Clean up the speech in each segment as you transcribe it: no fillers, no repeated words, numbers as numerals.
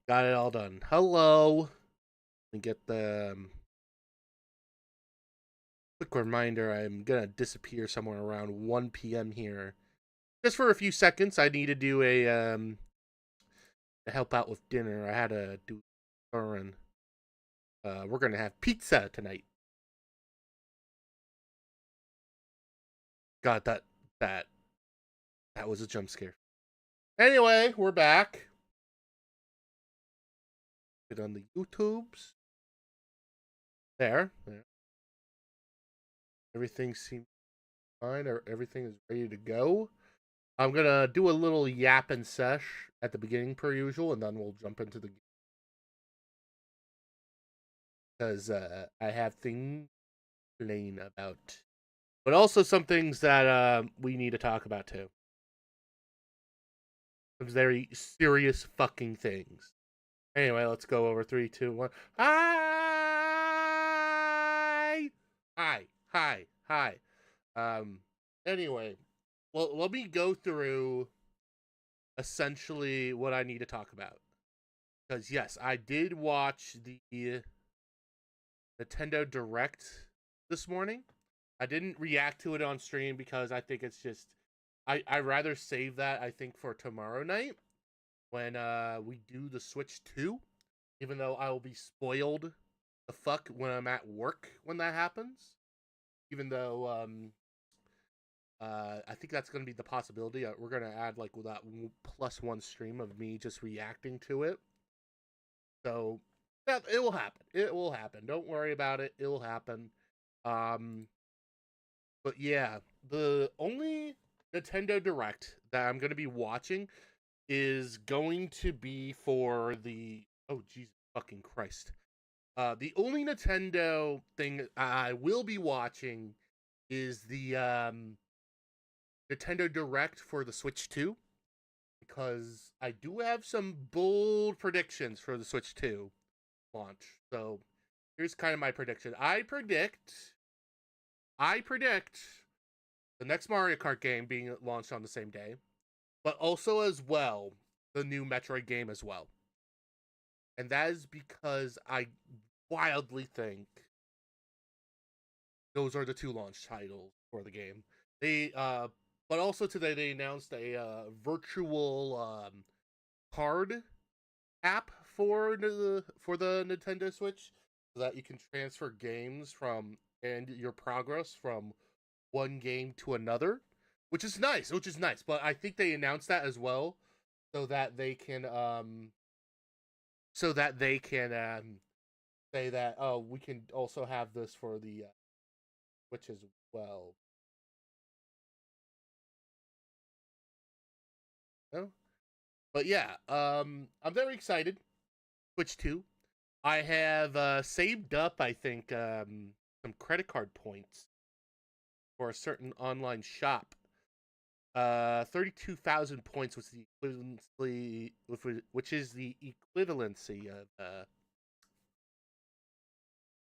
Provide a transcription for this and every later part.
Got it all done. Hello. And get the quick reminder I'm going to disappear somewhere around 1 p.m. here. Just for a few seconds. I need to do to help out with dinner. I had to do errand. We're going to have pizza tonight. God, that that was a jump scare. Anyway, we're back. Get on the YouTubes. There. Everything seems fine. Everything is ready to go. I'm gonna do a little yap and sesh at the beginning per usual, and then we'll jump into the because I have things to complain about, but also some things that we need to talk about too. Some very serious fucking things. Anyway, let's go over three, two, one. Hi, hi. Um. Anyway, well, let me go through essentially what I need to talk about. Because yes, I did watch the Nintendo Direct this morning. I didn't react to it on stream because I think it's just I rather save that I think for tomorrow night when we do the Switch 2. Even though I will be spoiled the fuck when I'm at work when that happens. Even though I think that's going to be the possibility. We're going to add like that +1 stream of me just reacting to it. So yeah, it will happen. It will happen. Don't worry about it. It will happen. Um, but yeah, the only Nintendo Direct that I'm going to be watching is going to be for the Jesus fucking Christ. The only Nintendo thing I will be watching is the Nintendo Direct for the Switch 2 because I do have some bold predictions for the Switch 2 launch. So here's kind of my prediction. I predict the next Mario Kart game being launched on the same day, but also as well the new Metroid game as well. And that is because I wildly think those are the two launch titles for the game. But also today they announced a virtual card app for the Nintendo Switch, so that you can transfer games from and your progress from one game to another, which is nice. But I think they announced that as well, so that they can say that we can also have this for the Switch as well. No? But yeah, I'm very excited. Switch 2. I have saved up, I think, some credit card points for a certain online shop. 32,000 points, which is the equivalency of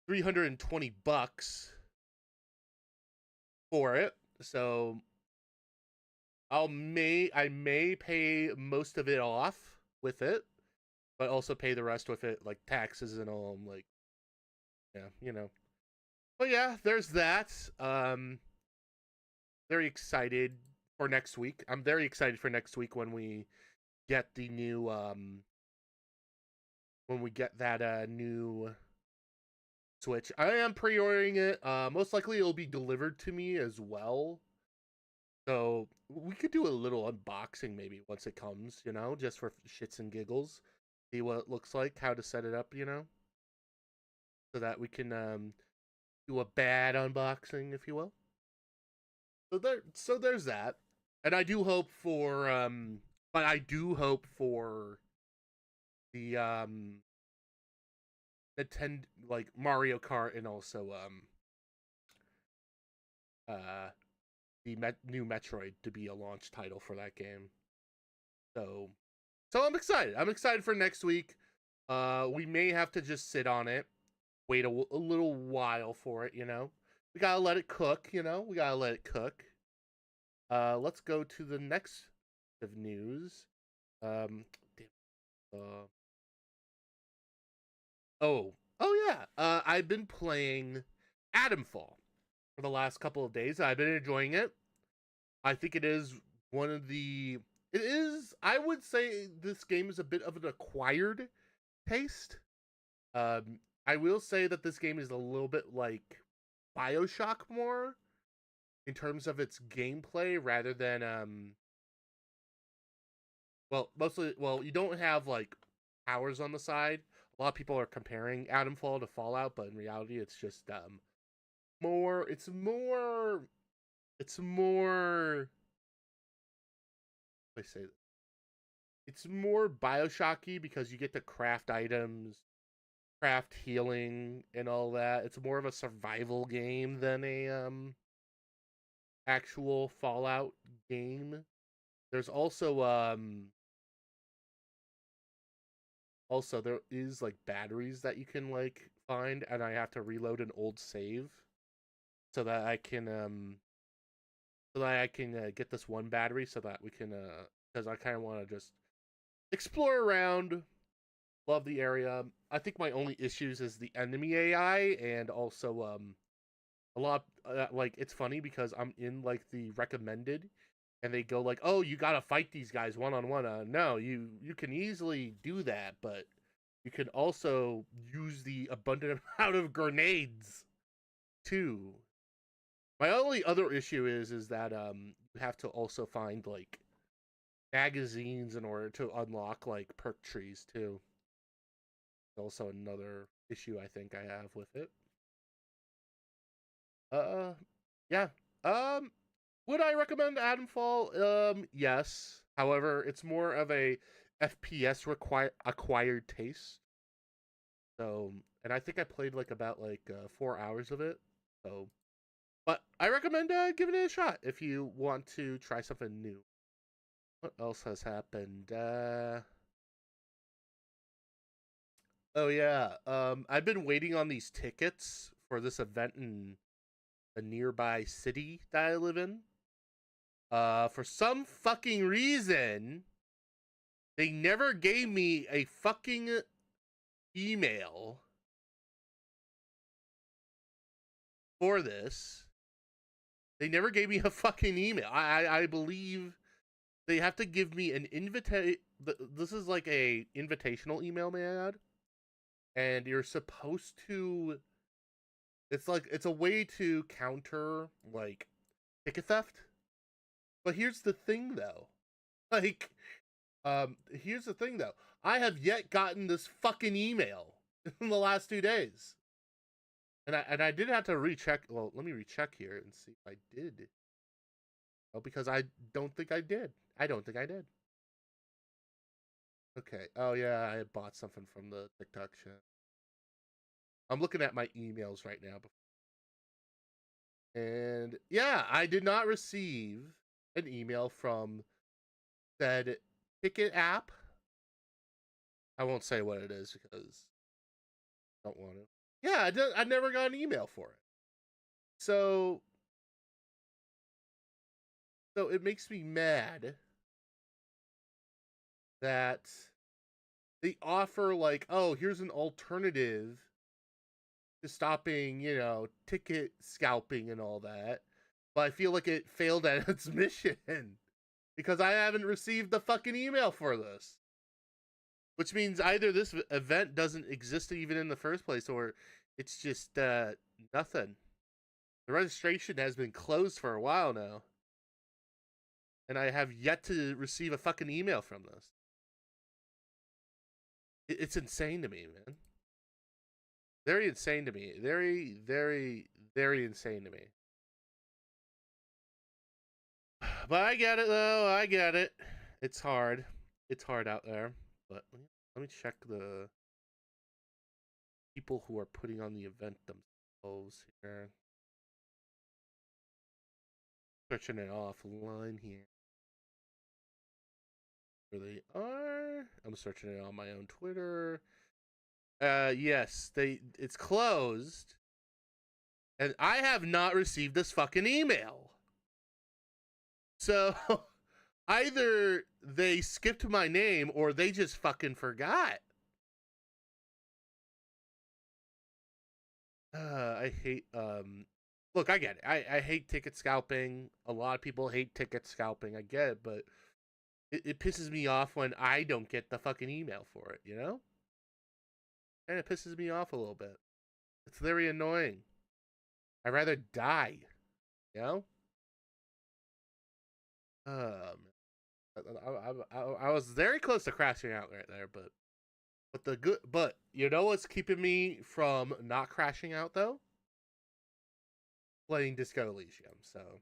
320 bucks for it. So I may pay most of it off with it, but also pay the rest with it, like taxes and all. I'm like, yeah. But yeah, there's that. Very excited for next week. I'm very excited for next week when we get the new when we get that new Switch. I am pre-ordering it. Most likely it'll be delivered to me as well. So we could do a little unboxing maybe once it comes, just for shits and giggles. See what it looks like, how to set it up, so that we can do a bad unboxing, if you will. So there's that. And I do hope for but I do hope for the Nintendo, like Mario Kart, and also uh the new Metroid to be a launch title for that game. So I'm excited. I'm excited for next week. We may have to just sit on it, wait a little while for it. We gotta let it cook. We gotta let it cook. Let's go to the next of news. Damn. Oh yeah. I've been playing Adamfall for the last couple of days. I've been enjoying it. I think it is one of the. It is. I would say this game is a bit of an acquired taste. I will say that this game is a little bit like Bioshock more in terms of its gameplay rather than mostly you don't have like powers on the side. A lot of people are comparing Adamfall to Fallout, but in reality it's just more it's more I say it's more Bioshocky because you get to craft items, craft healing and all that. It's more of a survival game than a actual Fallout game. There's also there is like batteries that you can like find, and I have to reload an old save so that I can get this one battery so that we can because I kind of want to just explore around. Love the area. I think my only issues is the enemy AI and also a lot like it's funny because I'm in like the recommended and they go like, "Oh, you got to fight these guys one on one." No, you can easily do that, but you can also use the abundant amount of grenades too. My only other issue is that you have to also find like magazines in order to unlock like perk trees too. Also another issue I think I have with it. Uh yeah. Um would I recommend Adamfall? Yes. However, it's more of a FPS acquired taste. So, and I think I played like about 4 hours of it. So, but I recommend giving it a shot if you want to try something new. What else has happened? Oh yeah. I've been waiting on these tickets for this event in a nearby city that I live in. For some fucking reason, they never gave me a fucking email for this. They never gave me a fucking email. I believe they have to give me an invitation. This is like a invitational email, may I add? And you're supposed to. It's like it's a way to counter like ticket theft. But here's the thing, though. Like, here's the thing, though. I have yet gotten this fucking email in the last 2 days, and I did have to recheck. Well, let me recheck here and see if I did. Oh, because I don't think I did. I don't think I did. Okay. Oh yeah, I bought something from the TikTok shop. I'm looking at my emails right now, and yeah, I did not receive an email from said ticket app. I won't say what it is because I don't want to. Yeah, I never got an email for it. So it makes me mad that they offer like, oh, here's an alternative to stopping, ticket scalping and all that. But I feel like it failed at its mission because I haven't received the fucking email for this. Which means either this event doesn't exist even in the first place or it's just nothing. The registration has been closed for a while now. And I have yet to receive a fucking email from this. It's insane to me, man. Very insane to me. Very, very, very insane to me. But I get it, though. I get it. It's hard. It's hard out there. But let me check the people who are putting on the event themselves here. Searching it offline here. Where they are. I'm searching it on my own Twitter. Yes, it's closed. And I have not received this fucking email. So either they skipped my name or they just fucking forgot. I hate look, I get it. I hate ticket scalping. A lot of people hate ticket scalping. I get it, but it pisses me off when I don't get the fucking email for it, you know? And it pisses me off a little bit. It's very annoying. I'd rather die, you know? I was very close to crashing out right there, but you know what's keeping me from not crashing out though? Playing Disco Elysium. So,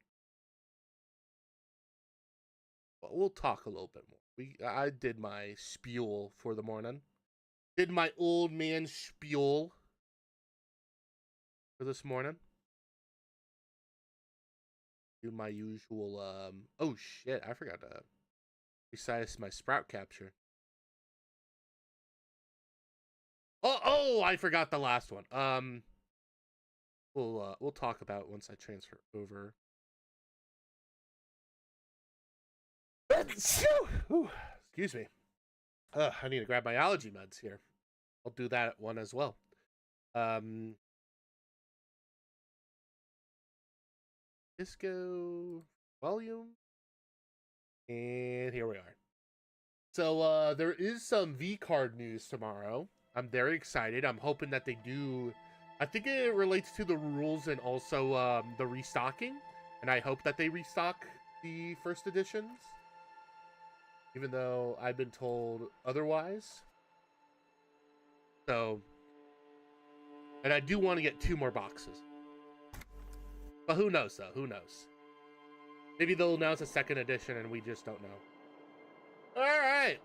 but we'll talk a little bit more. I did my spiel for the morning. Did my old man spiel for this morning. Do my usual oh shit, I forgot to resize my sprout capture. Oh, I forgot the last one. We'll talk about it once I transfer over. Excuse me. I need to grab my allergy meds here. I'll do that one as well. Disco volume. And here we are. So there is some V-Card news tomorrow. I'm very excited. I'm hoping that they do. I think it relates to the rules and also the restocking. And I hope that they restock the first editions. Even though I've been told otherwise. So, and I do want to get 2 more boxes. But who knows, though? Who knows? Maybe they'll announce a second edition and we just don't know. Alright!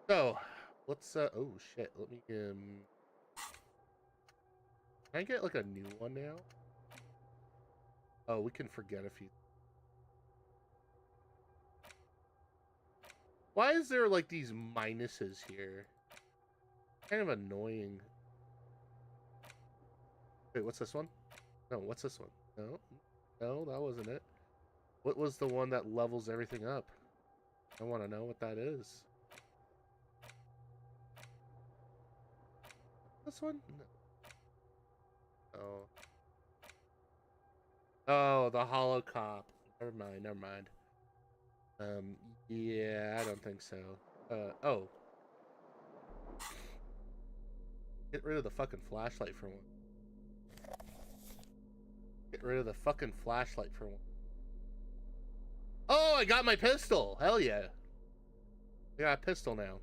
So, let's, oh shit, let me, can I get, like, a new one now? Oh, we can forget a few. Why is there, like, these minuses here? Kind of annoying. Wait, what's this one? No, what's this one? No, that wasn't it. What was the one that levels everything up? I want to know what that is. This one? No. Oh, the hollow cop. Never mind. Yeah, I don't think so. Oh. Get rid of the fucking flashlight for one. Get rid of the fucking flashlight for one. Oh, I got my pistol! Hell yeah. I got a pistol now.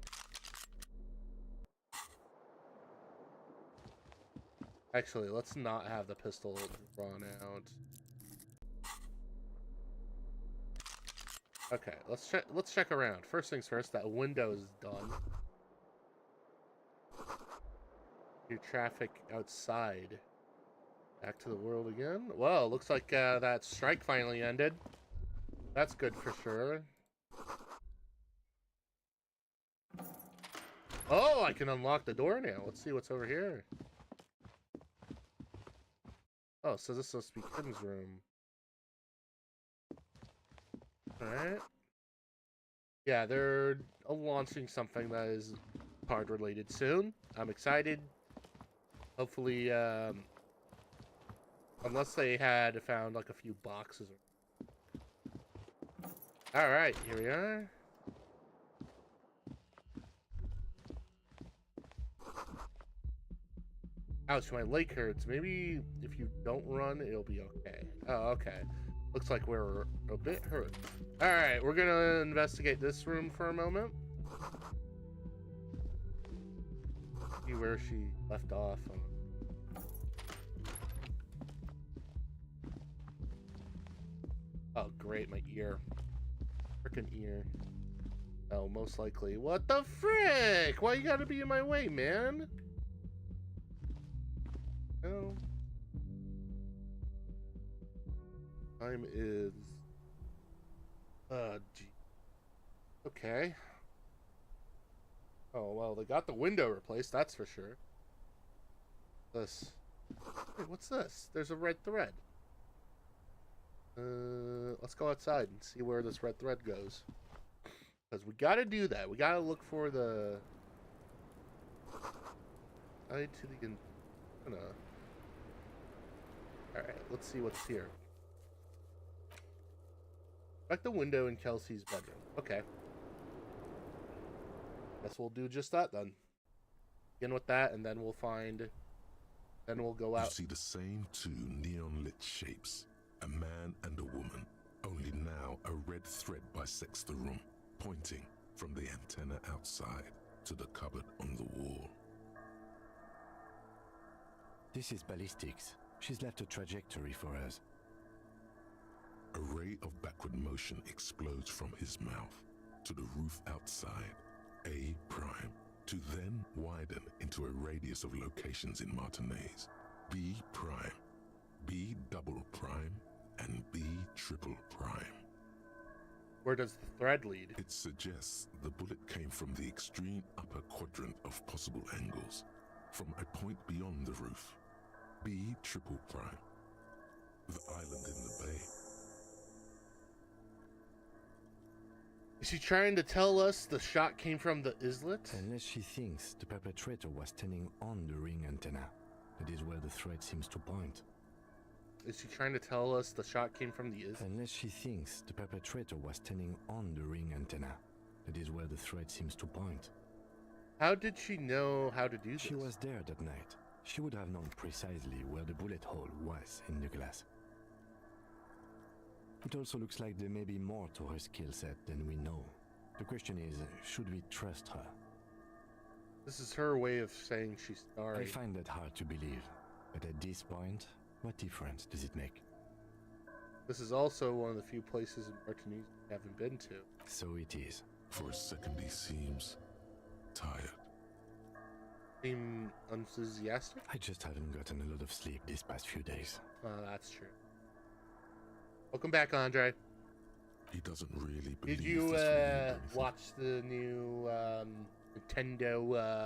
Actually, let's not have the pistol drawn out. Okay, let's check around. First things first, that window is done. Your traffic outside. Back to the world again. Well, looks like that strike finally ended. That's good for sure. Oh, I can unlock the door now. Let's see what's over here. Oh, so this must be Kim's room. Alright. Yeah, they're launching something that is card related soon. I'm excited. Hopefully, unless they had found like a few boxes. Alright, here we are. Ouch, my leg hurts. Maybe if you don't run, it'll be okay. Oh, okay. Looks like we're a bit hurt. Alright, we're gonna investigate this room for a moment. See where she left off. Oh, great, my ear. Frickin' ear. Oh, most likely. What the frick? Why you gotta be in my way, man? No. Time is... gee. Okay. Oh, well, they got the window replaced, that's for sure. This. Wait, what's this? There's a red thread. Let's go outside and see where this red thread goes. Because we gotta do that. We gotta look for the... Tied to the antenna. Alright, let's see what's here. Like the window in Kelsey's bedroom. Okay. Guess we'll do just that then. Begin with that, and then we'll find... Then we'll go out. You see the same two neon-lit shapes. A man and a woman. Only now a red thread bisects the room, pointing from the antenna outside to the cupboard on the wall. This is ballistics. She's left a trajectory for us. A ray of backward motion explodes from his mouth to the roof outside, A prime, to then widen into a radius of locations in Martinez, B prime, B double prime, and B triple prime. Where does the thread lead? It suggests the bullet came from the extreme upper quadrant of possible angles, from a point beyond the roof, B triple prime, the island in the bay. Is she trying to tell us the shot came from the islet? Unless she thinks the perpetrator was standing on the ring antenna. That is where the thread seems to point. Is she trying to tell us the shot came from the islet? Unless she thinks the perpetrator was standing on the ring antenna. That is where the thread seems to point. How did she know how to do this? She was there that night. She would have known precisely where the bullet hole was in the glass. It also looks like there may be more to her skill set than we know. The question is, should we trust her? This is her way of saying she's sorry. I find that hard to believe. But at this point, what difference does it make? This is also one of the few places in Martinique we haven't been to. So it is. For a second he seems tired. Seem enthusiastic? I just haven't gotten a lot of sleep these past few days. That's true. Welcome back, Andre. He doesn't really believe. Did you this watch the new Nintendo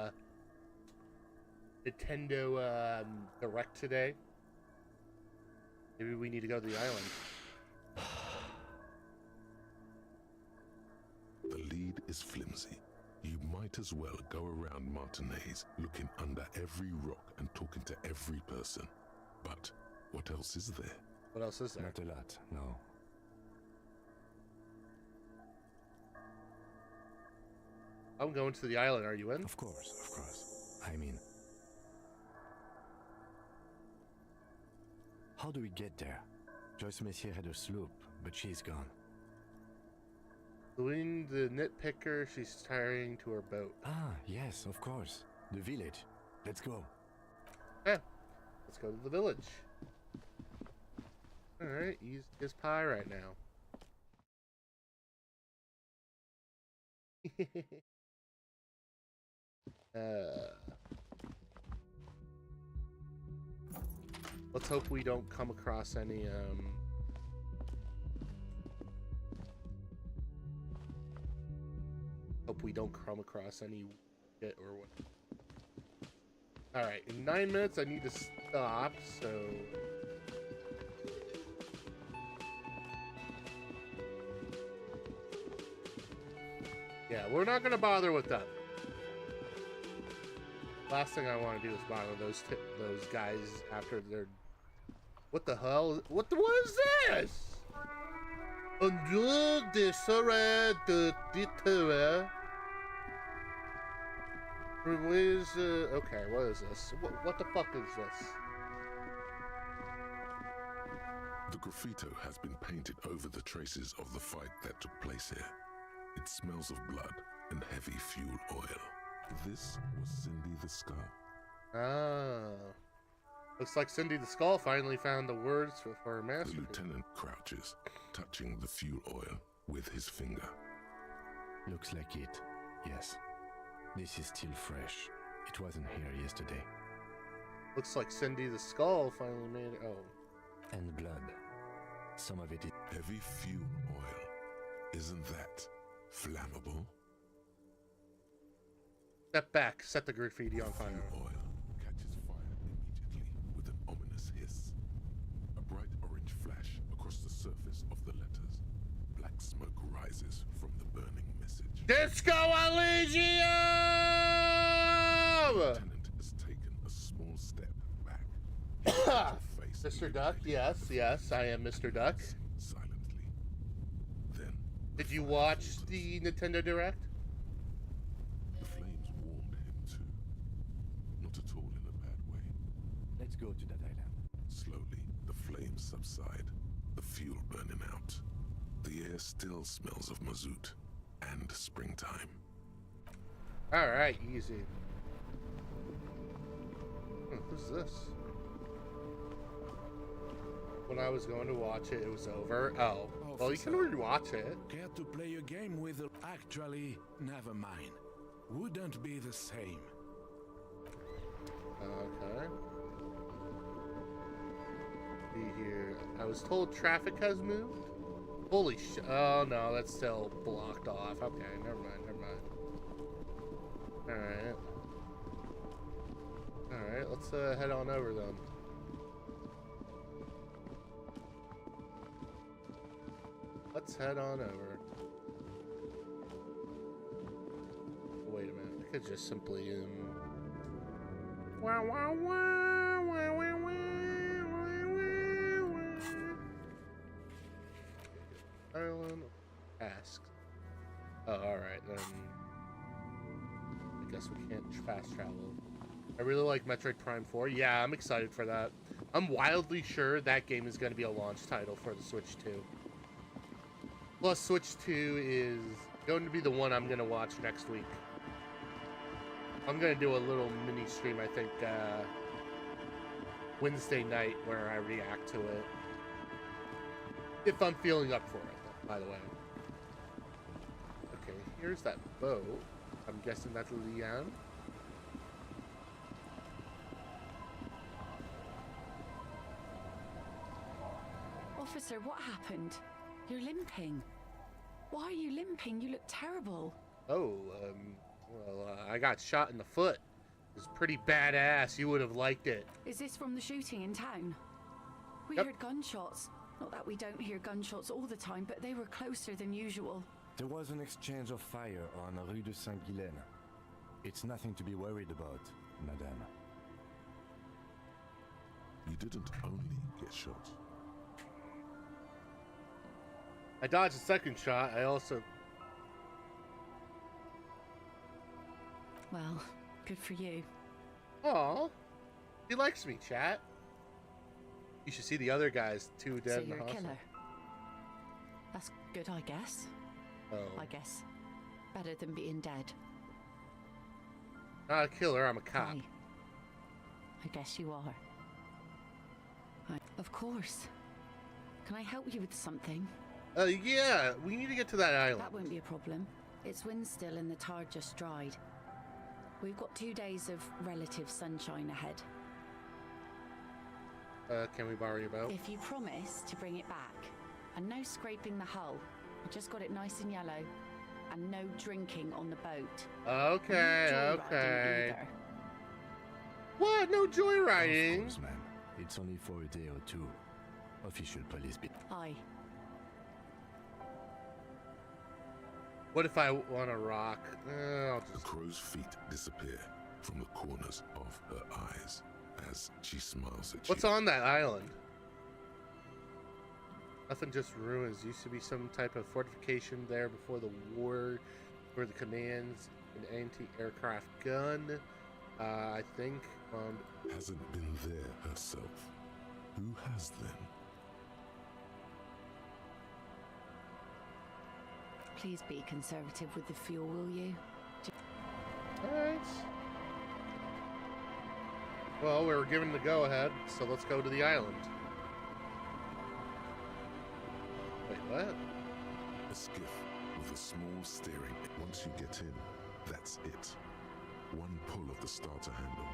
Direct today? Maybe we need to go to the island. The lead is flimsy. You might as well go around Martinez looking under every rock and talking to every person. But what else is there? What else is there? Not a lot, no. I'm going to the island. Are you in? Of course. I mean... How do we get there? Joyce Messier had a sloop, but she's gone. Louine the nitpicker, she's tiring to her boat. Ah, yes, of course. The village. Let's go. Yeah, let's go to the village. Alright, he's his pie right now. Let's hope we don't come across any shit or what. Alright, in 9 minutes I need to stop, so yeah, we're not gonna bother with that. Last thing I want to do is bother those guys after they're... What the hell? What is this? Un jour de soirée de détour. Okay, what is this? What the fuck is this? The graffito has been painted over the traces of the fight that took place here. It smells of blood and heavy fuel oil. This was Cindy the Skull. Ah. Looks like Cindy the Skull finally found the words for her masterpiece. The lieutenant crouches, touching the fuel oil with his finger. Looks like it, yes. This is still fresh. It wasn't here yesterday. Looks like Cindy the Skull finally made it. Oh. And blood. Some of it is... Heavy fuel oil. Isn't that flammable? Step back. Set the graffiti on fire. Fuel oil catches fire immediately with an ominous hiss. A bright orange flash across the surface of the letters. Black smoke rises from the burning message. Disco Elysium! The lieutenant has taken a small step back. His face Mr. Duck, yes, yes, I am Mr. Duck. Silently. Then Did you watch the Nintendo Direct? the flames warmed him too. Not at all in a bad way. Let's go to that island. Slowly, the flames subside, the fuel burning out. The air still smells of mazout and springtime. Alright, easy. Who's this? When I was going to watch it, it was over. Oh. Well, you can already watch it. Care to play a game with a... Actually, never mind. Wouldn't be the same. Okay. See here. I was told traffic has moved. Holy sh! Oh no, that's still blocked off. Okay, never mind, never mind. Alright. Alright, let's head on over then. Let's head on over. Wait a minute, I could just simply Wow, wow, wow, wow, wow, wow, wow. Ireland asked. Oh, alright, then I guess we can't fast travel. I really like Metroid Prime 4. Yeah, I'm excited for that. I'm wildly sure that game is going to be a launch title for the Switch 2. Plus, Switch 2 is going to be the one I'm going to watch next week. I'm going to do a little mini stream, I think, Wednesday night where I react to it. If I'm feeling up for it, by the way. Okay, here's that boat. I'm guessing that's Leanne. Officer, what happened? You're limping. Why are you limping? You look terrible. Oh, well, I got shot in the foot. It was pretty badass. You would have liked it. Is this from the shooting in town? We Yep. heard gunshots. Not that we don't hear gunshots all the time, but they were closer than usual. There was an exchange of fire on Rue de Saint-Guylaine. It's nothing to be worried about, madame. You didn't only get shot. I dodged a second shot. I also... Well, good for you. Aw. He likes me, chat. You should see the other guys, two dead So in the you're a hospital. killer. That's good, I guess. Oh. I guess. Better than being dead. Not a killer, I'm a cop. Aye. I guess you are. Of course. Can I help you with something? Yeah, we need to get to that island. That won't be a problem. It's wind still and the tar just dried. We've got 2 days of relative sunshine ahead. Can we borrow your boat? If you promise to bring it back, and no scraping the hull, I just got it nice and yellow, and no drinking on the boat. Okay, No joyriding okay. either. What? No Of joyriding? course, ma'am. It's only for a day or two. Official police be... Aye. What if I want to rock? I'll The just... crow's feet disappear from the corners of her eyes as she smiles at What's you. on that island? Nothing, just ruins. Used to be some type of fortification there before the war, where the commands an anti-aircraft gun. I think Hasn't been there herself. Who has then? Please be conservative with the fuel, will you? Alright. Well, we were given the go-ahead, so let's go to the island. Wait, what? A skiff with a small steering. Once you get in, that's it. One pull of the starter handle,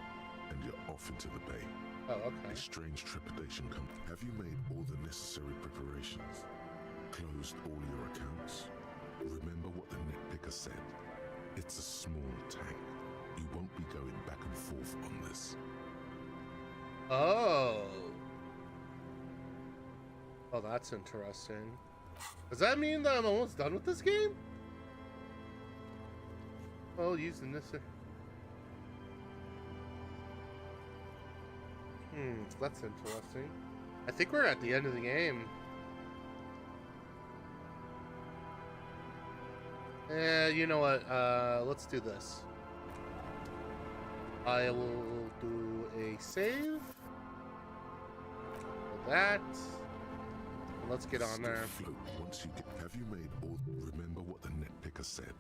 and you're off into the bay. Oh, okay. A strange trepidation comes. Have you made all the necessary preparations? Closed all your accounts? Remember what the nitpicker said. It's a small tank. You won't be going back and forth on this. Oh. Oh, that's interesting. Does that mean that I'm almost done with this game? Oh, using this... that's interesting. I think we're at the end of the game. You know what? Let's do this. I will do a save. For that. Let's get on there. Float once you get. Have you made all? Remember what the netpicker said.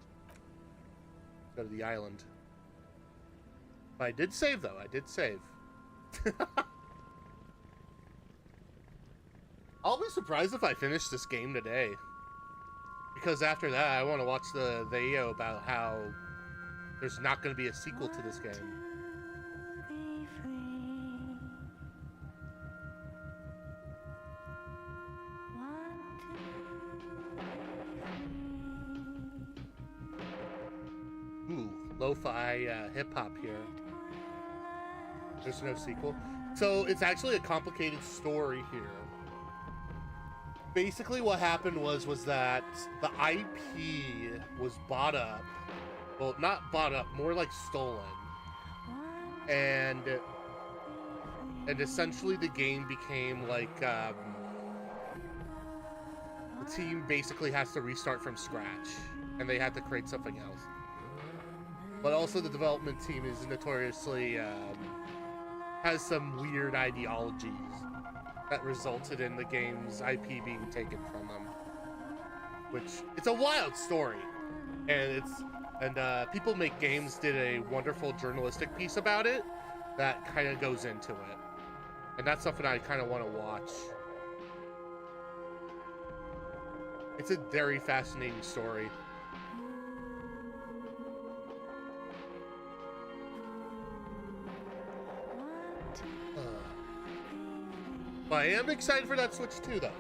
Go to the island. I did save though. I did save. I'll be surprised if I finish this game today. Because after that, I want to watch the video about how there's not going to be a sequel to this game. Ooh, lo-fi hip-hop here. There's no sequel. So it's actually a complicated story here. Basically what happened was that the IP was bought up. Well, not bought up, more like stolen. And essentially the game became like the team basically has to restart from scratch, and they had to create something else. But also the development team is notoriously has some weird ideologies that resulted in the game's IP being taken from them. Which, it's a wild story. And People Make Games did a wonderful journalistic piece about it that kind of goes into it. And that's something I kind of want to watch. It's a very fascinating story. But I am excited for that Switch 2, though.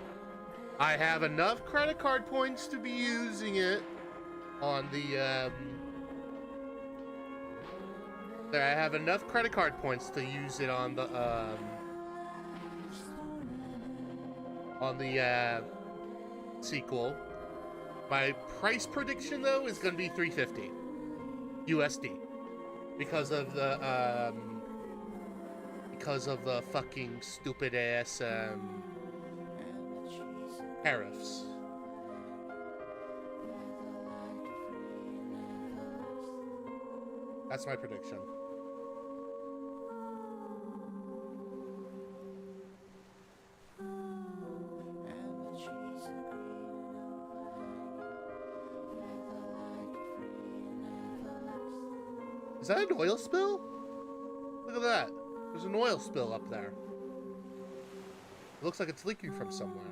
I have enough credit card points to be using it on the, I have enough credit card points to use it on the, sequel. My price prediction, though, is going to be $350 USD because of the fucking stupid ass tariffs. That's my prediction. Is that an oil spill? Look at that. There's an oil spill up there. It looks like it's leaking from somewhere.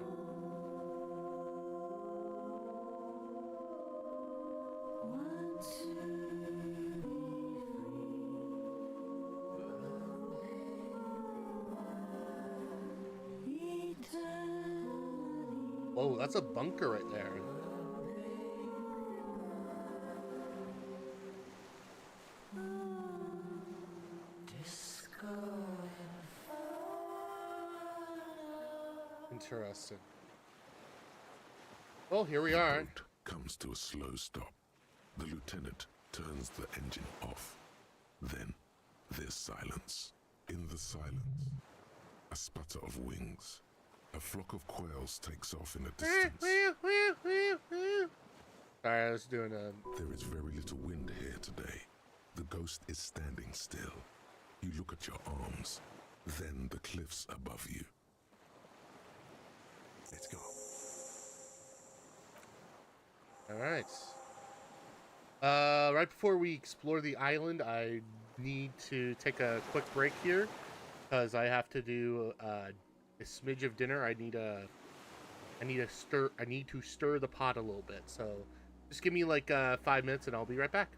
Whoa, that's a bunker right there. Interesting. Well, here we are. The boat comes to a slow stop. The lieutenant turns the engine off. Then there's silence. In the silence, a sputter of wings. A flock of quails takes off in a distance. Sorry, I was doing a... There is very little wind here today. The ghost is standing still. You look at your arms, then the cliffs above you. Let's go. All right. Right before we explore the island, I need to take a quick break here because I have to do a smidge of dinner. I need to stir the pot a little bit. So just give me like 5 minutes and I'll be right back.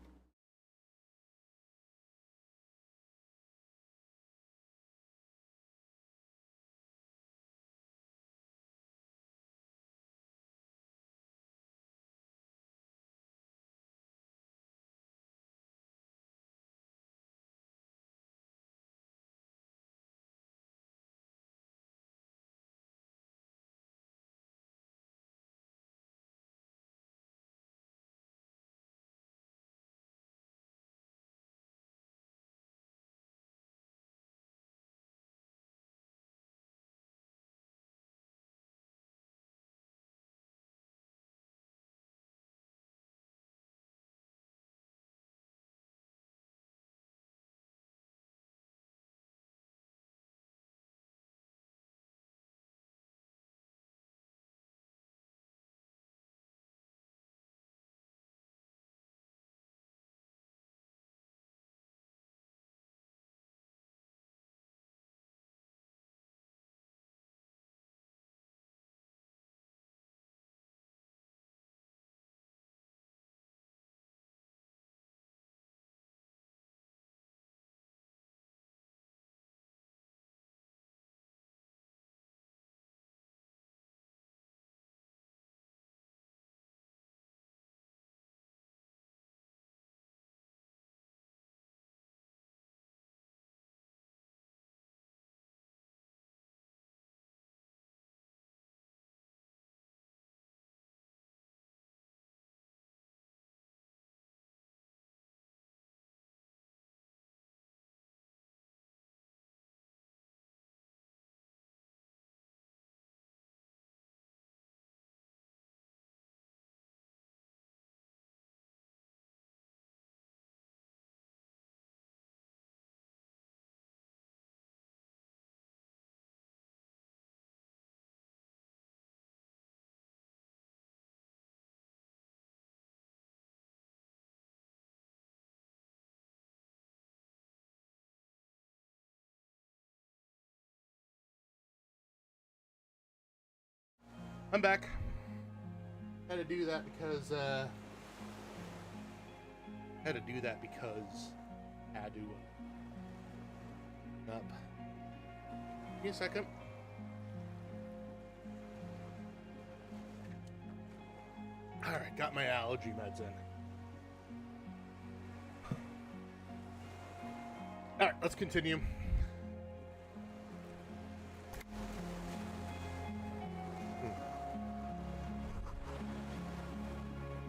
I'm back. Had to do that because had to. Up. Give me a second. All right, got my allergy meds in. All right, let's continue.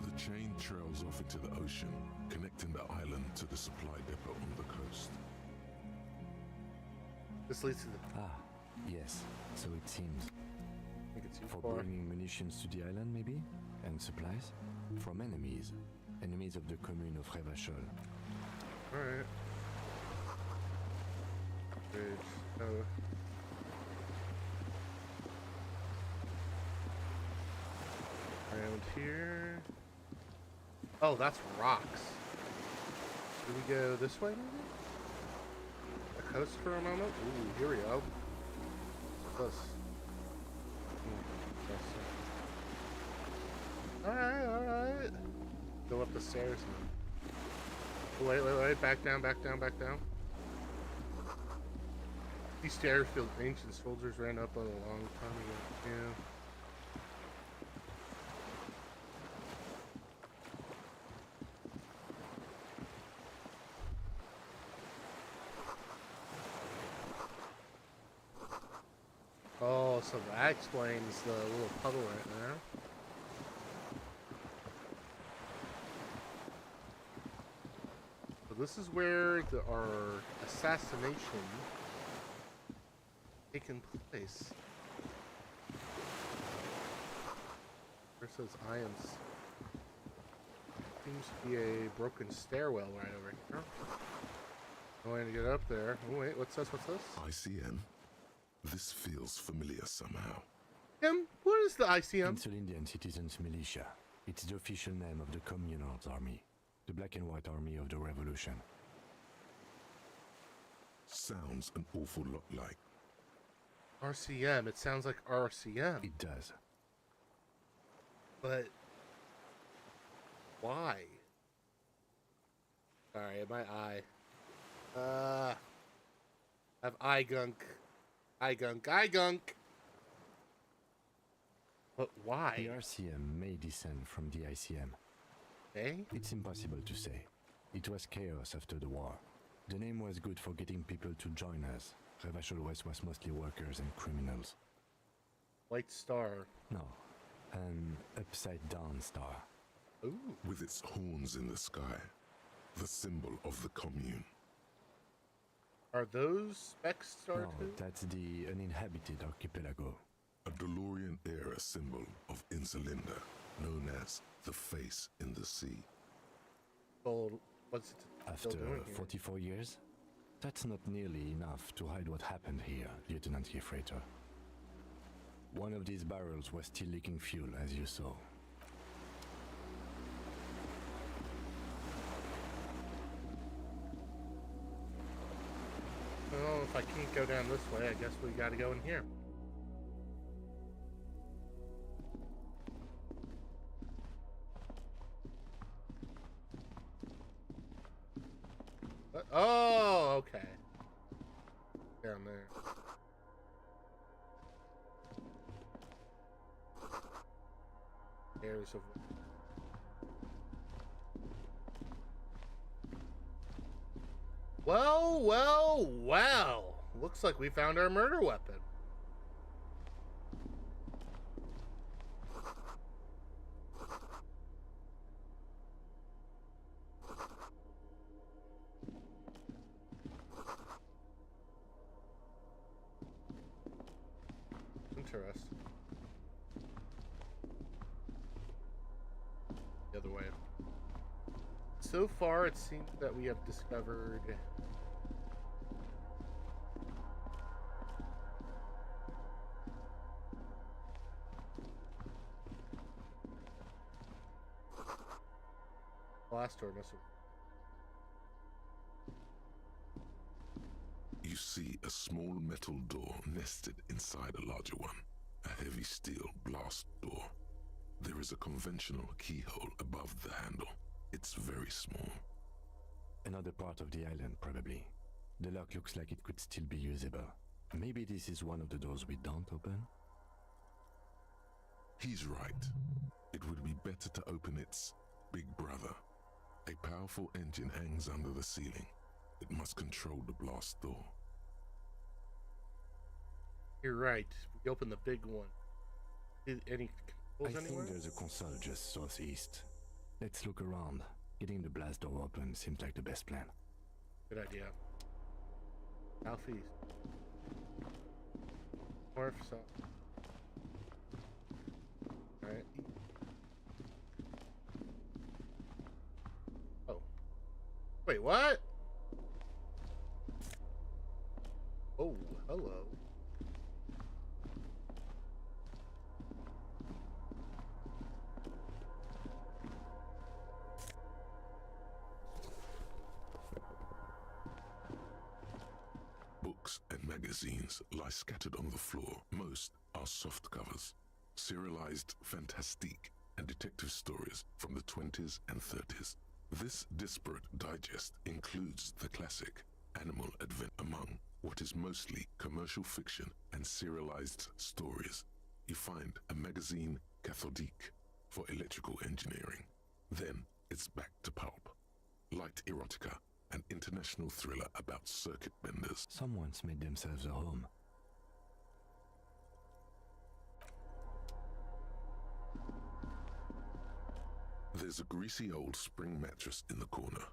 The chain trails off into the ocean, connecting the island to the supply depot on the coast. This leads to the. Ah, yes, so it seems. I think it's For U4. bringing munitions to the island, maybe? And supplies? From enemies. Enemies of the commune of Revachol. Alright. Bridge. Oh. Around here. Oh, that's rocks. Do we go this way, maybe? The coast for a moment? Ooh, here we go. Close. Alright, alright. Go up the stairs. Oh, wait. Back down. These stairs feel ancient. Soldiers ran up on a long time ago. Yeah. Oh, so that explains the little puddle right there. So this is where our assassination taken place. Where it says I am. Seems to be a broken stairwell right over here. Going to get up there. Oh wait, what's this? ICM? This feels familiar somehow. Tim, what is the ICM? Insulindian Citizens Militia. It's the official name of the Communards Army. The black and white army of the revolution. Sounds an awful lot like. RCM. It sounds like RCM. It does. But why? Sorry, my eye. I have eye gunk. Eye gunk. But why? The RCM may descend from the ICM. Eh? It's impossible to say. It was chaos after the war. The name was good for getting people to join us. Revachol West was mostly workers and criminals. White star. No, an upside-down star. Ooh. With its horns in the sky, the symbol of the commune. Are those spec star No, too? that's the uninhabited archipelago. A DeLorean-era symbol of Insulinda, known as the face in the sea. Well, what's it After still doing here? 44 years? That's not nearly enough to hide what happened here, Lieutenant Gefreiter. One of these barrels was still leaking fuel, as you saw. Well, if I can't go down this way, I guess we gotta go in here. Oh, okay. Down there. There's a... Well. Looks like we found our murder weapon. Interesting. The other way. So far, it seems that we have discovered... Last door must have... You see a small metal door nested inside a larger one. heavy steel blast door. There is a conventional keyhole above the handle. It's very small. Another part of the island, probably. The lock looks like it could still be usable. Maybe this is one of the doors we don't open? He's right. It would be better to open its big brother. A powerful engine hangs under the ceiling. It must control the blast door. You're right. We open the big one. Any I controls anywhere? think there's a console just southeast. Let's look around. Getting the blast door open seems like the best plan. Good idea. Southeast. North, south. Alright. Oh. Wait, what? Oh, hello. Books and magazines lie scattered on the floor. Most are soft covers, serialized fantastique and detective stories from the 20s and 30s. This disparate digest includes the classic Animal Advent among what is mostly commercial fiction and serialized stories. You find a magazine cathodique for electrical engineering. Then it's back to pulp, light erotica, an international thriller about circuit benders. Someone's made themselves a home. There's a greasy old spring mattress in the corner,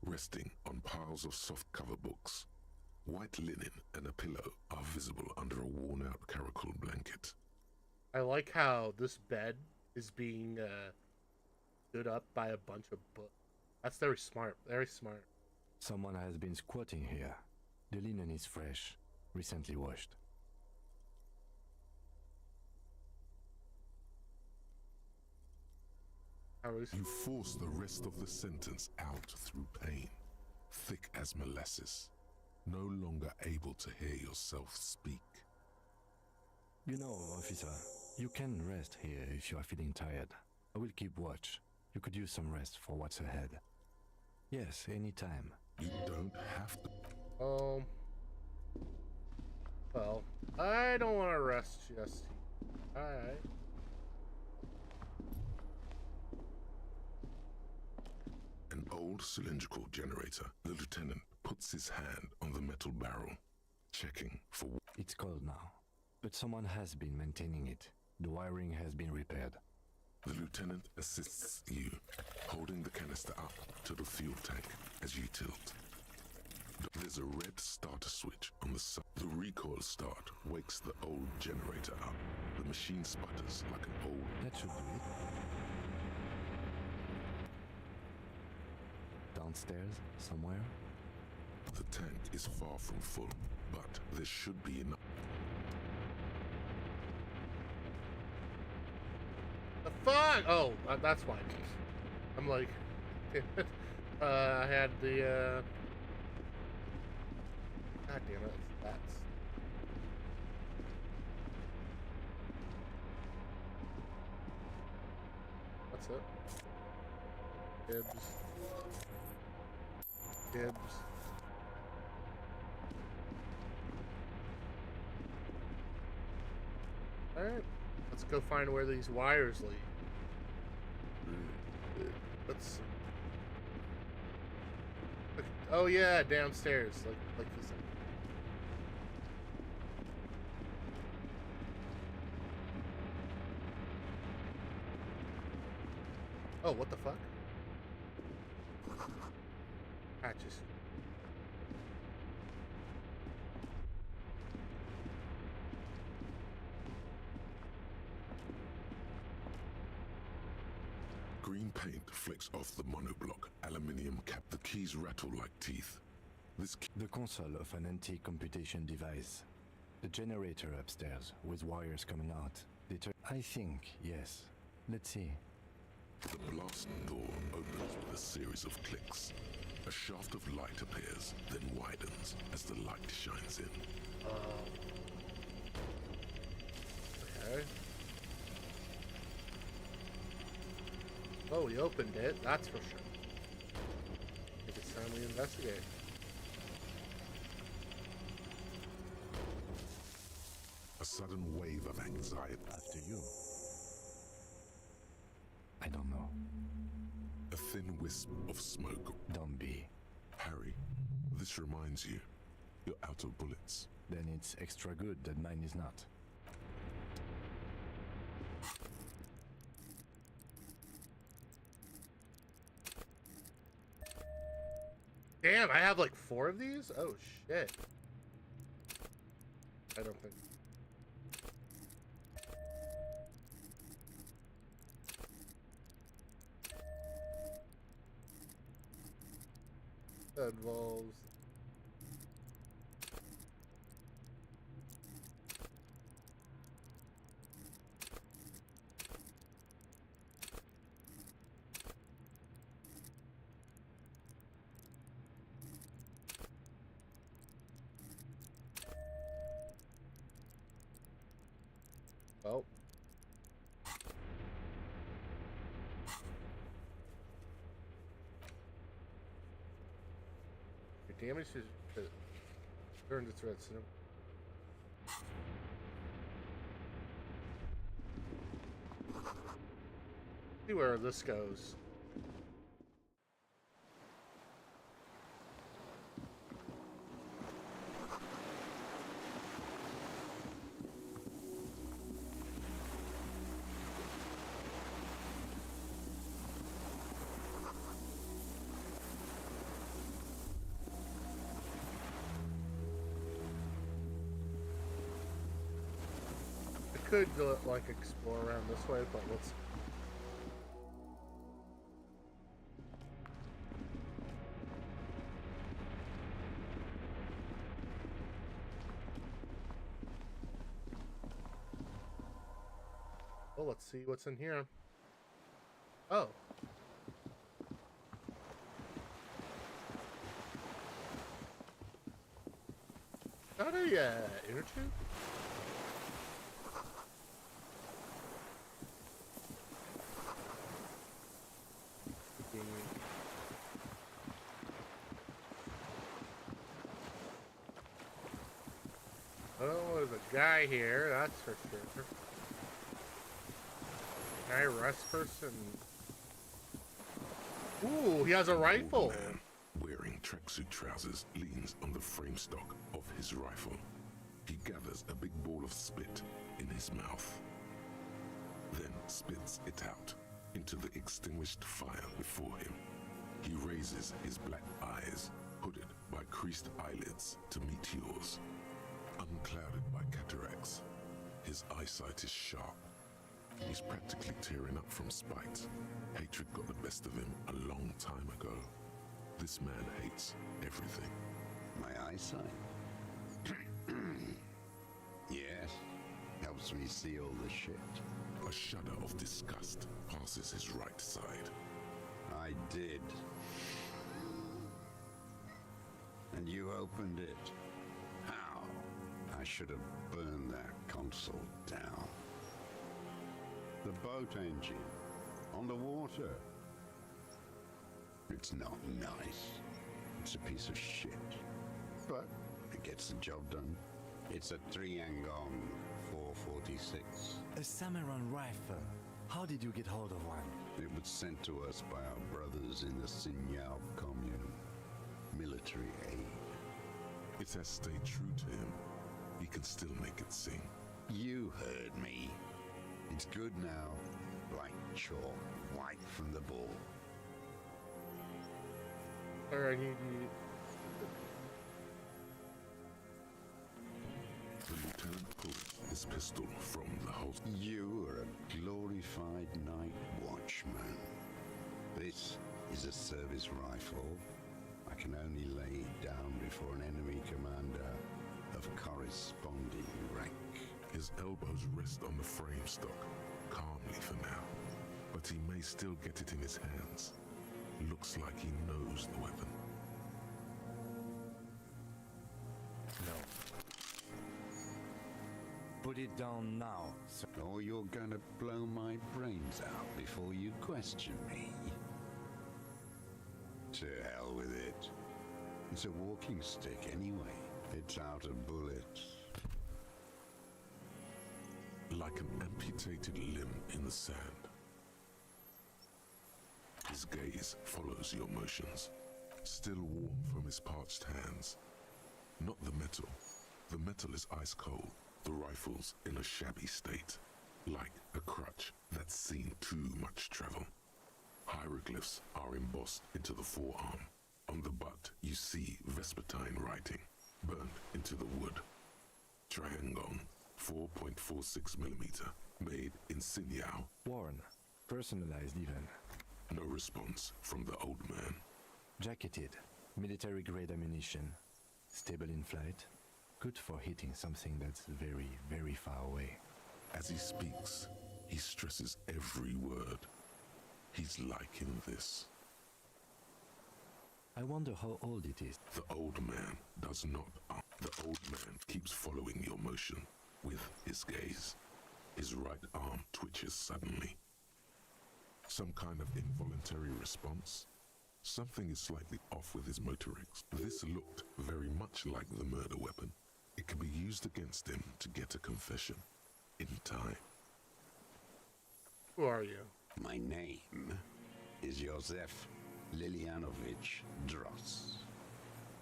resting on piles of soft-cover books. White linen and a pillow are visible under a worn-out caracol blanket. I like how this bed is being stood up by a bunch of books. That's very smart. Very smart. Someone has been squatting here. The linen is fresh, recently washed. How is You force the rest of the sentence out through pain, thick as molasses, no longer able to hear yourself speak. You know, officer, you can rest here if you are feeling tired. I will keep watch. You could use some rest for what's ahead. Yes, anytime. You don't have to. Well, I don't want to rest just yet. Alright. An old cylindrical generator. The lieutenant puts his hand on the metal barrel, checking for. It's cold now, but someone has been maintaining it. The wiring has been repaired. The lieutenant assists you, holding the canister up to the fuel tank as you tilt. There's a red starter switch on the side. The recoil start wakes the old generator up. The machine sputters like an old. That should do it. Downstairs, somewhere? The tank is far from full, but there should be enough. The fuck? Oh, that's why. I'm like, I had the, God damn it, that's. What's up? Dibs. Dibs. Alright, let's go find where these wires lead. Let's. Oh yeah, downstairs, like this. Oh, what the fuck? Patches. Green paint flicks off the monoblock aluminium cap. The keys rattle like teeth. The console of an anti-computation device. The generator upstairs with wires coming out. I think, yes. Let's see. The blast door opens with a series of clicks. A shaft of light appears, then widens as the light shines in. Okay. Okay. Oh, he opened it, that's for sure. I think it's time we investigate. A sudden wave of anxiety. After you. I don't know. A thin wisp of smoke. Don't be. Harry, this reminds you. You're out of bullets. Then it's extra good that mine is not. Damn, I have like 4 of these? Oh shit. I don't think. That involves. Oh. Your damage is turned its red symbol. See where this goes. Could like explore around this way, but let's. Well, let's see what's in here. Oh. Got a inner tube? Oh, there's a guy here, that's for sure. Guy rest person. Ooh, he has a rifle. Old man, wearing tracksuit trousers, leans on the frame stock of his rifle. He gathers a big ball of spit in his mouth, then spits it out into the extinguished fire before him. He raises his black eyes, hooded by creased eyelids, to meet yours. Unclouded by cataracts, his eyesight is sharp. He's practically tearing up from spite. Hatred got the best of him a long time ago. This man hates everything. My eyesight? Yes, helps me see all the shit. A shudder of disgust passes his right side. I did. And you opened it. How? I should have burned that console down. The boat engine. On the water. It's not nice. It's a piece of shit. But it gets the job done. It's a Triangon 446. A samurai rifle. How did you get hold of one? It was sent to us by our brothers in the Sinyao commune. Military aid. It has stayed true to him. He can still make it sing. You heard me. It's good now. Like chalk, white from the ball. Alright, The lieutenant pulls his pistol from the holster. You are a glorified night watchman. This is a service rifle. I can only lay it down before an enemy commander of corresponding rank. His elbows rest on the frame stock, calmly for now. But he may still get it in his hands. Looks like he knows the weapon. No. Put it down now, sir. Or you're gonna blow my brains out before you question me. To hell with it. It's a walking stick anyway. It's out of bullets. Like an amputated limb in the sand. His gaze follows your motions, still warm from his parched hands. Not the metal. The metal is ice cold. The rifle's in a shabby state, like a crutch that's seen too much travel. Hieroglyphs are embossed into the forearm. On the butt, you see Vespertine writing, burnt into the wood. Triangon, 4.46mm, made in Sinyao. Worn. Personalized even. No response from the old man. Jacketed. Military-grade ammunition. Stable in flight. Good for hitting something that's very, very far away. As he speaks, he stresses every word. He's liking this. I wonder how old it is. The old man does not. The old man keeps following your motion with his gaze. His right arm twitches suddenly. Some kind of involuntary response. Something is slightly off with his motorics. This looked very much like the murder weapon. It can be used against him to get a confession in time. Who are you? My name is Josef Lilianovich Dross,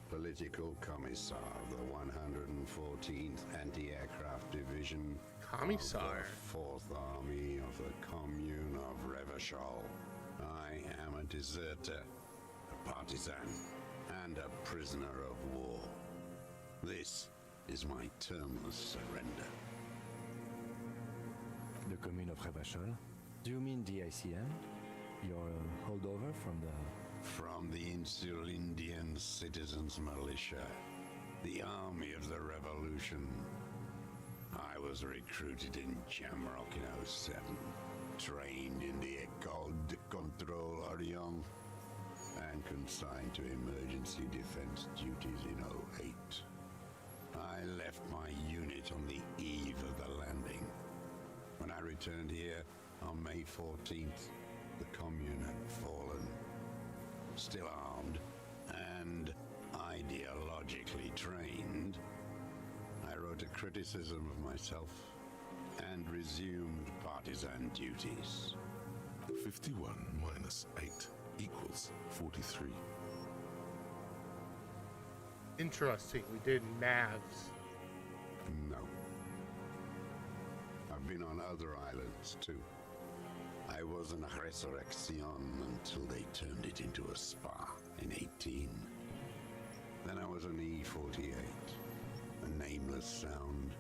Political Commissar of the 114th Anti-Aircraft Division Commissar? of the 4th Army of the Commune of Revachol. I am a deserter, a partisan, and a prisoner of war. This is my termless surrender. The commune of Revachol? Do you mean the ASCII? You're a holdover From the Insular Indian Citizens Militia, the Army of the Revolution. I was recruited in Jamrock in 07, trained in the École de Contrôle Orient, and consigned to emergency defense duties in 08. I left my unit on the eve of the landing. When I returned here on May 14th, the commune had fallen. Still armed and ideologically trained, I wrote a criticism of myself and resumed partisan duties. 51 minus 8 equals 43. Interesting. We did Mavs. No. I've been on other islands too. I was an Resurrection until they turned it into a spa in 18. Then I was an E-48, a nameless sound,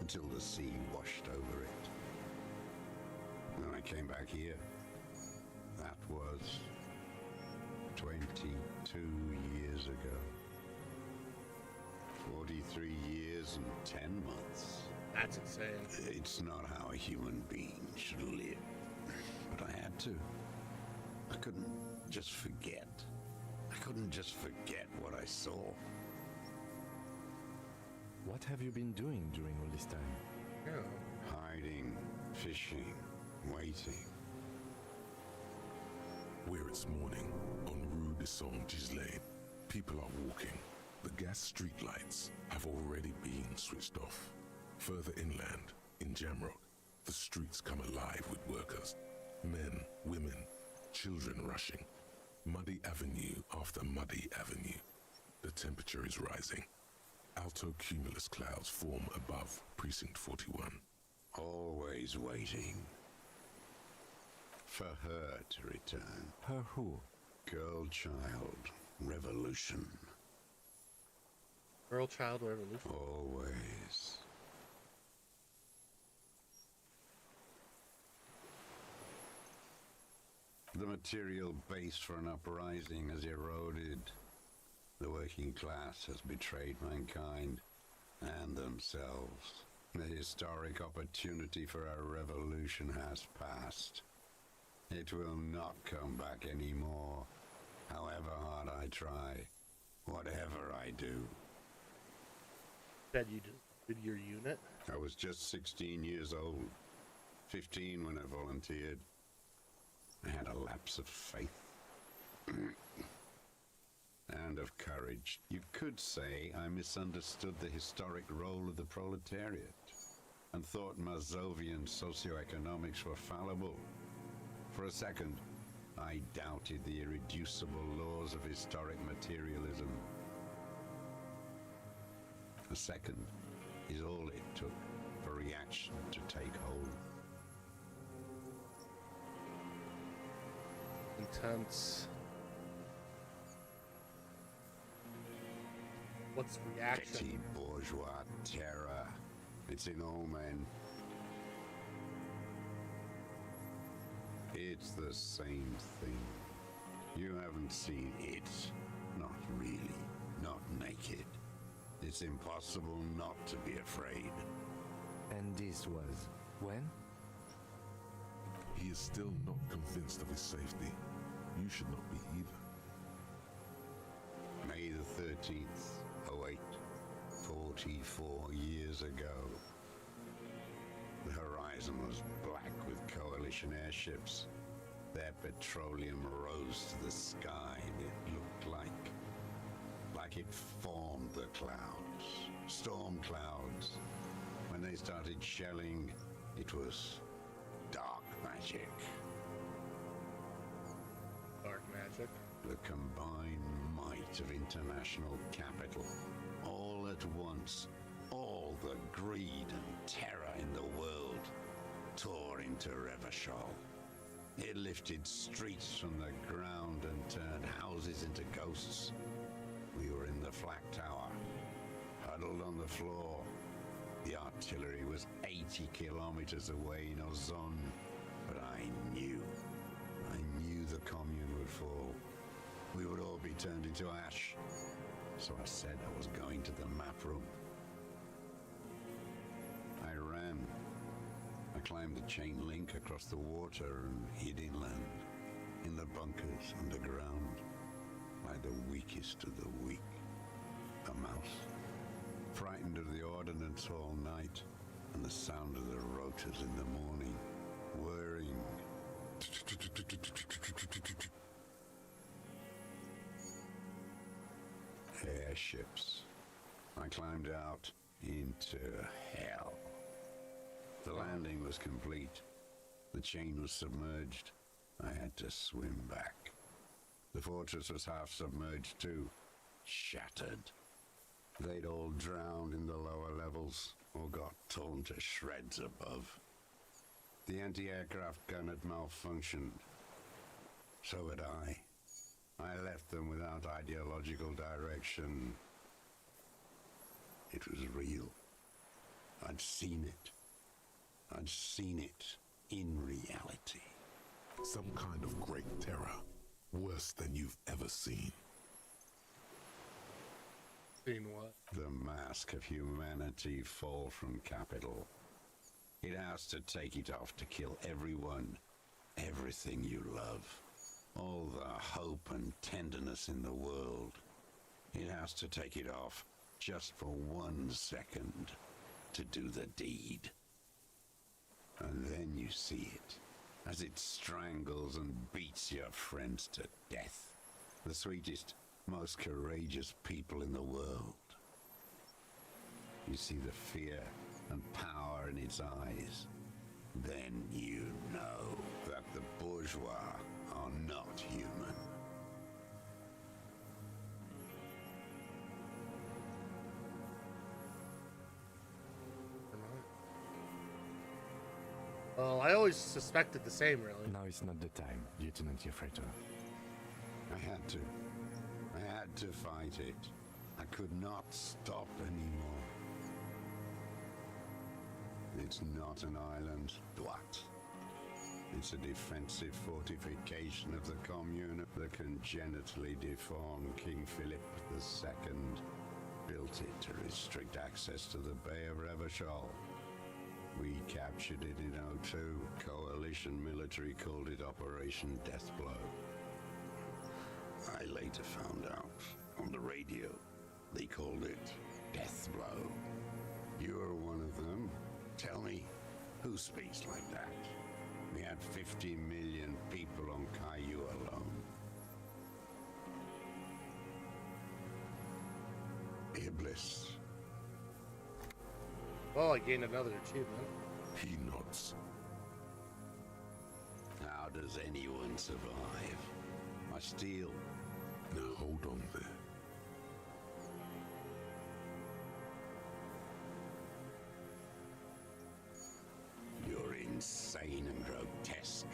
until the sea washed over it. Then I came back here. That was 22 years ago. 43 years and 10 months. That's insane. It's not how a human being should live. But I had to. I couldn't just forget. I couldn't just forget what I saw. What have you been doing during all this time? Yeah. Hiding, fishing, waiting. Where it's morning, on Rue de Saint-Gislain, people are walking. The gas streetlights have already been switched off. Further inland, in Jamrock, the streets come alive with workers. Men, women, children rushing. Muddy avenue after muddy avenue. The temperature is rising. Alto cumulus clouds form above Precinct 41. Always waiting. For her to return. Her who? Girl, child, revolution. Girl Child Revolution. Always. The material base for an uprising has eroded. The working class has betrayed mankind and themselves. The historic opportunity for a revolution has passed. It will not come back anymore, however hard I try, whatever I do. That you do. With your unit? I was just 16 years old. 15 when I volunteered. I had a lapse of faith. And of courage. You could say I misunderstood the historic role of the proletariat and thought Mazovian socioeconomics were fallible. For a second, I doubted the irreducible laws of historic materialism. A second is all it took for reaction to take hold. Intense. What's reaction? Petty bourgeois terror. It's in all men. It's the same thing. You haven't seen it. Not really. Not naked. It's impossible not to be afraid. And this was when? He is still not convinced of his safety. You should not be either. May the 13th, 08, 44 years ago. The horizon was black with coalition airships. Their petroleum rose to the sky and it looked like it formed the clouds. Storm clouds. When they started shelling, it was dark magic. Dark magic. The combined might of international capital. All at once, all the greed and terror in the world tore into Revachol. It lifted streets from the ground and turned houses into ghosts. We were in the flak tower, huddled on the floor. The artillery was 80 kilometers away in Ozon, but I knew the commune would fall. We would all be turned into ash. So I said I was going to the map room. I ran. I climbed the chain link across the water and hid inland, in the bunkers underground, like the weakest of the weak. A mouse, frightened of the ordnance all night and the sound of the rotors in the morning, whirring. Airships. I climbed out into hell. The landing was complete. The chain was submerged. I had to swim back. The fortress was half submerged too, shattered. They'd all drowned in the lower levels or got torn to shreds above. The anti-aircraft gun had malfunctioned. So had I. I left them without ideological direction. It was real. I'd seen it. I'd seen it in reality. Some kind of great terror, worse than you've ever seen. Seen what? The mask of humanity fall from capital. It has to take it off to kill everyone, everything you love. All the hope and tenderness in the world. It has to take it off just for 1 second to do the deed. And then you see it as it strangles and beats your friends to death. The sweetest, most courageous people in the world. You see the fear and power in its eyes. Then you know that the bourgeois are not human. Well, I always suspected the same, really. Now is not the time, Lieutenant Yefreto. I had to. I had to fight it. I could not stop anymore. It's not an island, Dwight. It's a defensive fortification of the commune. The congenitally deformed King Philip II built it to restrict access to the Bay of Revachol. We captured it in '02. Coalition military called it Operation Deathblow. I later found out on the radio they called it Deathblow. You're one of them. Tell me, who speaks like that? We had 50 million people on Caillou alone. Iblis. Well, I gained another achievement. He nods. How does anyone survive? I steal. Now hold on there. You're insane and grotesque.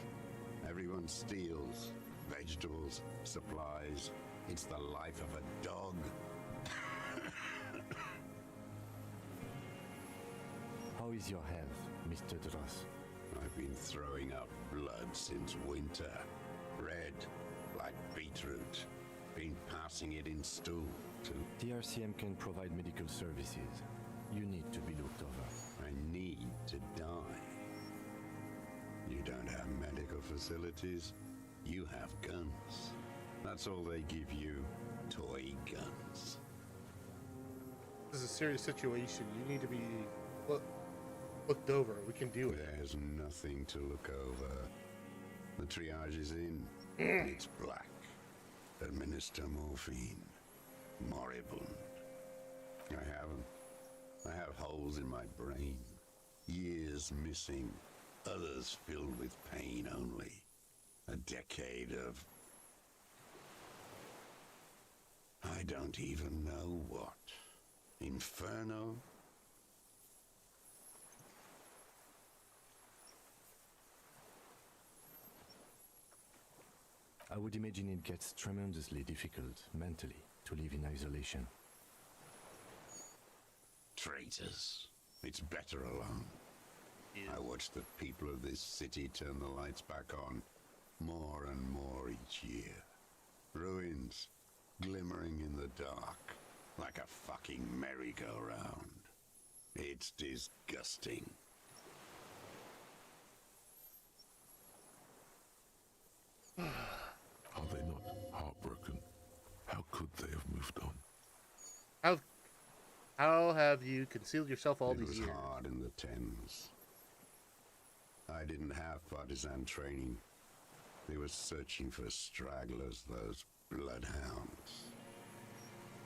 Everyone steals. Vegetables, supplies. It's the life of a dog. How is your health, Mr. Dross? I've been throwing up blood since winter. Red, like beetroot. Been passing it in stool, too. The RCM can provide medical services. You need to be looked over. I need to die. You don't have medical facilities. You have guns. That's all they give you. Toy guns. This is a serious situation. You need to be looked over. We can do it. There's nothing to look over. The triage is in. It's black. Administer morphine. Moribund. I have holes in my brain. Years missing. Others filled with pain only. A decade of... I don't even know what. Inferno? I would imagine it gets tremendously difficult, mentally, to live in isolation. Traitors. It's better alone. I watch the people of this city turn the lights back on more and more each year. Ruins glimmering in the dark like a fucking merry-go-round. It's disgusting. Are they not heartbroken? How could they have moved on? How have you concealed yourself all It these was years? hard in the Thames. I didn't have partisan training. They were searching for stragglers, those bloodhounds.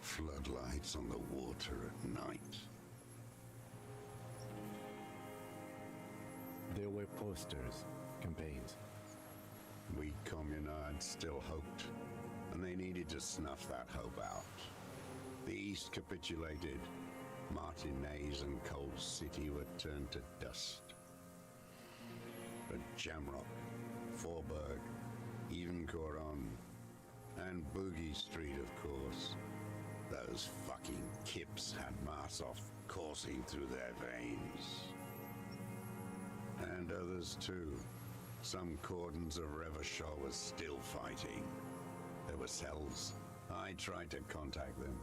Floodlights on the water at night. There were posters, campaigns. We communards still hoped, and they needed to snuff that hope out. The East capitulated. Martinez and Cold City were turned to dust. But Jamrock, Forburg, even Coron, and Boogie Street, of course. Those fucking kips had Marsov coursing through their veins. And others too. Some cordons of Revachol was still fighting. There were cells. I tried to contact them.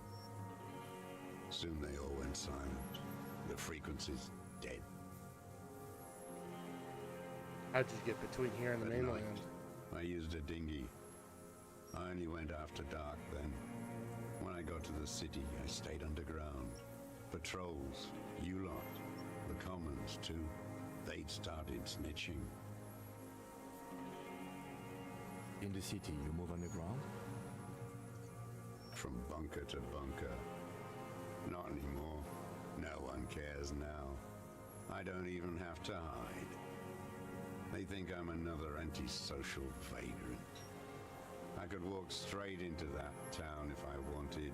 Soon they all went silent. The frequency's dead. How'd you get between here and the At mainland? night, I used a dinghy. I only went after dark then. When I got to the city, I stayed underground. Patrols, you lot, the commons too. They'd started snitching. In the city, you move underground? From bunker to bunker. Not anymore. No one cares now. I don't even have to hide. They think I'm another antisocial vagrant. I could walk straight into that town if I wanted.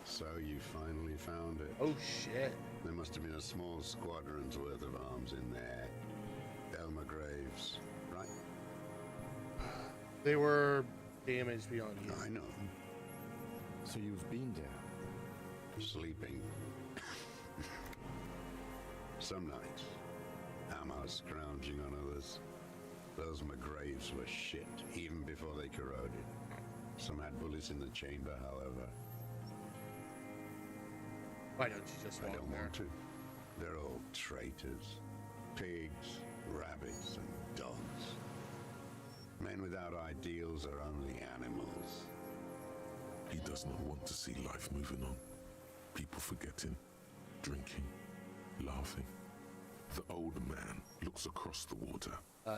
So you finally found it. Oh shit. There must have been a small squadron's worth of arms in there. Elmer Graves, right? They were damaged beyond use. I know. So you've been there? Sleeping. Some nights. Ammo scrounging on others. Those McGraves were shit, even before they corroded. Some had bullets in the chamber, however. Why don't you just I walk don't there? want to. They're all traitors. Pigs, rabbits, and dogs. Men without ideals are only animals. He does not want to see life moving on. People forgetting, drinking, laughing. The old man looks across the water.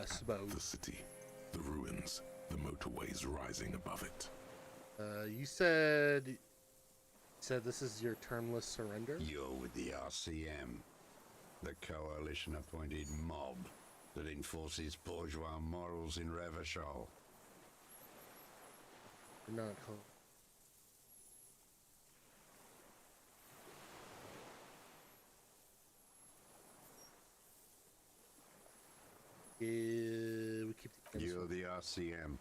Smoke. The city, the ruins, the motorways rising above it. You said this is your termless surrender? You're with the RCM, the coalition-appointed mob that enforces bourgeois morals in Revachol. You're not called. We keep the You're the RCM.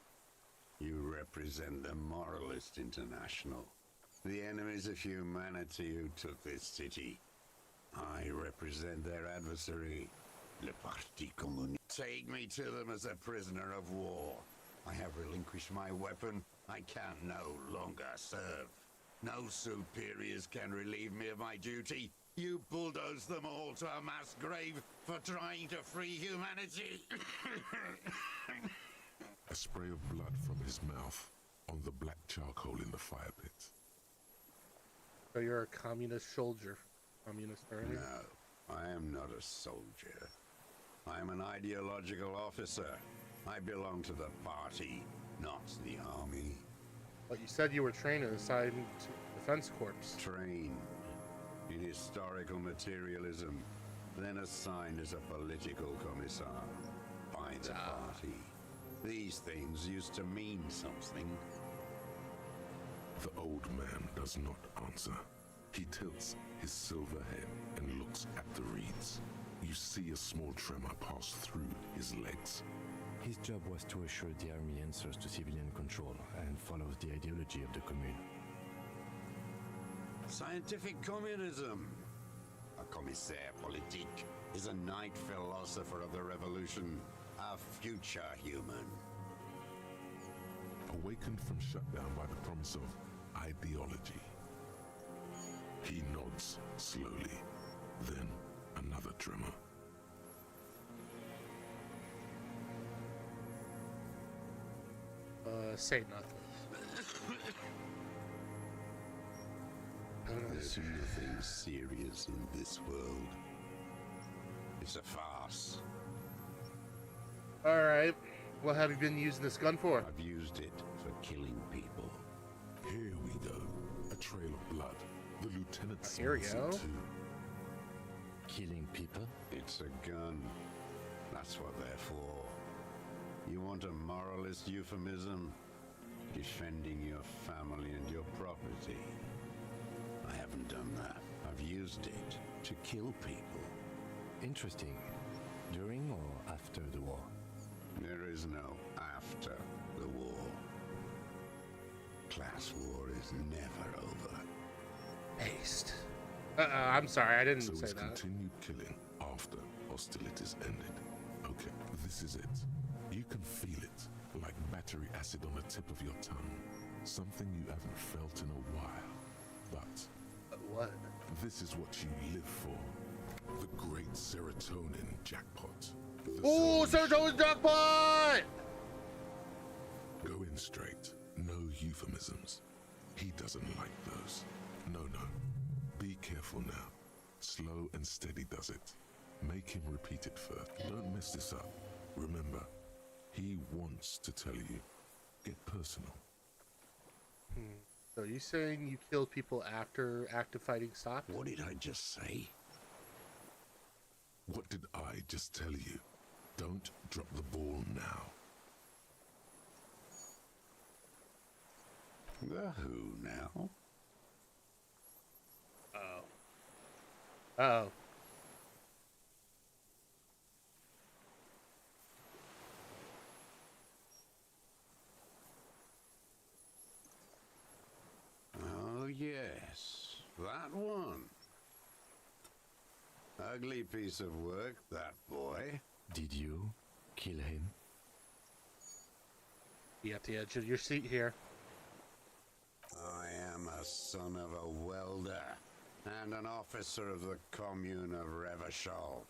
You represent the Moralist International, the enemies of humanity who took this city. I represent their adversary, Le Parti Communiste. Take me to them as a prisoner of war. I have relinquished my weapon. I can no longer serve. No superiors can relieve me of my duty. You bulldoze them all to a mass grave for trying to free humanity. A spray of blood from his mouth on the black charcoal in the fire pit. So you're a communist soldier. Communist already? No, I am not a soldier. I am an ideological officer. I belong to the party, not the army. But you said you were trained in assigned to Defense Corps. Trained in historical materialism, then assigned as a political commissar by the party. These things used to mean something. The old man does not answer. He tilts his silver head and looks at the reeds. You see a small tremor pass through his legs. His job was to assure the army answers to civilian control and follows the ideology of the Commune. Scientific communism. A commissaire politique is a night philosopher of the revolution, a future human. Awakened from shutdown by the promise of ideology. He nods slowly, then another tremor. Say nothing. There's nothing serious in this world. It's a farce. Alright. What have you been using this gun for? I've used it for killing people. Here we go. A trail of blood. The lieutenant Here we smells it go. too. Killing people? It's a gun. That's what they're for. You want a moralist euphemism? Defending your family and your property. I haven't done that. I've used it to kill people. Interesting. During or after the war? There is no after the war. Class war is never over. Haste. I'm sorry, I didn't So say it's that. continued killing after hostilities ended. Okay, this is it. You can feel it, like battery acid on the tip of your tongue. Something you haven't felt in a while. But What? this is what you live for. The great serotonin jackpot. The Oh, solution. Serotonin jackpot! Go in straight. No euphemisms. He doesn't like those. No. Be careful now. Slow and steady does it. Make him repeat it first. Don't mess this up. Remember, he wants to tell you. Get personal. So you saying you killed people after active fighting stopped? What did I just say? What did I just tell you? Don't drop the ball now. The who now? Oh. Oh, yes. That one. Ugly piece of work, that boy. Did you kill him? Be at the edge of your seat here. I am a son of a welder and an officer of the commune of Revachol.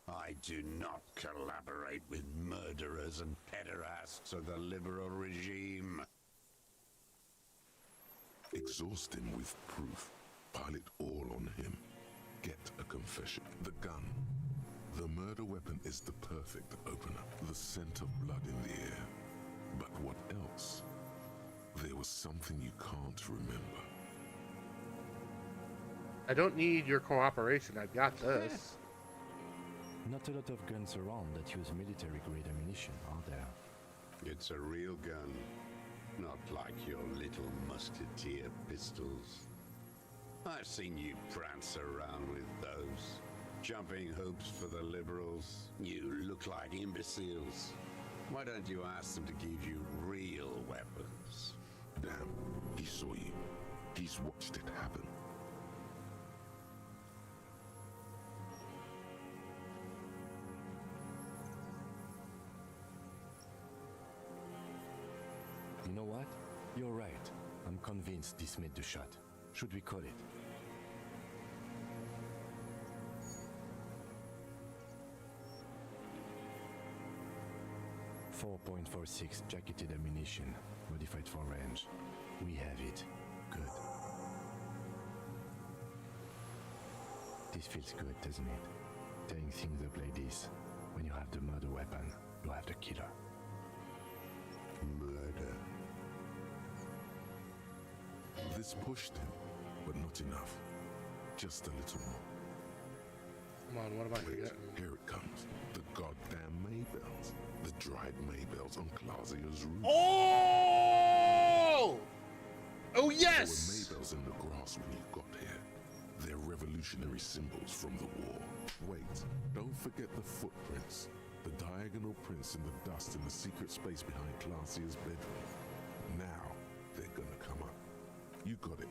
I do not collaborate with murderers and pederasts of the liberal regime. Exhaust him with proof. Pile it all on him. Get a confession. The gun. The murder weapon is the perfect opener. The scent of blood in the air. But what else? There was something you can't remember. I don't need your cooperation. I've got this. Not a lot of guns around that use military-grade ammunition, are there? It's a real gun, not like your little musketeer pistols. I've seen you prance around with those, jumping hoops for the liberals. You look like imbeciles. Why don't you ask them to give you real weapons? Damn, he saw you. He's watched it happen. You know what? You're right. I'm convinced this made the shot. Should we call it? .46 jacketed ammunition, modified for range. We have it. Good. This feels good, doesn't it? Tearing things up like this. When you have the murder weapon, you have the killer. Murder. This pushed him, but not enough. Just a little more. Come on, what am I Wait, forgetting? here it comes. The goddamn Maybells. The dried Maybells on Clausia's roof. Oh! Oh, There yes! were Maybells in the grass when you got here. They're revolutionary symbols from the war. Wait, don't forget the footprints. The diagonal prints in the dust in the secret space behind Clausia's bedroom. Now, they're gonna come up. You got it.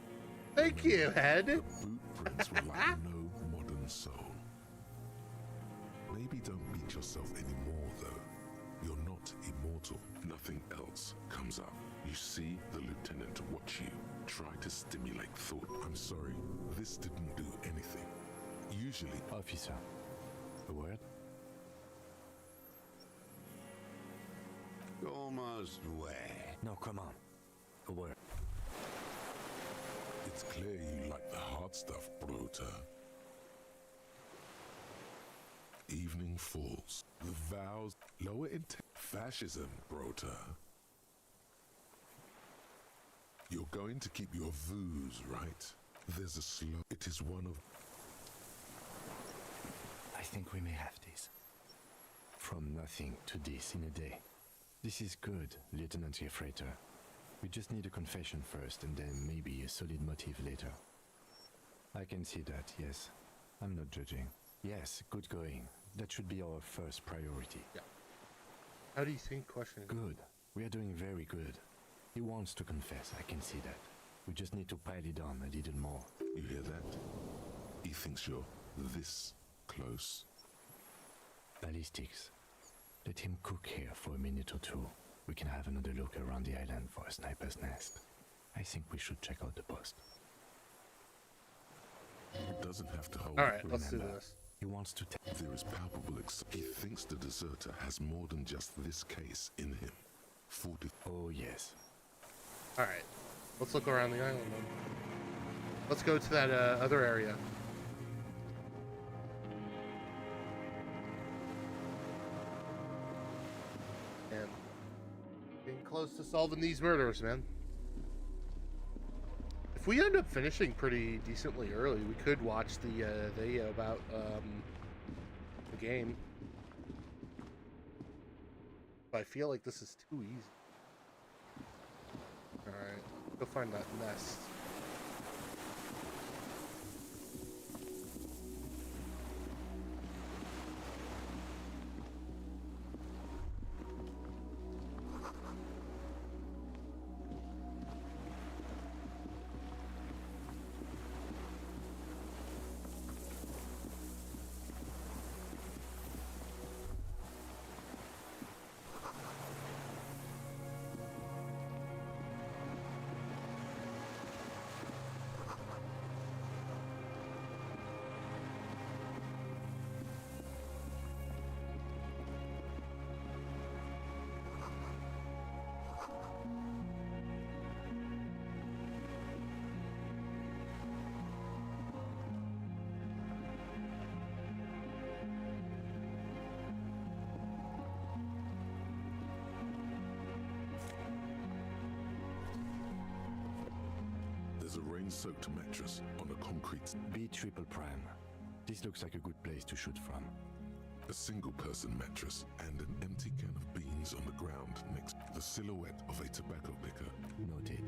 Thank you, Head. The boot prints were like no modern soul. Maybe don't beat yourself anymore, though. You're not immortal. Nothing else comes up. You see the lieutenant watch you. Try to stimulate thought. I'm sorry, this didn't do anything. Usually, Officer, a word? Almost where? No, come on. A word. it's clear you like the hard stuff, Bruta. Evening falls. The vows lower intent. Fascism, Brota. You're going to keep your views, right? There's a slow. It is one of. I think we may have this. From nothing to this in a day. This is good, Lieutenant Freighter. We just need a confession first and then maybe a solid motive later. I can see that, yes. I'm not judging. Yes, good going. That should be our first priority. Yeah. How do you think? Question. Good. We are doing very good. He wants to confess, I can see that. We just need to pile it on a little more. You hear that? He thinks you're this close. Ballistics. Let him cook here for a minute or two. We can have another look around the island for a sniper's nest. I think we should check out the post. It doesn't have to hold. All right, let's do Remember, this. He wants to There is palpable. He thinks the deserter has more than just this case in him. 40. Oh, yes. All right, let's look around the island then. Let's go to that other area. And getting close to solving these murders, man. If we end up finishing pretty decently early, we could watch the video about the game. But I feel like this is too easy. Alright, go find that nest. There's a rain-soaked mattress on a concrete. B triple prime. This looks like a good place to shoot from. A single-person mattress and an empty can of beans on the ground next. The silhouette of a tobacco picker. Noted.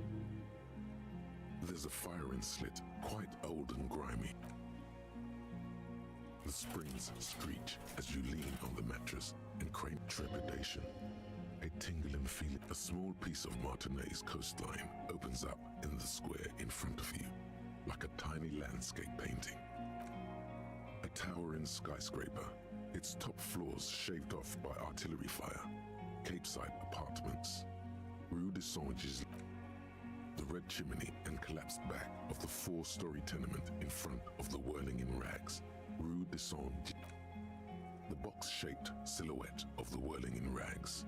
There's a firing slit, quite old and grimy. The springs screech as you lean on the mattress and crane. Trepidation. A tingling feeling. A small piece of Martinez coastline opens up in the square in front of you, like a tiny landscape painting. A towering skyscraper, its top floors shaved off by artillery fire. Capeside apartments. Rue de Songes. The red chimney and collapsed back of the 4-story tenement in front of the whirling in rags. Rue de Songes. The box-shaped silhouette of the whirling in rags.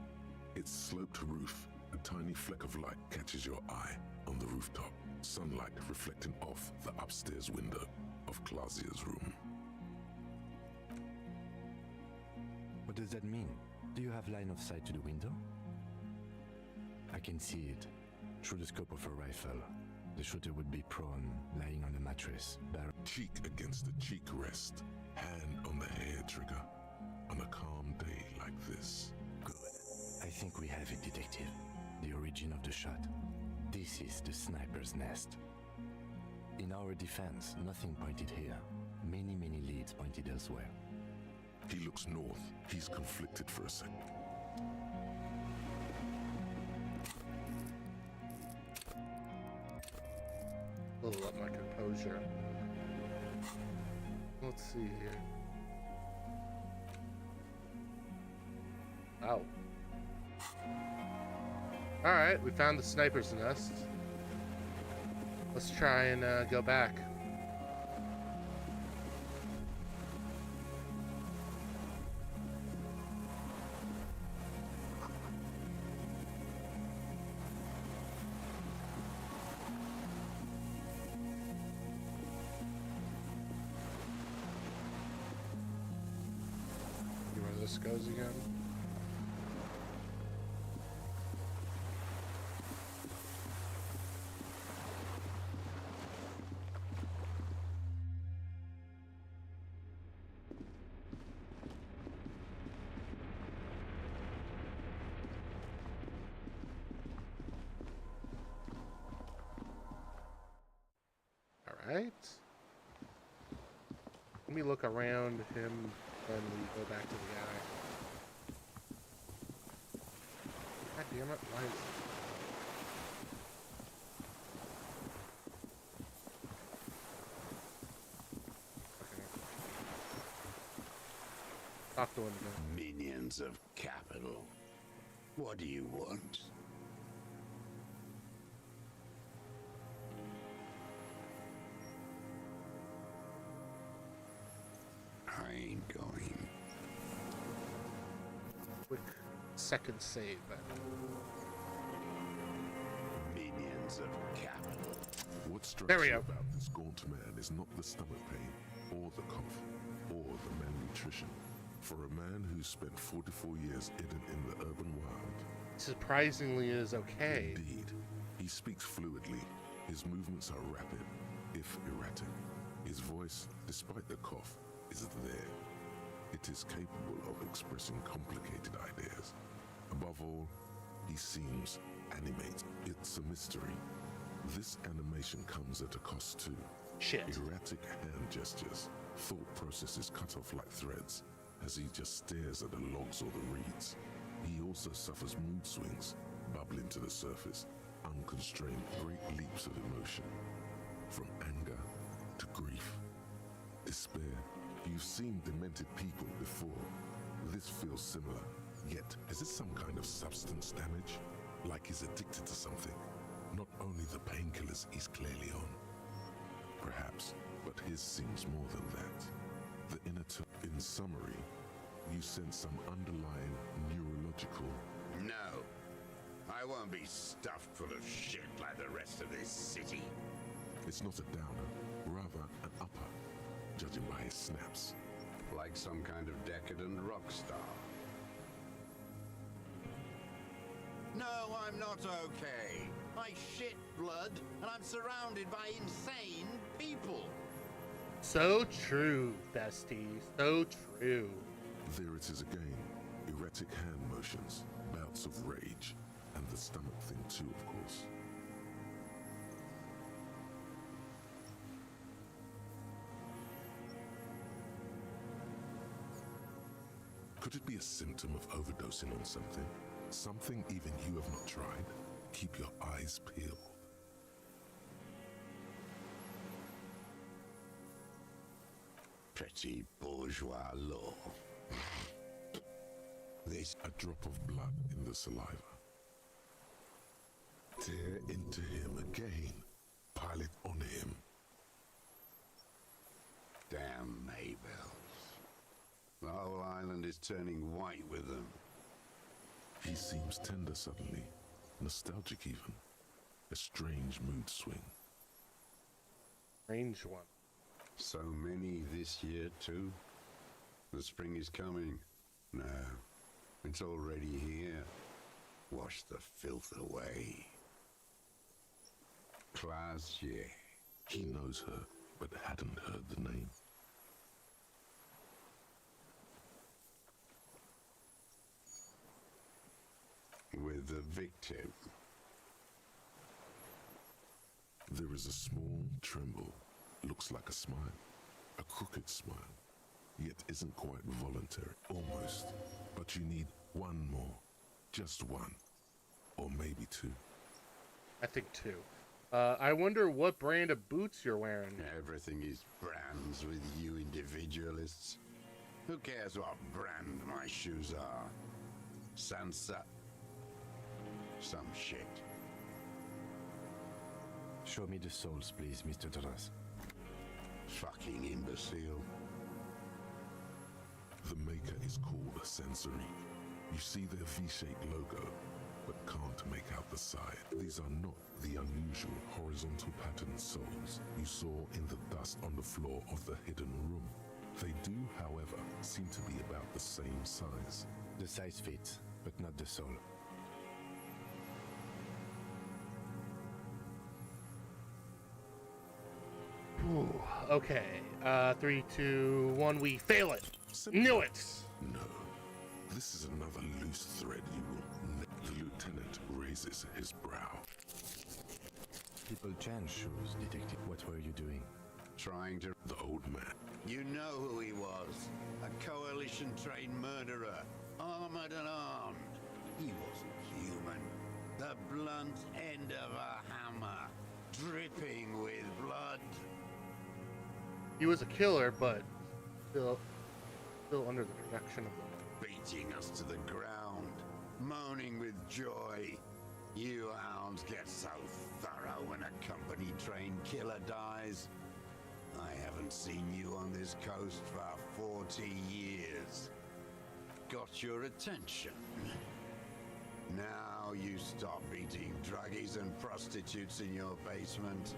Its sloped roof, a tiny fleck of light catches your eye on the rooftop. Sunlight reflecting off the upstairs window of Clausia's room. What does that mean? Do you have line of sight to the window? I can see it. Through the scope of a rifle. The shooter would be prone, lying on the mattress. Cheek against the cheek rest. Hand on the hair trigger. On a calm day like this. Good. I think we have it, detective. The origin of the shot. This is the sniper's nest. In our defense, nothing pointed here. Many leads pointed elsewhere. He looks north. He's conflicted for a second. Pull up my composure. Let's see here. Oh. Alright, we found the sniper's nest. Let's try and go back. See where this goes again. Alright. Let me look around him when we go back to the guy. God damn it, why is okay. Talk to him again. Minions of capital. What do you want? I ain't going. Quick second save. Minions of capital. What strikes There we you go. about this gaunt man is not the stomach pain, or the cough, or the malnutrition. For a man who spent 44 years hidden in the urban wild, Surprisingly is okay. indeed, he speaks fluidly. His movements are rapid, if erratic. His voice, despite the cough, is there. It is capable of expressing complicated ideas. Above all, he seems animated. It's a mystery. This animation comes at a cost too. Shit. Erratic hand gestures, thought processes cut off like threads as he just stares at the logs or the reeds. He also suffers mood swings, bubbling to the surface, unconstrained great leaps of emotion. From anger to grief, despair. You've seen demented people before. This feels similar. Yet, is it some kind of substance damage? Like he's addicted to something? Not only the painkillers he's clearly on. Perhaps, but his seems more than that. The inner in summary, you sense some underlying neurological... No. I won't be stuffed full of shit like the rest of this city. It's not a downer, rather an upper, judging by his snaps. Like some kind of decadent rock star. No, I'm not okay. I shit blood, and I'm surrounded by insane people. So true, bestie. So true. There it is again. Erratic hand motions, bouts of rage, and the stomach thing too, of course. Could it be a symptom of overdosing on something? Something even you have not tried? Keep your eyes peeled. Pretty bourgeois law. This A drop of blood in the saliva. Tear into him again. Pile it on him. damn Maybells. The whole island is turning white with them. He seems tender suddenly. Nostalgic even. A strange mood swing. Strange one. So many this year too. The spring is coming. No, it's already here. Wash the filth away. Classier. He knows her, but hadn't heard the name. With the victim. There is a small tremble. Looks like a smile. A crooked smile. Yet isn't quite voluntary. Almost. But you need one more. Just one. Or maybe two. I think two. I wonder what brand of boots you're wearing. Everything is brands with you individualists. Who cares what brand my shoes are? Sansa. Some shit. Show me the souls, please, Mr. Doras. Fucking imbecile. The maker is called a sensory. You see their V-shaped logo, but can't make out the side. These are not the unusual horizontal patterned souls you saw in the dust on the floor of the hidden room. They do, however, seem to be about the same size. The size fits, but not the soul. Ooh, okay. 3, 2, 1. We fail it. Simple. Knew it. No. This is another loose thread you will. The lieutenant raises his brow. People change shoes, detective. What were you doing? Trying to... The old man. You know who he was. A coalition-trained murderer. Armored and armed. He wasn't human. The blunt end of a hammer. Dripping with blood. He was a killer, but still under the direction of the... Beating us to the ground. Moaning with joy. You hounds get so thorough when a company-trained killer dies. I haven't seen you on this coast for 40 years. Got your attention. Now you stop eating druggies and prostitutes in your basement.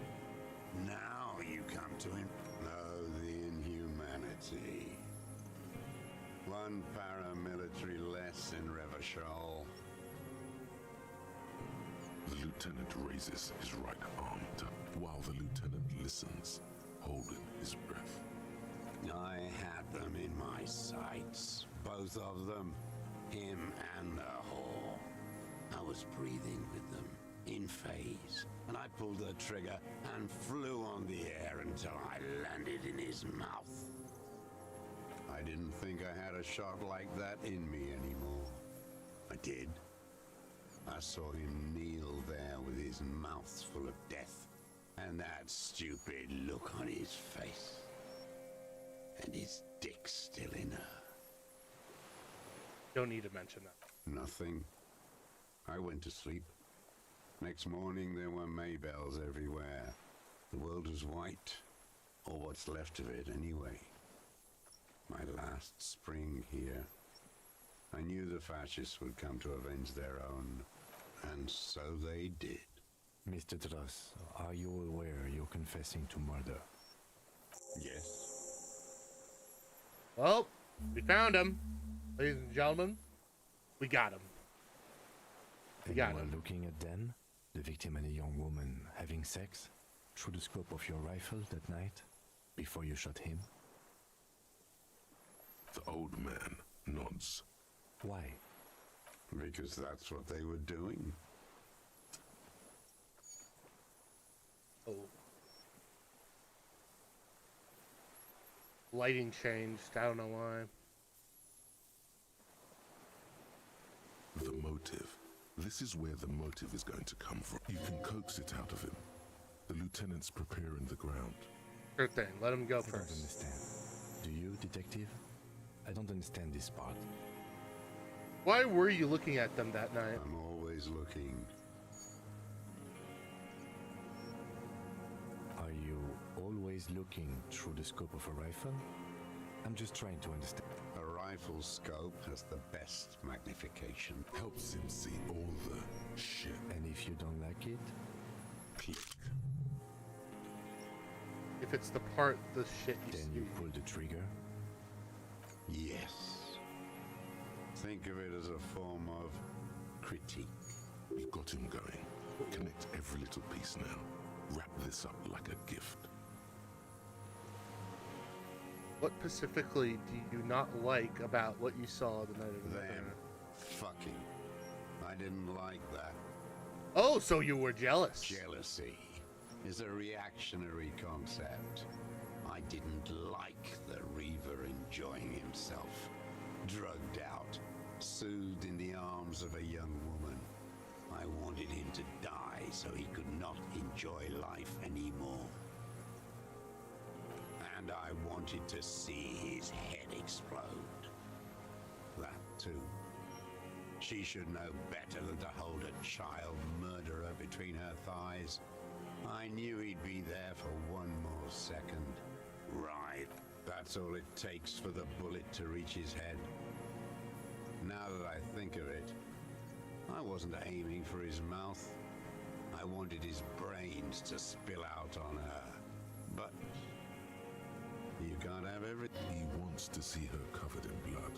Now you come to him. Oh, the inhumanity. One paramilitary less in Revachol. The lieutenant raises his right arm while the lieutenant listens, holding his breath. I had them in my sights. Both of them. Him and the whore. I was breathing with them, in phase, and I pulled the trigger and flew on the air until I landed in his mouth. I didn't think I had a shot like that in me anymore. I did. I saw him kneel there with his mouth full of death, and that stupid look on his face. And his dick still in her. Don't need to mention that. Nothing. I went to sleep. Next morning there were Maybells everywhere. The world was white, or what's left of it anyway. My last spring here. I knew the fascists would come to avenge their own, and so they did. Mr. Doras, are you aware you're confessing to murder? Yes. Well, we found him. Ladies and gentlemen, we got him. We And got you are him. looking at Dan? The victim and a young woman having sex through the scope of your rifle that night before you shot him? The old man nods. Why? Because that's what they were doing. Oh. Lighting changed. I don't know why. The motive. This is where the motive is going to come from. You can coax it out of him. The lieutenant's preparing the ground. Sure thing. Let him go I don't first. understand. Do you, detective? I don't understand this part. Why were you looking at them that night? I'm always looking. Are you always looking through the scope of a rifle? I'm just trying to understand. A rifle scope has the best magnification. Helps him see all the shit. And if you don't like it? Click. If it's the part, the shit you Then see. you pull the trigger? Yes. Think of it as a form of critique. You've got him going. Connect every little piece now. Wrap this up like a gift. What specifically do you not like about what you saw the night of the Them murder? fucking. I didn't like that. Oh, so you were jealous. Jealousy is a reactionary concept. I didn't like the Reaver enjoying himself, drugged out, soothed in the arms of a young woman. I wanted him to die so he could not enjoy life anymore. And I wanted to see his head explode. That too. She should know better than to hold a child murderer between her thighs. I knew he'd be there for one more second. Right. That's all it takes for the bullet to reach his head. Now that I think of it, I wasn't aiming for his mouth. I wanted his brains to spill out on her. But you can't have everything. He wants to see her covered in blood.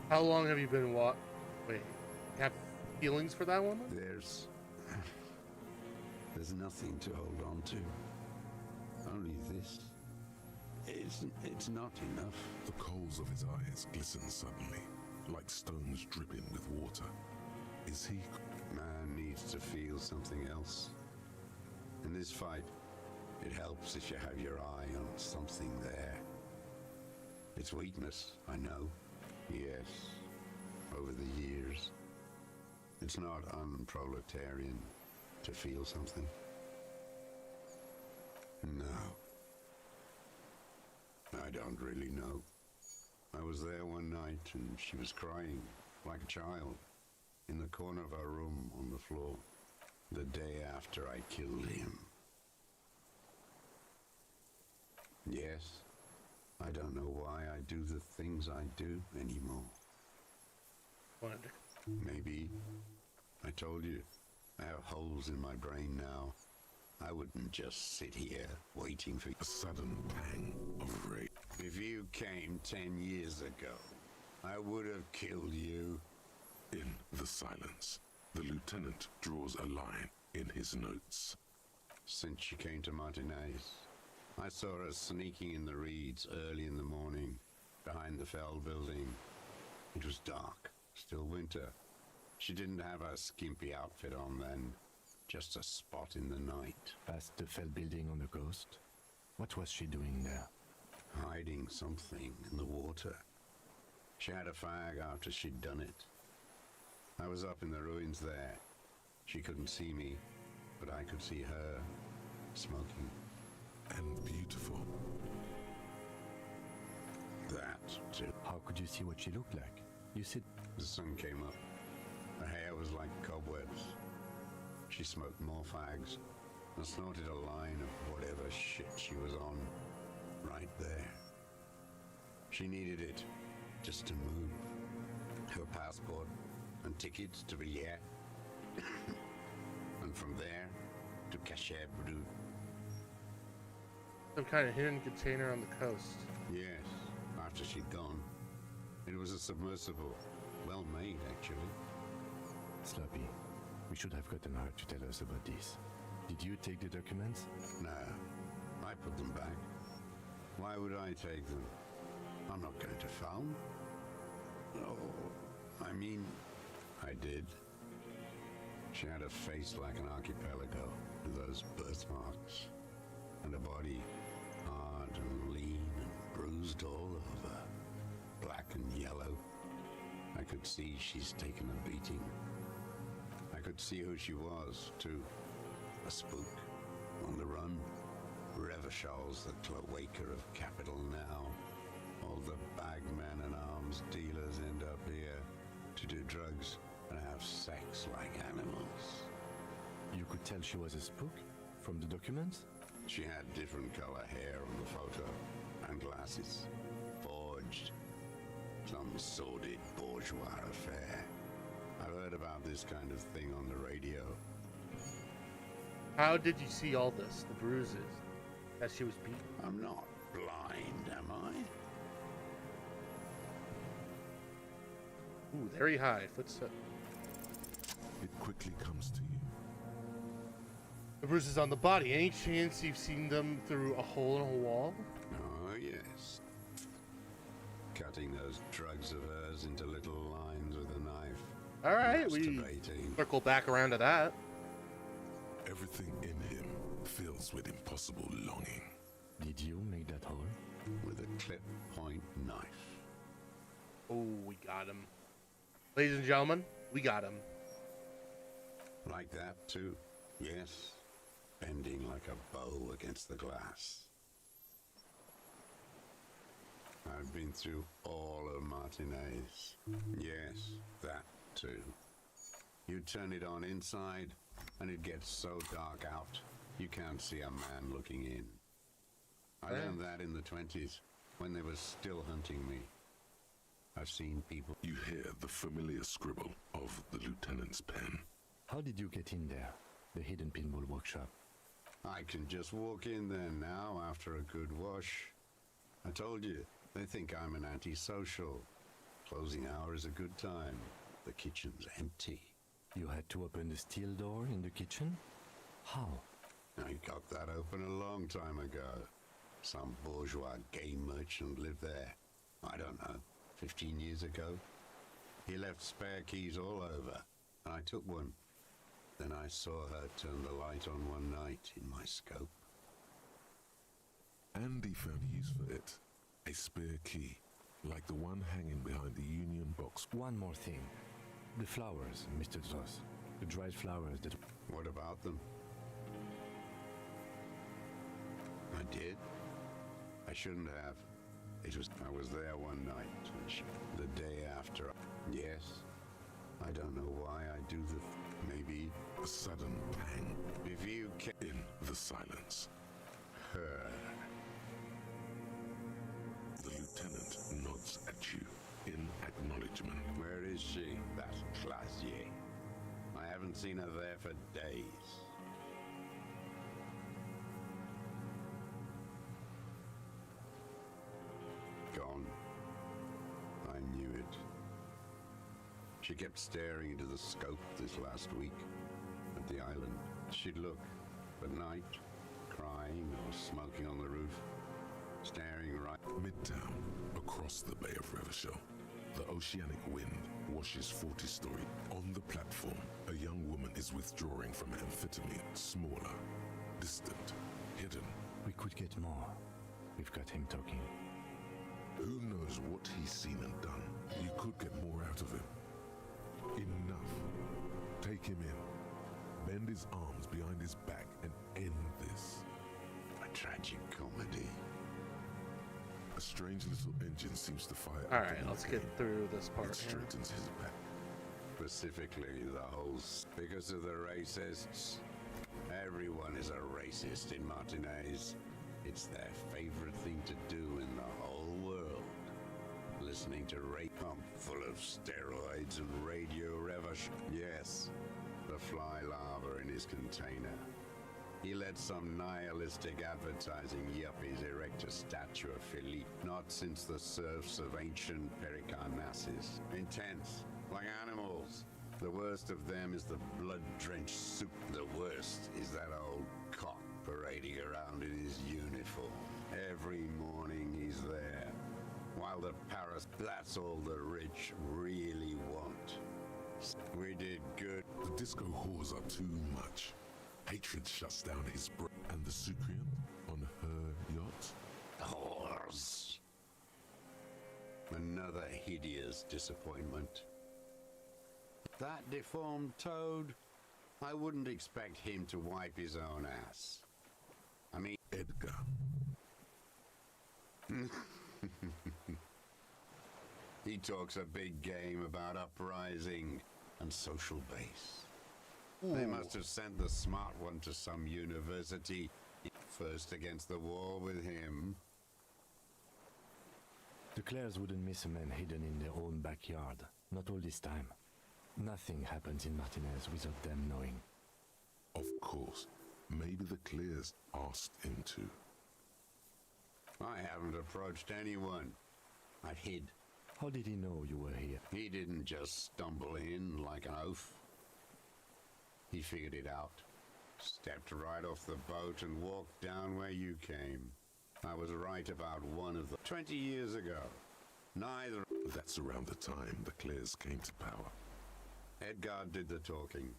How long have you been Wait, you have feelings for that woman? There's nothing to hold on to. Only this. It's not enough. The coals of his eyes glisten suddenly, like stones dripping with water. Is he? Man needs to feel something else. In this fight, it helps if you have your eye on something there. It's weakness, I know. Yes, over the years. It's not unproletarian to feel something. No. I don't really know. I was there one night and she was crying like a child in the corner of our room on the floor the day after I killed him. Yes, I don't know why I do the things I do anymore. What? Maybe, I told you, I have holes in my brain now. I wouldn't just sit here waiting for you. A sudden pang of rage. If you came 10 years ago, I would have killed you. In the silence, the lieutenant draws a line in his notes. Since she came to Martinez, I saw her sneaking in the reeds early in the morning, behind the Fell building. It was dark, still winter. She didn't have her skimpy outfit on then, just a spot in the night. Past the Fell building on the coast? What was she doing there? Hiding something in the water. She had a fag after she'd done it. I was up in the ruins there. She couldn't see me, but I could see her, smoking. And beautiful. That too. How could you see what she looked like? You said... The sun came up. Her hair was like cobwebs. She smoked more fags and snorted a line of whatever shit she was on right there. She needed it just to move. Her passport and tickets to Villiers. And from there to Cachet Brut. Some kind of hidden container on the coast. Yes, after she'd gone. It was a submersible. Well made, actually. Sloppy. We should have gotten her to tell us about this. Did you take the documents? No, I put them back. Why would I take them? I'm not going to phone. Oh, I mean, I did. She had a face like an archipelago with those birthmarks, and a body hard and lean and bruised all over, black and yellow. I could see she's taken a beating. I could see who she was, too. A spook, on the run. Revachol's the cloaca of capital now. All the bagmen and arms dealers end up here to do drugs and have sex like animals. You could tell she was a spook from the documents? She had different color hair on the photo, and glasses. Forged. Some sordid bourgeois affair. I've heard about this kind of thing on the radio. How did you see all this? The bruises? As she was beaten? I'm not blind, am I? Ooh, very high. Footstep. It quickly comes to you. The bruises on the body. Any chance you've seen them through a hole in a wall? Oh, yes. Cutting those drugs of hers into little lines with a knife. All right, we Masturbating. circle back around to that. Everything in him fills with impossible longing. Did you make that hole? With a clip point knife. Oh, we got him. Ladies and gentlemen, we got him. Like that, too. Yes. Bending like a bow against the glass. I've been through all of Martinez. Yes, that too. You turn it on inside, and it gets so dark out, you can't see a man looking in. I learned that in the 20s, when they were still hunting me. I've seen people... You hear the familiar scribble of the lieutenant's pen. How did you get in there? The hidden pinball workshop. I can just walk in there now after a good wash. I told you, they think I'm an antisocial. Closing hour is a good time. The kitchen's empty. You had to open the steel door in the kitchen? How? I got that open a long time ago. Some bourgeois game merchant lived there. I don't know, 15 years ago. He left spare keys all over, and I took one. Then I saw her turn the light on one night in my scope. Andy found use for it. A spare key, like the one hanging behind the Union box. One more thing. The flowers, Mr. Dross. The dried flowers that... What about them? I did. I shouldn't have. I was there one night, the day after. Yes. I don't know why I do maybe A sudden pang if you can... in the silence. Her. The lieutenant nods at you in acknowledgement. Where is she? That Clasier. I haven't seen her there for days. Gone. I knew it. She kept staring into the scope this last week at the island. She'd look at night, crying or smoking on the roof, staring right... Midtown, across the Bay of Revachol, the oceanic wind washes 40-story. On the platform, a young woman is withdrawing from amphetamine, smaller, distant, hidden. We could get more. We've got him talking. Who knows what he's seen and done? You could get more out of him. Enough. Take him in. Bend his arms behind his back and end this. A tragic comedy. A strange little engine seems to fire. All right, let's get through this It part here. straightens his back. Specifically, the whole... Because of the racists. Everyone is a racist in Martinez. It's their favorite thing to do in the whole world. Listening to rape pump full of steroids and radio revish. Yes, the fly larva in his container. He let some nihilistic advertising yuppies erect a statue of Philippe, not since the serfs of ancient Pericarnassus. Intense, like animals. The worst of them is the blood-drenched soup. The worst is that old cock parading around in his uniform. Every morning he's there. While the Paris, that's all the rich really want. We did good. The disco whores are too much. Hatred shuts down his brain. And the Sucrian on her yacht? Whores. Another hideous disappointment. That deformed toad, I wouldn't expect him to wipe his own ass. I mean, Edgar. He talks a big game about uprising and social base. They must have sent the smart one to some university first against the wall with him. The Clares wouldn't miss a man hidden in their own backyard. Not all this time. Nothing happens in Martinez without them knowing. Of course. Maybe the Clears asked him to. I haven't approached anyone. I've hid. How did he know you were here? He didn't just stumble in like an oaf. He figured it out. Stepped right off the boat and walked down where you came. I was right about one of the 20 years ago. Neither. That's around the time the Clears came to power. Edgar did the talking.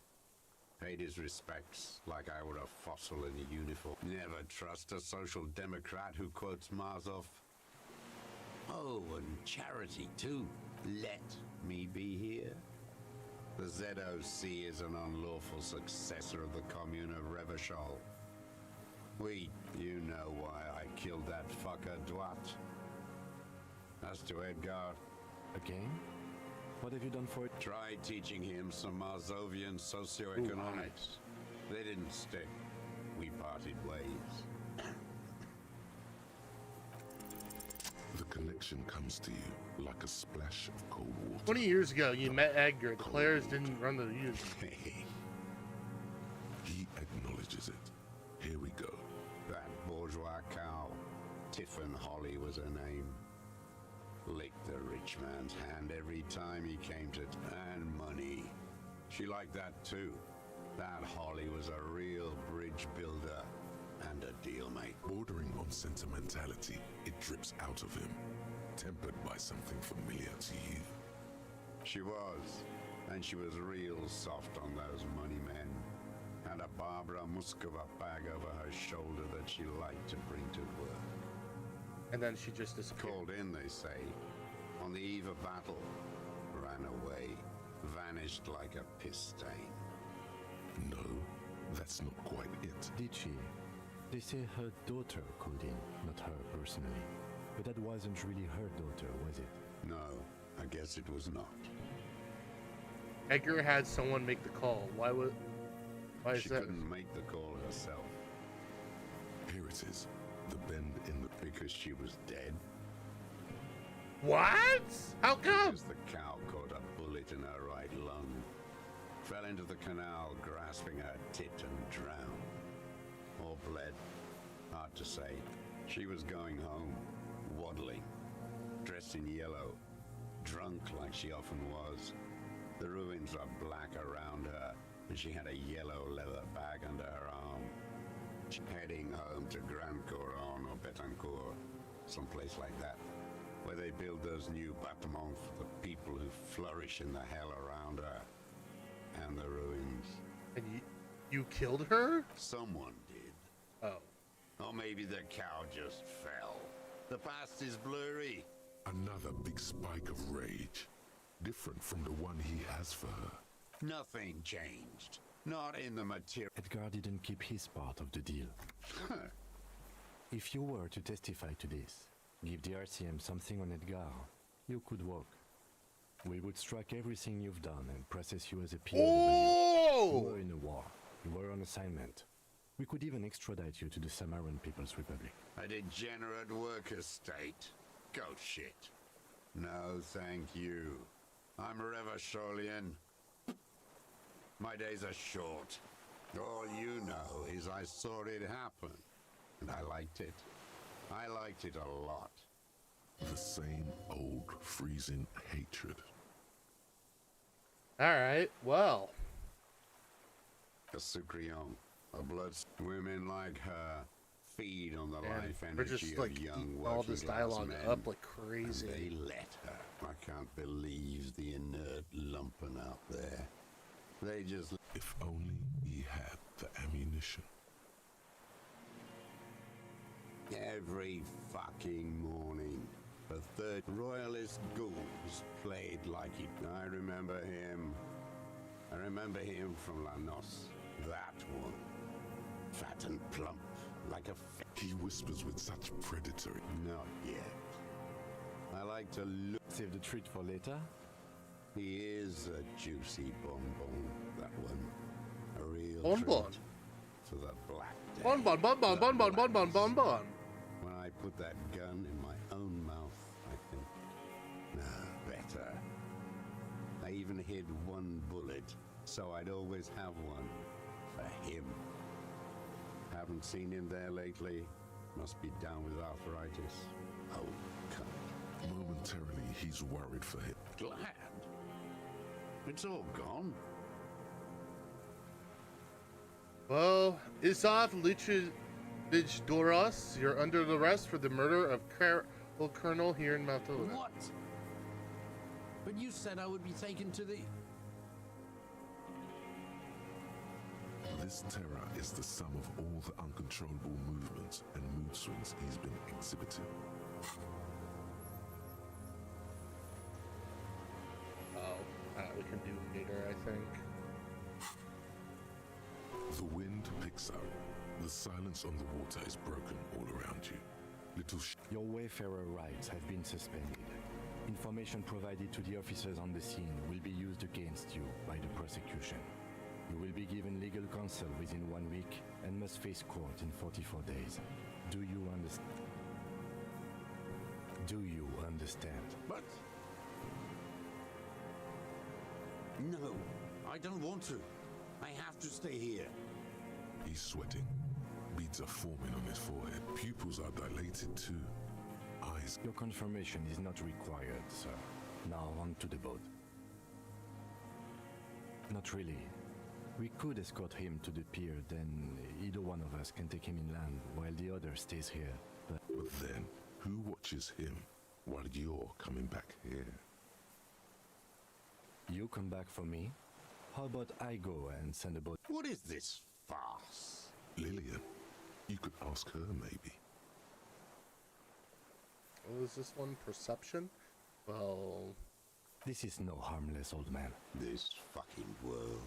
Paid his respects like I were a fossil in a uniform. Never trust a social democrat who quotes Marzoff. Oh, and charity too. Let me be here. The ZOC is an unlawful successor of the Commune of Revachol. You know why I killed that fucker Duat. As to Edgar, Again? What have you done for it? tried teaching him some Marzovian socioeconomics. They didn't stick. We parted ways. The connection comes to you like a splash of cold water. 20 years ago, you met Edgar. The Clares didn't run the Elysium. He acknowledges it. Here we go. That bourgeois cow, Tiffin Holly was her name. Licked the rich man's hand every time he came to and money. She liked that too. That Holly was a real bridge builder and a deal mate. Bordering on sentimentality, it drips out of him, tempered by something familiar to you. She was, and she was real soft on those money men. Had a Barbara Muscova bag over her shoulder that she liked to bring to work. And then she just disappeared. Called in, they say, on the eve of battle, ran away, vanished like a piss stain. No, that's not quite it. Did she? They say her daughter called in, not her personally. But that wasn't really her daughter, was it? No, I guess it was not. Edgar had someone make the call. Why is She that? couldn't make the call herself Here it is. The bend in the because she was dead. What? How come? Because the cow caught a bullet in her right lung. Fell into the canal, grasping her tit and drowned. Or bled. Hard to say. She was going home, waddling, dressed in yellow, drunk like she often was. The ruins are black around her, and she had a yellow leather bag under her arm. Heading home to Grand Couronne or Betancourt, someplace like that, where they build those new bâtiments for the people who flourish in the hell around her and the ruins. And you killed her? Someone did. Oh. Or maybe the cow just fell. The past is blurry. Another big spike of rage, different from the one he has for her. Nothing changed. Not in the material. Edgar didn't keep his part of the deal. If you were to testify to this, give the RCM something on Edgar, you could walk. We would strike everything you've done and process you as a POW. You Oh! were in a war. You were on assignment. We could even extradite you to the Samaran People's Republic. A degenerate worker state. Go shit. No, thank you. I'm Revacholian. My days are short. All you know is I saw it happen. And I liked it. I liked it a lot. The same old freezing hatred. All right. Well. A Sucrion, a blood women like her feed on the Man, life we're energy just of like young eating working all this class dialogue men, up like and crazy. they let her. I can't believe the inert lumpen out there. They just. If only he had the ammunition. Every fucking morning, the third royalist ghouls played like it. I remember him from Lanos. That one. Fat and plump, like a He whispers with such predatory. Not yet. I like to look. Save the treat for later. He is a juicy bonbon, that one. A real Bonbon? treat for the black day. Bonbon, bonbon, The bonbon, bonbon, blackness. bonbon. When I put that gun in my own mouth, I think, nah, better. I even hid one bullet, so I'd always have one for him. Haven't seen him there lately. Must be down with arthritis. Oh, cunt. Momentarily, he's worried for him. Glad. It's all gone. Well, Isaac Doros, you're under arrest for the murder of Colonel here in Maltona. What? But you said I would be taken to the... This terror is the sum of all the uncontrollable movements and mood swings he's been exhibiting. We can do later, I think. The wind picks up. The silence on the water is broken all around you. Your Wayfarer rights have been suspended. Information provided to the officers on the scene will be used against you by the prosecution. You will be given legal counsel within 1 week and must face court in 44 days. Do you understand? Do you understand? But... No, I don't want to. I have to stay here. He's sweating. Beads are forming on his forehead. Pupils are dilated too. Eyes. Your confirmation is not required, sir. Now on to the boat. Not really. We could escort him to the pier, then either one of us can take him inland while the other stays here. But then, who watches him while you're coming back here? you come back for me? How about I go and send a boat? What is this farce? Lillian. You could ask her, maybe. What was this one? Perception? Well... This is no harmless old man. This fucking world.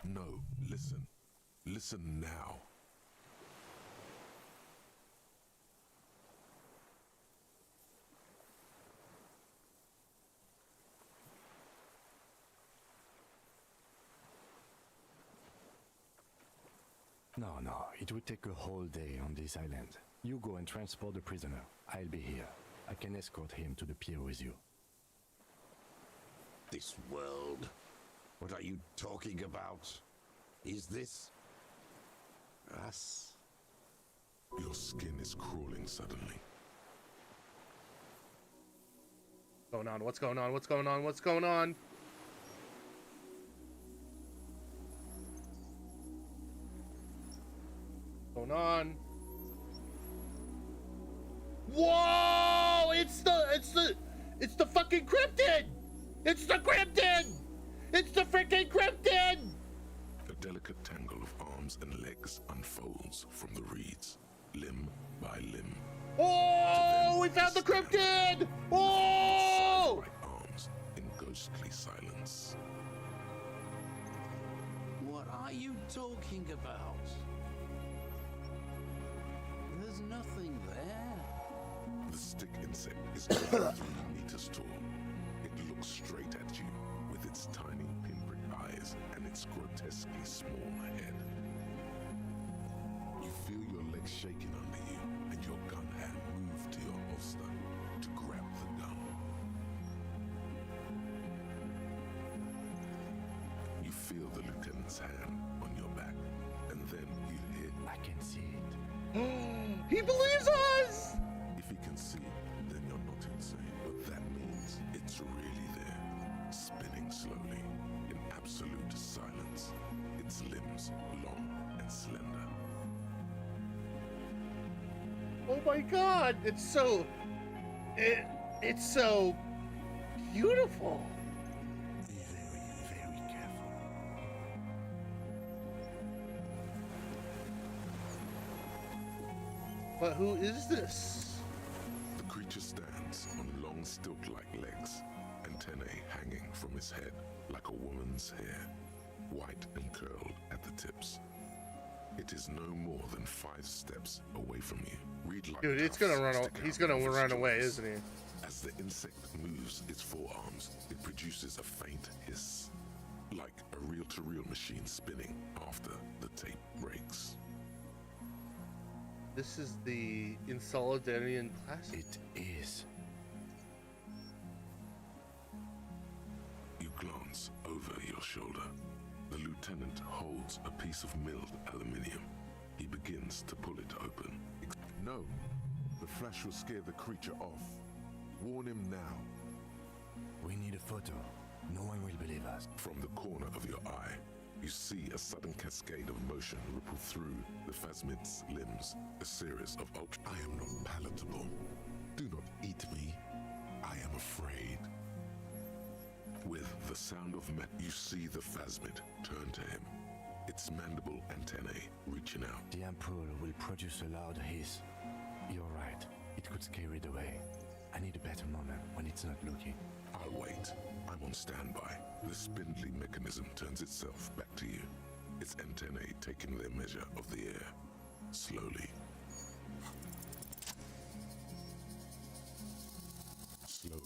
No, listen. Listen now. No, it would take a whole day on this island. You go and transport the prisoner. I'll be here. I can escort him to the pier with you. This world. What are you talking about? Is this... us? Your skin is crawling suddenly. What's going on? What's going on? What's going on? What's going on? What's going on? Whoa! It's the fucking cryptid! It's the cryptid! It's the freaking cryptid! A delicate tangle of arms and legs unfolds from the reeds, limb by limb. Oh! We found the cryptid! Oh! Right arms in ghostly silence. What are you talking about? There's nothing there. The stick insect is over 3 meters tall. It looks straight at you with its tiny pinprick eyes and its grotesquely small head. You feel your legs shaking under you and your gun hand move to your holster to grab the gun. You feel the lieutenant's hand on your back, and then you hear, I can see it. He believes us! if he can see, then you're not insane. But that means it's really there, spinning slowly, in arms, long and slender. Oh my god, it's so beautiful. Be very, very careful. But who is this? The creature stands on long stilt-like legs, antennae hanging from his head like a woman's hair, white and curled at the tips. It is no more than 5 steps away from you. Reed like Dude, it's tufts gonna run. stick He's out gonna of its run away, joints. isn't he? As the insect moves its forearms, it produces a faint hiss, like a reel-to-reel machine spinning after the tape breaks. This is the Insolidarian classic. It is. You glance over your shoulder. The lieutenant holds a piece of milled aluminium. He begins to pull it open. No, the flash will scare the creature off. Warn him now. We need a photo. No one will believe us. From the corner of your eye, you see a sudden cascade of motion ripple through the phasmid's limbs. A series of I am not palatable. Do not eat me. I am afraid. With the sound of you see the phasmid turn to him, its mandible antennae reaching out. The ampoule will produce a loud hiss. You're right. It could scare it away. I need a better moment when it's not looking. I'll wait. I'm on standby. The spindly mechanism turns itself back to you, its antennae taking their measure of the air. Slowly. Slowly,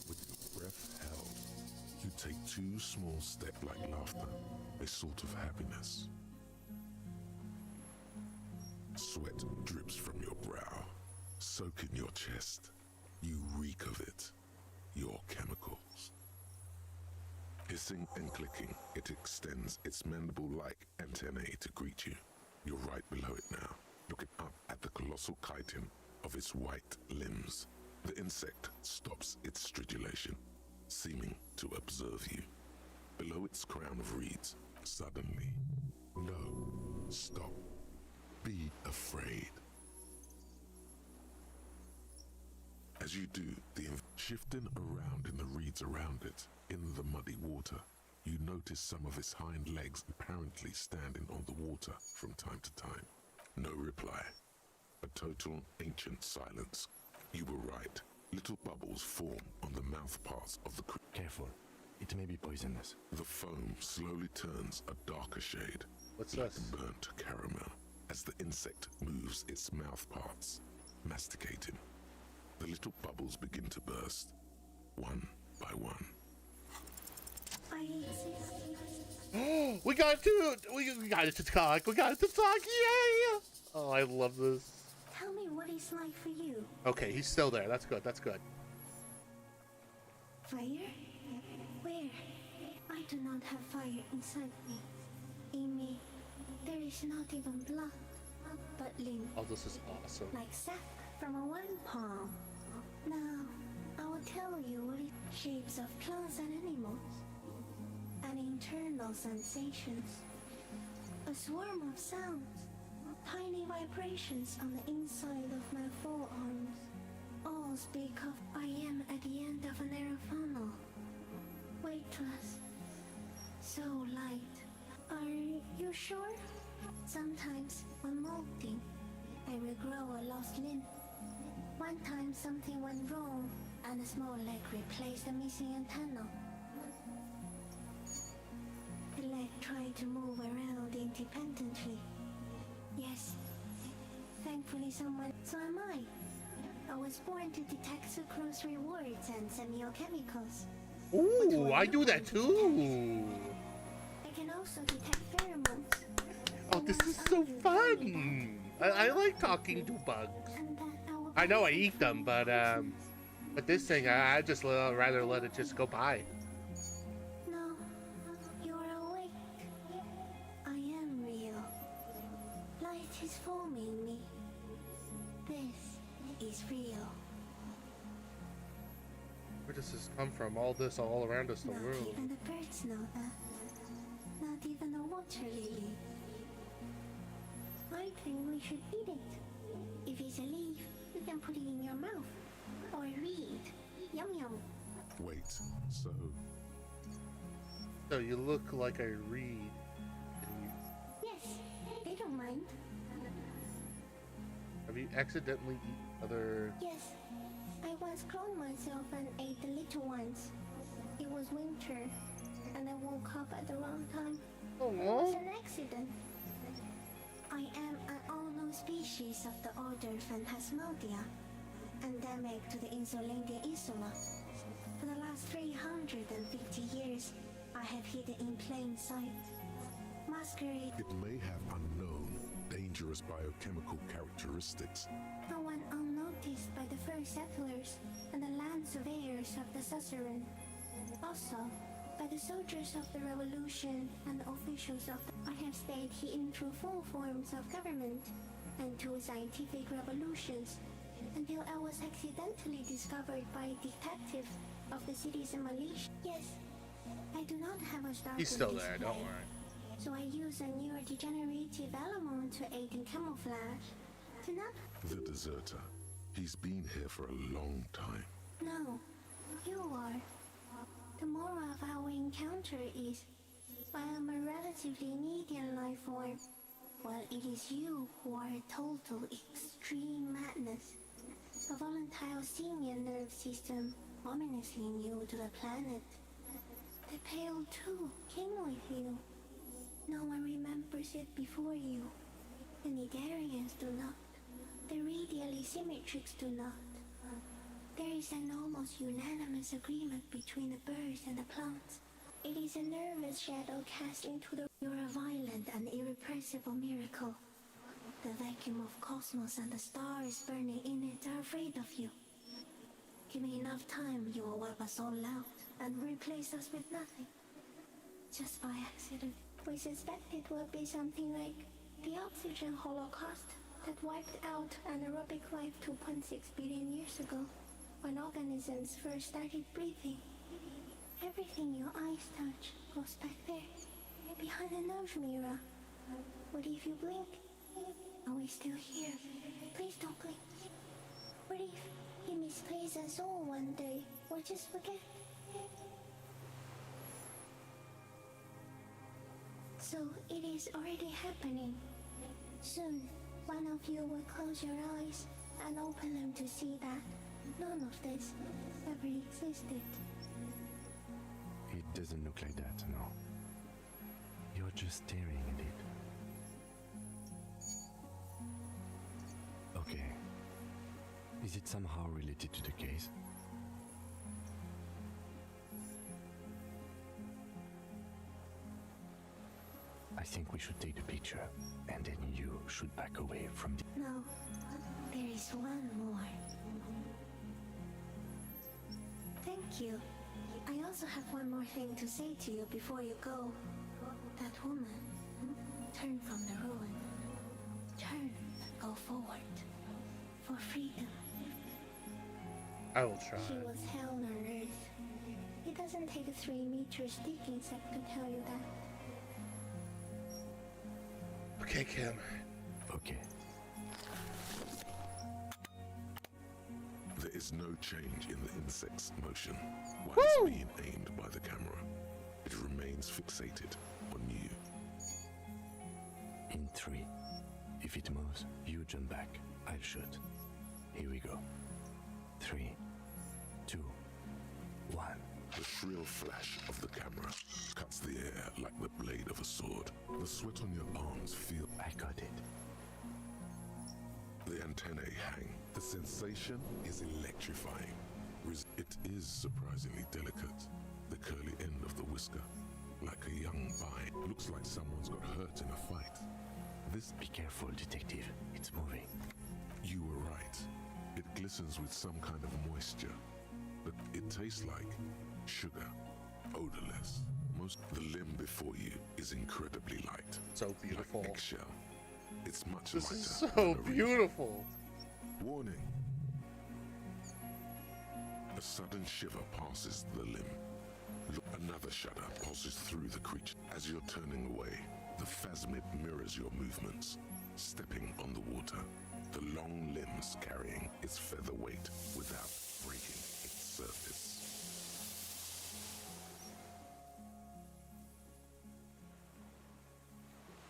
with your breath held, you take 2 small steps like laughter, a sort of happiness. Sweat drips from your brow, soaking your chest. You reek of it, your chemicals. Hissing and clicking, it extends its mandible-like antennae to greet you. You're right below it now, looking up at the colossal chitin of its white limbs. The insect stops its stridulation, seeming to observe you. Below its crown of reeds, suddenly, no, stop, be afraid. As you do, shifting around in the reeds around it, in the muddy water, you notice some of its hind legs apparently standing on the water from time to time. No reply. A total ancient silence. You were right. Little bubbles form on the mouth parts of the creature. Careful. It may be poisonous. The foam slowly turns a darker shade, What's like this? burnt caramel, as the insect moves its mouth parts, masticating. The little bubbles begin to burst, one by one. We got it to talk. We got it to talk. Yay! Oh, I love this. Tell me what it's like for you. Okay, he's still there. That's good. That's good. Fire? Where? I do not have fire inside me. In me, there is not even blood, but lymph, Oh, this is awesome. like sap from a one palm. Now, I will tell you what it shapes of plants and animals, and internal sensations. A swarm of sounds, tiny vibrations on the inside of my forearms. All speak of I am at the end of a narrow funnel, weightless, so light. Are you sure? Sometimes, when molting, I regrow a lost limb. One time something went wrong, and a small leg replaced a missing antenna. The leg tried to move around independently. Yes, thankfully someone... So am I. I was born to detect sucrose rewards and semiochemicals. Ooh, I do that too. I can also detect pheromones. Oh, this is so fun. I like talking to bugs. And that I know I eat them, but this thing, I just rather let it just go by. No, you're awake. I am real. Light is forming me. This is real. Where does this come from? All this all around us, the Not world. even the birds know that. Now, not even a water lily. I think we should eat it. If it's a leaf, you can put it in your mouth. Or read. Yum yum. Wait, so So you look like a reed. Yes, they don't mind. Have you accidentally eaten other... Yes, I once cloned myself and ate the little ones. It was winter, and I woke up at the wrong time. It was an accident. I am an unknown species of the order Phantasmadia, endemic to the Insulandia Isola. For the last 350 years, I have hidden in plain sight. Masquerade. it may have unknown, dangerous biochemical characteristics. No one unnoticed by the first settlers and the land surveyors of the Suzerain. Also, by the soldiers of the revolution and the officials of the... I have stayed hidden through 4 forms of government and 2 scientific revolutions until I was accidentally discovered by a detective of the citizen militia. Yes, I do not have a star. He's still there, don't worry. So I use a neurodegenerative element to aid in camouflage. To not... The deserter. He's been here for a long time. No, you are. The moral of our encounter is, I am a relatively medium life form, while it is you who are a total extreme madness. A volatile senior nerve system, ominously new to the planet. The Pale too came with you. No one remembers it before you. The Nidarians do not. The radially symmetrics do not. There is an almost unanimous agreement between the birds and the plants. It is a nervous shadow cast into the... You're a violent and irrepressible miracle. The vacuum of cosmos and the stars burning in it are afraid of you. Give me enough time, you will wipe us all out and replace us with nothing. Just by accident. We suspect it will be something like the oxygen holocaust that wiped out anaerobic life 2.6 billion years ago, when organisms first started breathing. Everything your eyes touch goes back there, behind the nerve mirror. What if you blink? Are we still here? Please don't blink. What if he misplaces us all one day, or just forget? So it is already happening. Soon, one of you will close your eyes and open them to see that none of this ever existed. It doesn't look like that, no. You're just staring at it. Okay. Is it somehow related to the case? I think we should take the picture, and then you should back away from the... No, there is one more. Thank you. I also have one more thing to say to you before you go. That woman, turn from the ruin. Turn and go forward. For freedom. I will try. She was hell on earth. It doesn't take a 3-meter stick insect to tell you that. Okay, Kim. Okay. There is no change in the insect's motion while it's being aimed by the camera. It remains fixated on you. In 3. If it moves, you jump back. I'll shoot. Here we go. 3, 2, 1. The shrill flash of the camera cuts the air like the blade of a sword. The sweat on your palms feel... I got it. The antennae hang. The sensation is electrifying. It is surprisingly delicate. The curly end of the whisker, like a young vine. Looks like someone's got hurt in a fight. This... Be careful, detective. It's moving. You were right. It glistens with some kind of moisture, but it tastes like sugar, odorless. The limb before you is incredibly light. So beautiful. Like eggshell. It's much This lighter. is so than a reef. beautiful. Warning. A sudden shiver passes the limb. Another shudder pulses through the creature. As you you're turning away, the phasmid mirrors your movements, stepping on the water, the long limbs carrying its feather weight without breaking its surface.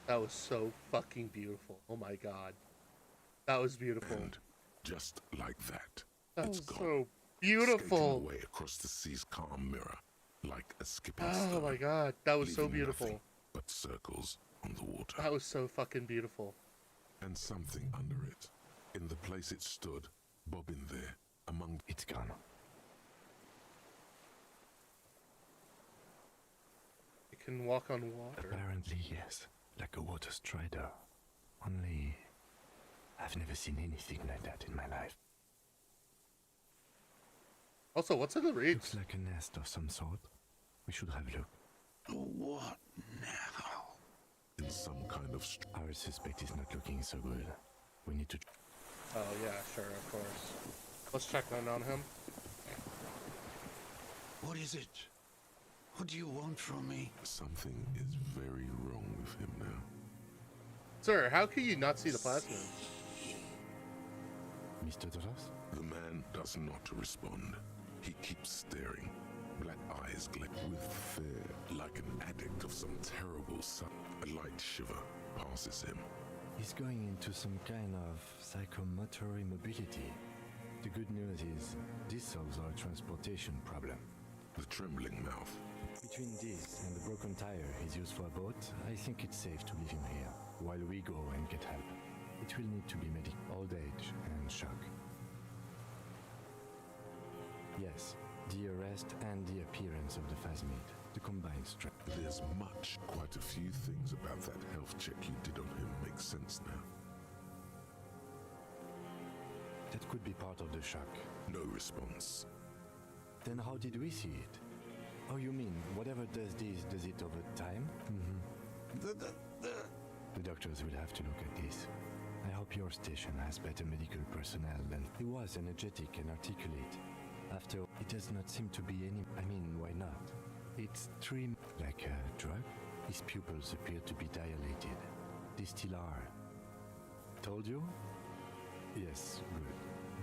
That was so fucking beautiful. Oh my god. That was beautiful. And just like that, That it's was gone. so beautiful. Skating away across the sea's calm mirror, like a skipping stone. Oh my god. That was so leaving beautiful. nothing but circles on the water. That was so fucking beautiful. And something under it. In the place it stood, bobbing there, among... It's gone. It can walk on water. Apparently, yes. Like a water strider. Only... I've never seen anything like that in my life. Also, what's in the reeds? Looks like a nest of some sort. We should have a look. What now? in some kind of... Our suspect is not looking so good. We need to... Oh, yeah, sure, of course. Let's check in on him. What is it? What do you want from me? Something is very wrong with him now. Sir, how can you not see the plasmid? Mr. Doros? The man does not respond. He keeps staring, black eyes glint with fear, like an addict of some terrible sun. A light shiver passes him. He's going into some kind of psychomotor immobility. The good news is, this solves our transportation problem. The trembling mouth. Between this and the broken tire he's used for a boat, I think it's safe to leave him here, while we go and get help. It will need to be old age and shock. Yes, the arrest and the appearance of the phasmid, the combined strength. There's much, quite a few things about that health check you did on him make sense now. That could be part of the shock. No response. Then how did we see it? Oh, you mean, whatever does this, does it over time? Mm-hmm. The doctors will have to look at this. I hope your station has better medical personnel than... He was energetic and articulate. After, it does not seem to be any... I mean, why not? It's like a drug? His pupils appear to be dilated. They still are. Told you? Yes, good.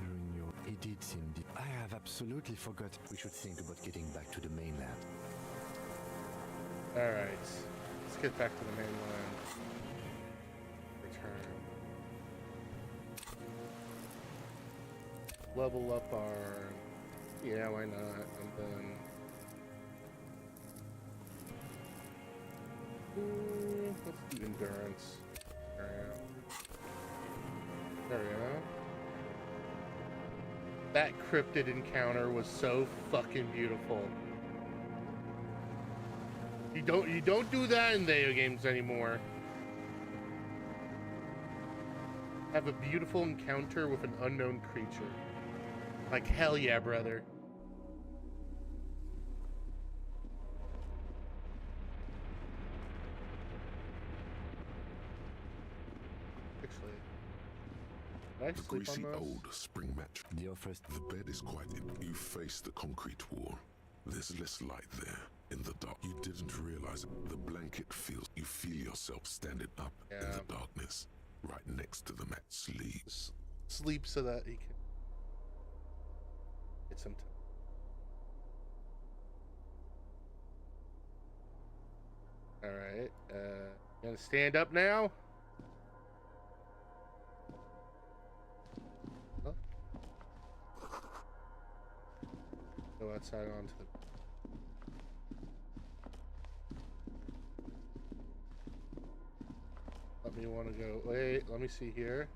During your... It did seem... I have absolutely forgot. We should think about getting back to the mainland. Alright. Let's get back to the mainland. Return. Level up our... Yeah, why not? And then... let's do endurance. There we go. That cryptid encounter was so fucking beautiful. You don't do that in video games anymore. Have a beautiful encounter with an unknown creature. Like hell yeah, brother. Actually, did I The sleep greasy on this? old spring match. The bed is quite in. You face the concrete wall. There's less light there. In the dark, you didn't realize it. The blanket feels. You feel yourself standing up in the darkness, right next to the mat. Sleeps. Sleep so that he can get some time. Alright, you gonna stand up now? Huh? Go outside onto the... Let me want to go... Wait, let me see here.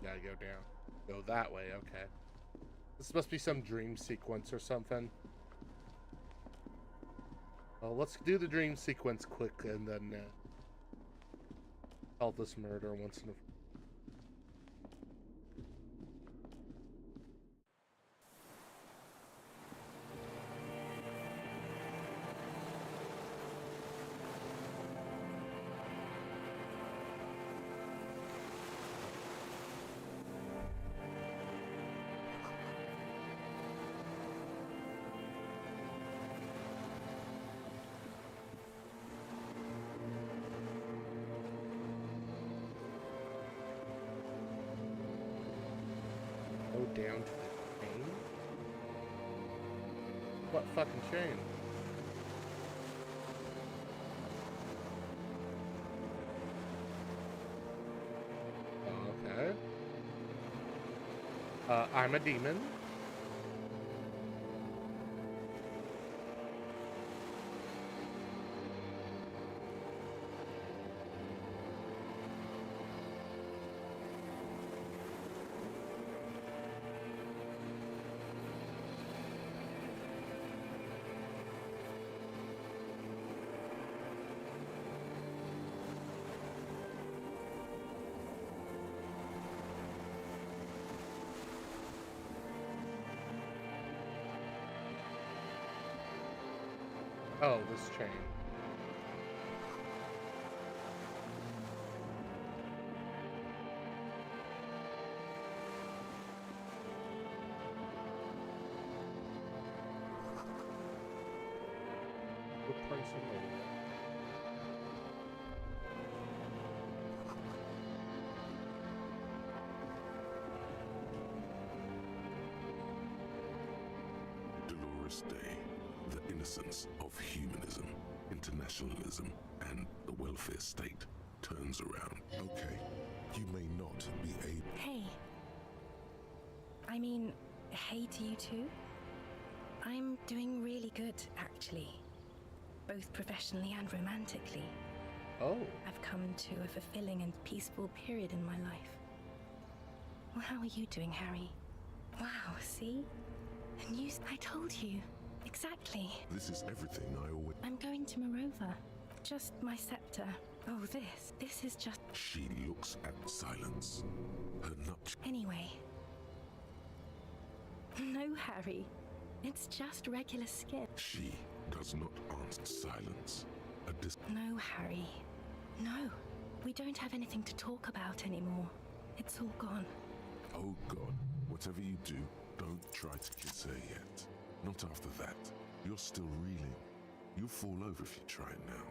Gotta go down. Go that way, okay. This must be some dream sequence or something. Well, let's do the dream sequence quick and then... solve this murder once in a... Down to the chain? What fucking chain? Okay. I'm a demon. Oh, this chain. What price am I? Dolores Day. The innocence of humanism, internationalism, and the welfare state turns around. Okay, you may not be able. Hey. I mean, hey to you too. I'm doing really good, actually. Both professionally and romantically. Oh. I've come to a fulfilling and peaceful period in my life. Well, how are you doing, Harry? Wow, see? And you, I told you. Exactly. This is everything I always... I'm going to Morova. Just my scepter. Oh, this is just... She looks at silence. Her nut... Anyway. No, Harry. It's just regular skin. She does not answer silence. No, Harry. No. We don't have anything to talk about anymore. It's all gone. Oh, God. Whatever you do, don't try to kiss her yet. Not after that. You're still reeling. You'll fall over if you try it now.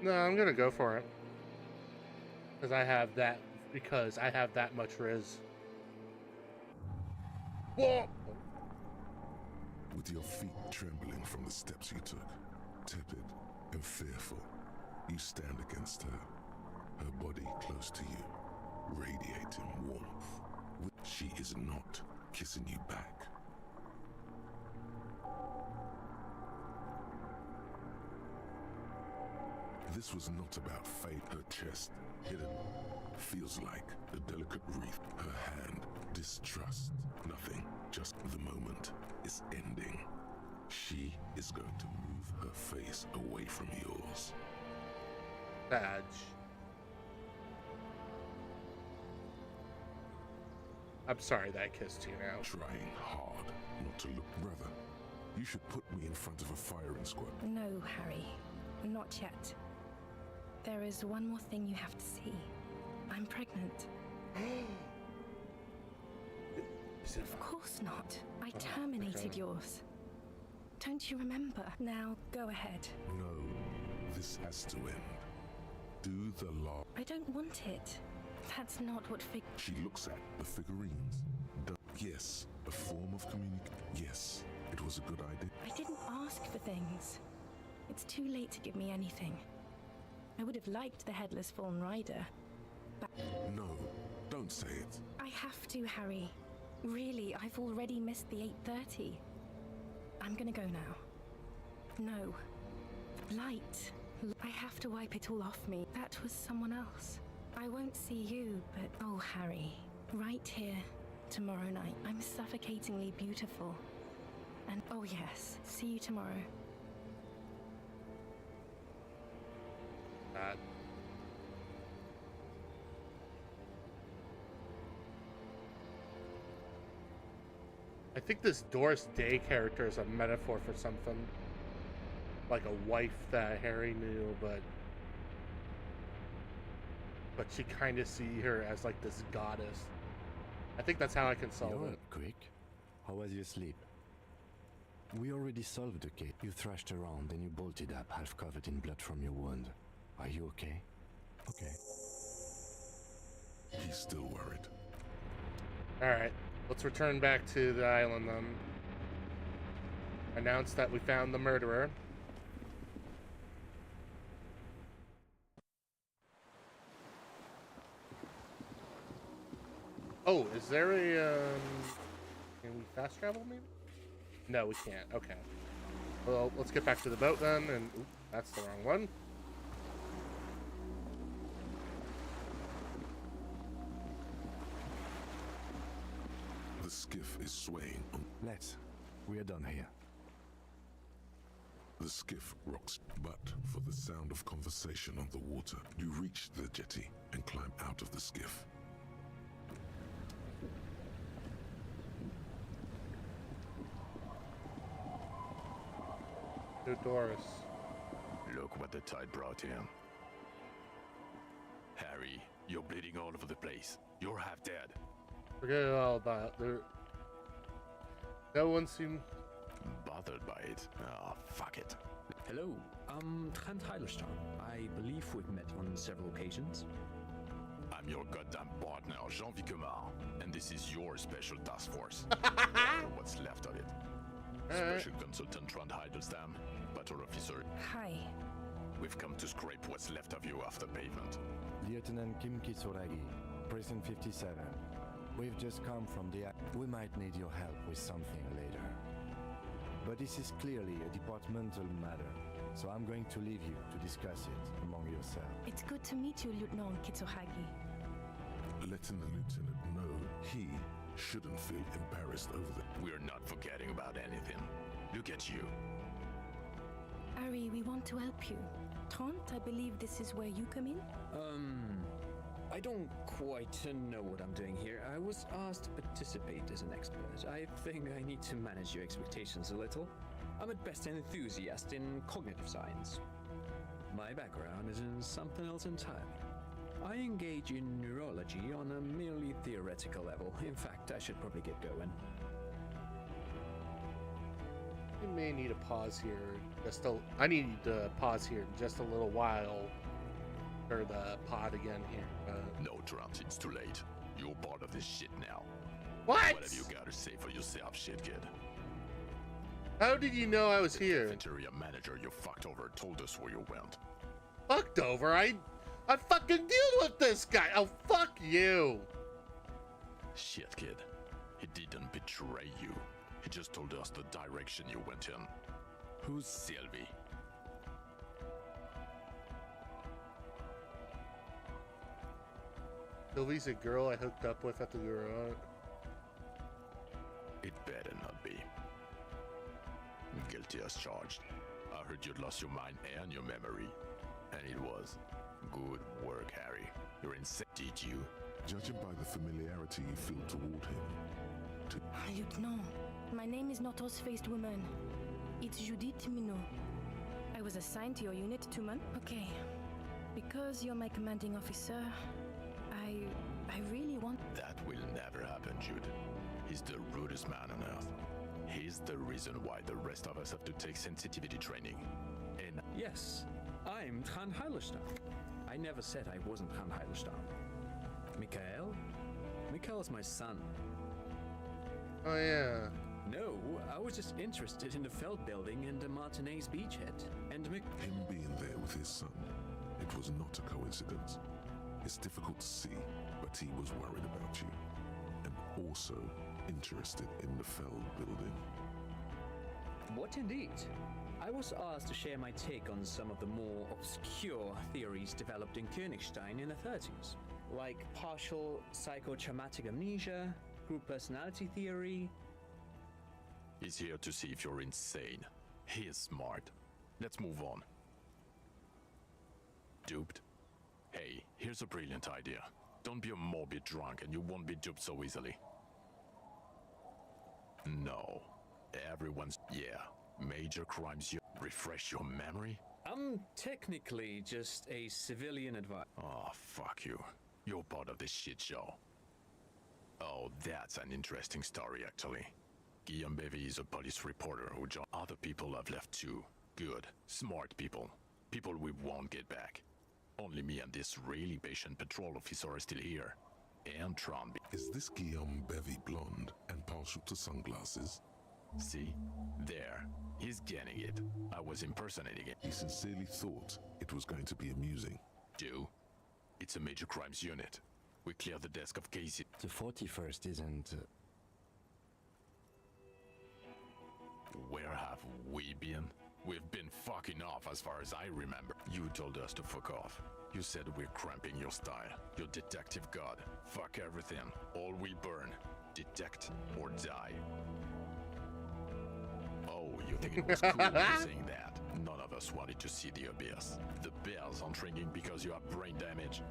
No, I'm gonna go for it. Because I have that much riz. Whoa! With your feet trembling from the steps you took, tepid and fearful, you stand against her, her body close to you, radiating warmth. She is not kissing you back. This was not about fate. Her chest, hidden, feels like a delicate wreath. Her hand, distrust. Nothing, just the moment is ending. She is going to move her face away from yours. Badge. I'm sorry that I kissed you now. Trying hard not to look. Brother, you should put me in front of a firing squad. No, Harry. Not yet. There is one more thing you have to see. I'm pregnant. Of course not. I terminated yours. Don't you remember? Now, go ahead. No, this has to end. Do the law. I don't want it. That's not what She looks at the figurines. Yes, a form of communication. Yes, it was a good idea. I didn't ask for things. It's too late to give me anything. I would have liked the Headless Fallen Rider, but... No, don't say it. I have to, Harry. Really, I've already missed the 8:30. I'm gonna go now. No. Light. I have to wipe it all off me. That was someone else. I won't see you, but... Oh, Harry. Right here, tomorrow night. I'm suffocatingly beautiful. And oh yes, see you tomorrow. I think this Doris Day character is a metaphor for something. Like a wife that Harry knew, but she kind of see her as like this goddess. I think that's how I can solve You're it. up quick. How was your sleep? We already solved the case. You thrashed around and you bolted up, half covered in blood from your wound. Are you okay? Okay. He's still worried. Alright, let's return back to the island then. Announce that we found the murderer. Oh, is there a, can we fast travel maybe? No, we can't. Okay. Well, let's get back to the boat then, and... Ooh, that's the wrong one. The skiff is swaying on. Let's. We are done here. The skiff rocks, but for the sound of conversation on the water, you reach the jetty and climb out of the skiff. To Doris. Look what the tide brought him. Harry, you're bleeding all over the place. You're half dead. Forget all about it. No one seemed Bothered by it. Ah, fuck it. Hello, I'm Trent Heilerstein. I believe we've met on several occasions. I'm your goddamn partner, Jean-Vic Comar, and this is your special task force. What's left of it. Special Consultant Trent Heidelstein, Battle Officer. Hi. We've come to scrape what's left of you off the pavement. Lieutenant Kim Kitsuragi, Precinct 57. We've just come from the... We might need your help with something later. But this is clearly a departmental matter, so I'm going to leave you to discuss it among yourselves. It's good to meet you, Lieutenant Kitsuragi. Letting the lieutenant know he shouldn't feel embarrassed over the... We're not forgetting about anything. Look at you. Harry, we want to help you. Trent, I believe this is where you come in? I don't quite know what I'm doing here. I was asked to participate as an expert. I think I need to manage your expectations a little. I'm at best an enthusiast in cognitive science. My background is in something else entirely. I engage in neurology on a merely theoretical level. In fact, I should probably get going. We may need a pause here. I need to pause here just a little while. Or the pod again here. No, Trent, it's too late. You're part of this shit now. What? What have you got to say for yourself, shit kid? How did you know I was here? The cafeteria manager you fucked over told us where you went. Fucked over? I fucking deal with this guy. Oh, fuck you. Shit, kid. He didn't betray you. He just told us the direction you went in. Who's Sylvie? Sylvie's a girl I hooked up with at the garage. It better not be. Guilty as charged. I heard you'd lost your mind and your memory. And it was. Good work, Harry. You're insane, did you? Judging by the familiarity you feel toward him. Lieutenant, my name is not Horse-Faced Woman. It's Judith Minot. I was assigned to your unit 2 months. Okay. Because you're my commanding officer, I really want... That will never happen, Jude. He's the rudest man on earth. He's the reason why the rest of us have to take sensitivity training. And... Yes, I'm Trent Heilerstein. I never said I wasn't Trent Heilerstein. Mikhail? Mikhail's my son. Oh, yeah. No, I was just interested in the Feld building and the Martinez beachhead. And Him being there with his son, it was not a coincidence. It's difficult to see, but he was worried about you. And also interested in the Feld building. What indeed? I was asked to share my take on some of the more obscure theories developed in Königstein in the 30s, like partial psychotraumatic amnesia, group personality theory. He's here to see if you're insane. He is smart. Let's move on. Duped? Hey, here's a brilliant idea. Don't be a morbid drunk and you won't be duped so easily. No. Everyone's... Yeah. Major crimes you... Refresh your memory? I'm technically just a civilian advisor. Oh, fuck you. You're part of this shit show. Oh, that's an interesting story, actually. Guillaume Bevy is a police reporter who joined. Other people have left too. Good, smart people. People we won't get back. Only me and this really patient patrol officer are still here. And Tron. Is this Guillaume Bevy blonde and partial to sunglasses? See? There. He's getting it. I was impersonating it. He sincerely thought it was going to be amusing. Do? It's a major crimes unit. We clear the desk of cases. The 41st isn't... Where have we been? We've been fucking off as far as I remember. You told us to fuck off. You said we're cramping your style. Your detective god. Fuck everything. All we burn. Detect or die. Oh, you think it was cool saying that? None of us wanted to see the abyss. The bells aren't ringing because you have brain damage.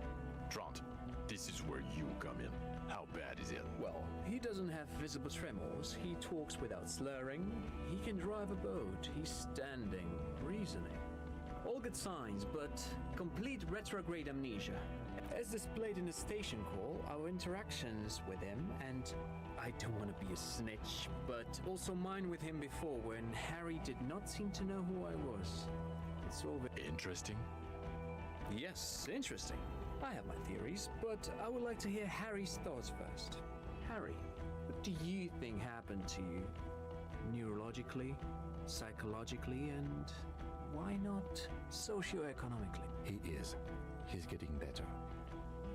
Trant, this is where you come in. How bad is it? Well, he doesn't have visible tremors, he talks without slurring, he can drive a boat, he's standing, reasoning. All good signs, but complete retrograde amnesia. As displayed in the station call, our interactions with him, and I don't want to be a snitch, but also mine with him before when Harry did not seem to know who I was. It's all interesting? Yes, interesting. I have my theories, but I would like to hear Harry's thoughts first. Harry, what do you think happened to you? Neurologically, psychologically, and why not socioeconomically? He is. He's getting better.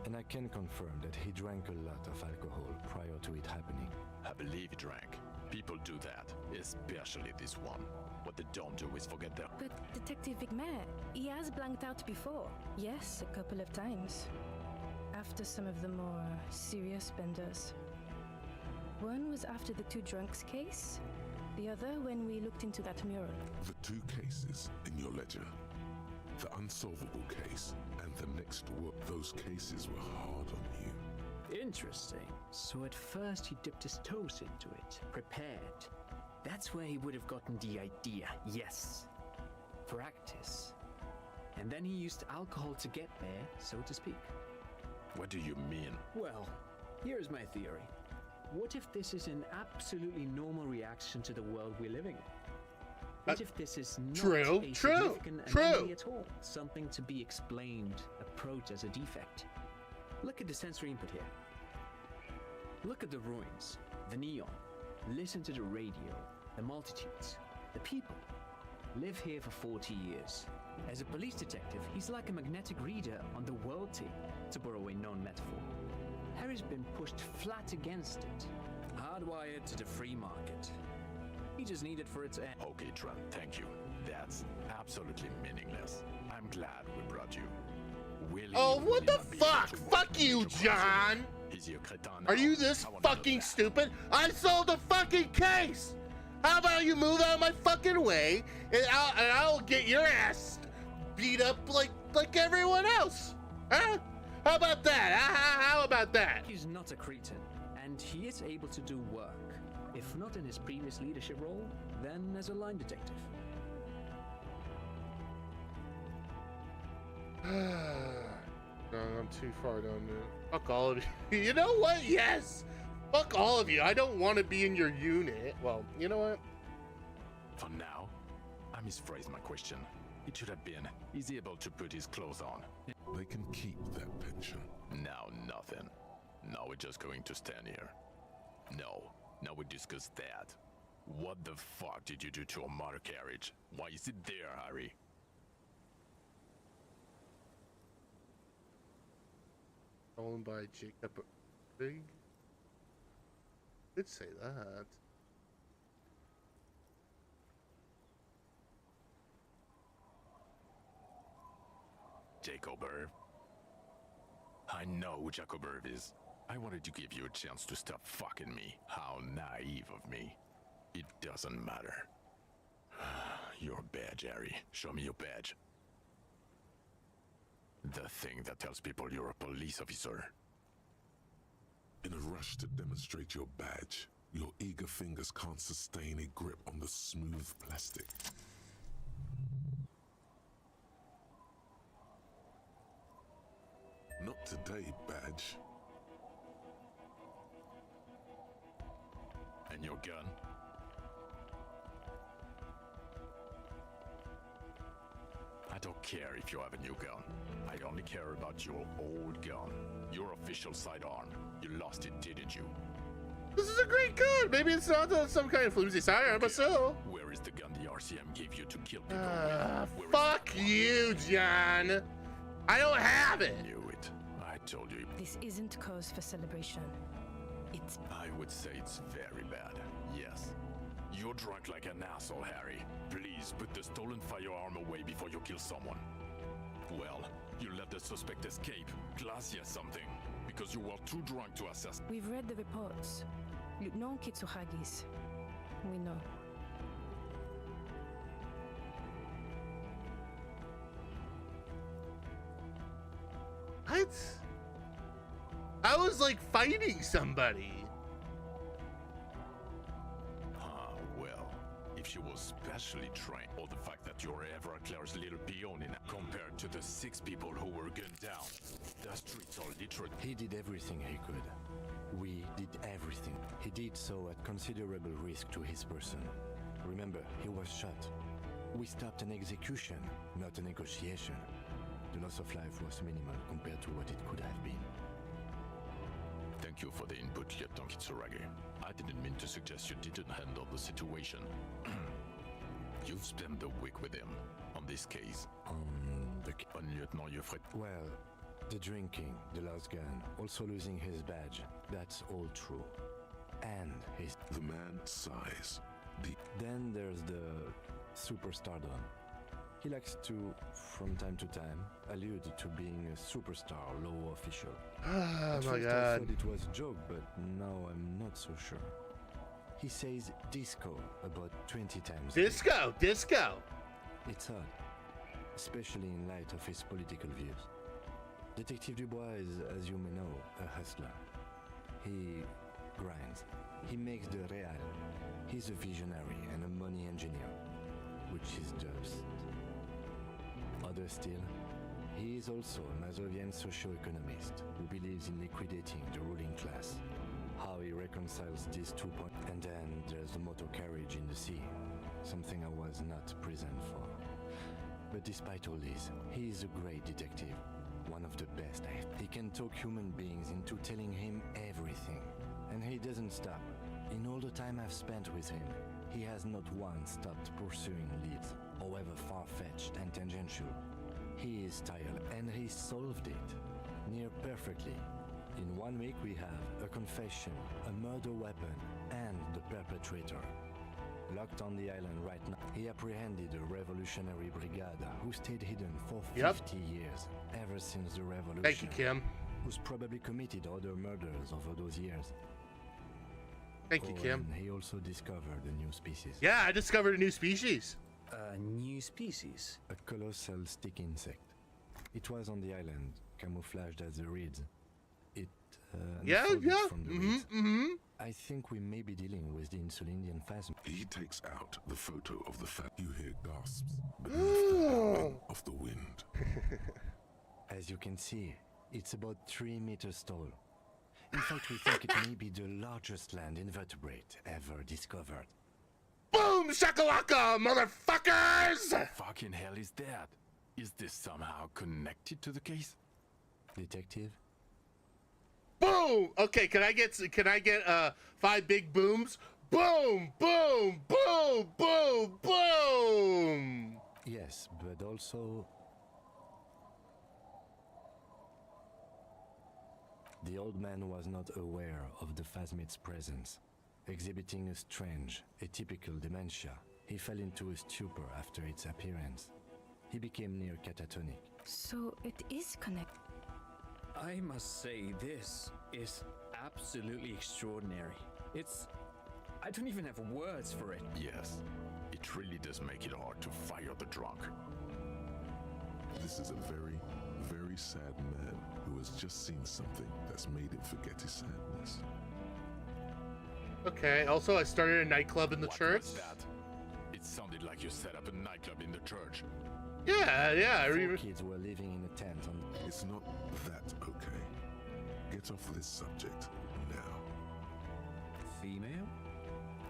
And I can confirm that he drank a lot of alcohol prior to it happening. I believe he drank. People do that, especially this one. What they don't do is forget their... But Detective Vigmer, he has blanked out before. Yes, a couple of times. After some of the more serious benders. One was after the two drunks case. The other when we looked into that mural. The two cases in your ledger. The unsolvable case and the next one. Those cases were hard on you. Interesting. So at first he dipped his toes into it, prepared. That's where he would have gotten the idea, yes. Practice. And then he used alcohol to get there, so to speak. What do you mean? Well, here's my theory. What if this is an absolutely normal reaction to the world we're living in? What if this is not a significant anomaly at all? Something to be explained, approached as a defect. Look at the sensory input here. Look at the ruins, the neon. Listen to the radio, the multitudes, the people. Live here for 40 years. As a police detective, he's like a magnetic reader on the world tape, to borrow a known metaphor. Harry's been pushed flat against it, hardwired to the free market. He just needed for it to end. Okay, Trent, thank you. That's absolutely meaningless. I'm glad we brought you. Oh, what the fuck? Fuck you, John! Are you this fucking stupid? I solved a fucking case! How about you move out of my fucking way, and I'll get your ass beat up like everyone else? Huh? How about that? How about that? He's not a cretin, and he is able to do work. If not in his previous leadership role, then as a line detective. No, I'm too far down there. Fuck all of you. You know what? Yes! Fuck all of you. I don't want to be in your unit. Well, you know what? For now, I misphrased my question. It should have been, is he able to put his clothes on? They can keep that pension. Now nothing. Now we're just going to stand here. No, now we discuss that. What the fuck did you do to a motor carriage? Why is it there, Harry? Owned by Jacob Big? Did say that. Jacob Irv? I know who Jacob Irv is. I wanted to give you a chance to stop fucking me. How naive of me. It doesn't matter. Your badge, Harry. Show me your badge. The thing that tells people you're a police officer. In a rush to demonstrate your badge, Your eager fingers can't sustain a grip on the smooth plastic. Not today, Badge. And your gun? I don't care if you have a new gun. I only care about your old gun. Your official sidearm. You lost it, didn't you? This is a great gun. Maybe it's not some kind of flimsy sidearm, but still. Where is the gun the RCM gave you to kill people with? Fuck you, John. I don't have it. I knew it. I told you. This isn't cause for celebration. It's... I would say it's very bad. Yes. You're drunk like an asshole, Harry. Please put the stolen firearm away before you kill someone. Well, you let the suspect escape. Glacia something. Because you were too drunk to assess. We've read the reports. Lieutenant Kitsuhagi's. We know. What? I was like fighting somebody. Well, if she was specially trained, or the fact that you're Everclear's little peon in compared to the 6 people who were gunned down, the streets are literally... He did everything he could. We did everything. He did so at considerable risk to his person. Remember, he was shot. We stopped an execution, not a negotiation. The loss of life was minimal compared to what it could have been. Thank you for the input, Lieutenant Kitsuragi. I didn't mean to suggest you didn't handle the situation. You've spent the week with him on this case. On Lieutenant Yofret. Well, the drinking, the lost gun, also losing his badge, that's all true. And his... The man sighs. Then there's the superstardom. He likes to, from time to time, allude to being a superstar law official. Oh my I god. thought it was a joke, but now I'm not so sure. He says disco about 20 times. Disco! Disco! It's odd, especially in light of his political views. Detective Dubois is, as you may know, a hustler. He grinds. He makes the real. He's a visionary and a money engineer, which is just... Other still, he is also a Mazovian socio-economist who believes in liquidating the ruling class. How he reconciles these 2 points. And then there's the motor carriage in the sea, something I was not present for. But despite all this, he is a great detective, one of the best. He can talk human beings into telling him everything, and he doesn't stop. In all the time I've spent with him, he has not once stopped pursuing leads, however far-fetched and tangential. He is tired, and he solved it, near perfectly. In 1 week we have a confession, a murder weapon, and the perpetrator. Locked on the island right now, he apprehended a revolutionary brigade who stayed hidden for 50 years, ever since the revolution. Thank you, Kim. Who's probably committed other murders over those years. Thank you, Kim. And he also discovered a new species. Yeah, I discovered a new species. A new species? A colossal stick insect. It was on the island, camouflaged as the reeds. It unfolded from the reeds. I think we may be dealing with the Insulindian phasm. He takes out the photo of the fat. You hear gasps beneath the howling of the wind. As you can see, it's about 3 meters tall. In fact, we think it may be the largest land invertebrate ever discovered. Boom shakalaka, motherfuckers! Fucking hell is that? Is this somehow connected to the case? Detective? Boom! Okay, can I get 5 big booms? Boom, boom, boom, boom, boom! Yes, but also... The old man was not aware of the phasmid's presence. Exhibiting a strange, atypical dementia, he fell into a stupor after its appearance. He became near catatonic. So it is connected. I must say, this is absolutely extraordinary. I don't even have words for it. Yes, it really does make it hard to fire the drunk. This is a very, very sad man who has just seen something that's made him forget his sadness. Okay. Also, I started a nightclub in the church. What was that? It sounded like you set up a nightclub in the church. Yeah. I remember. Kids were living in a tent on. It's not that okay. Get off this subject now. Female?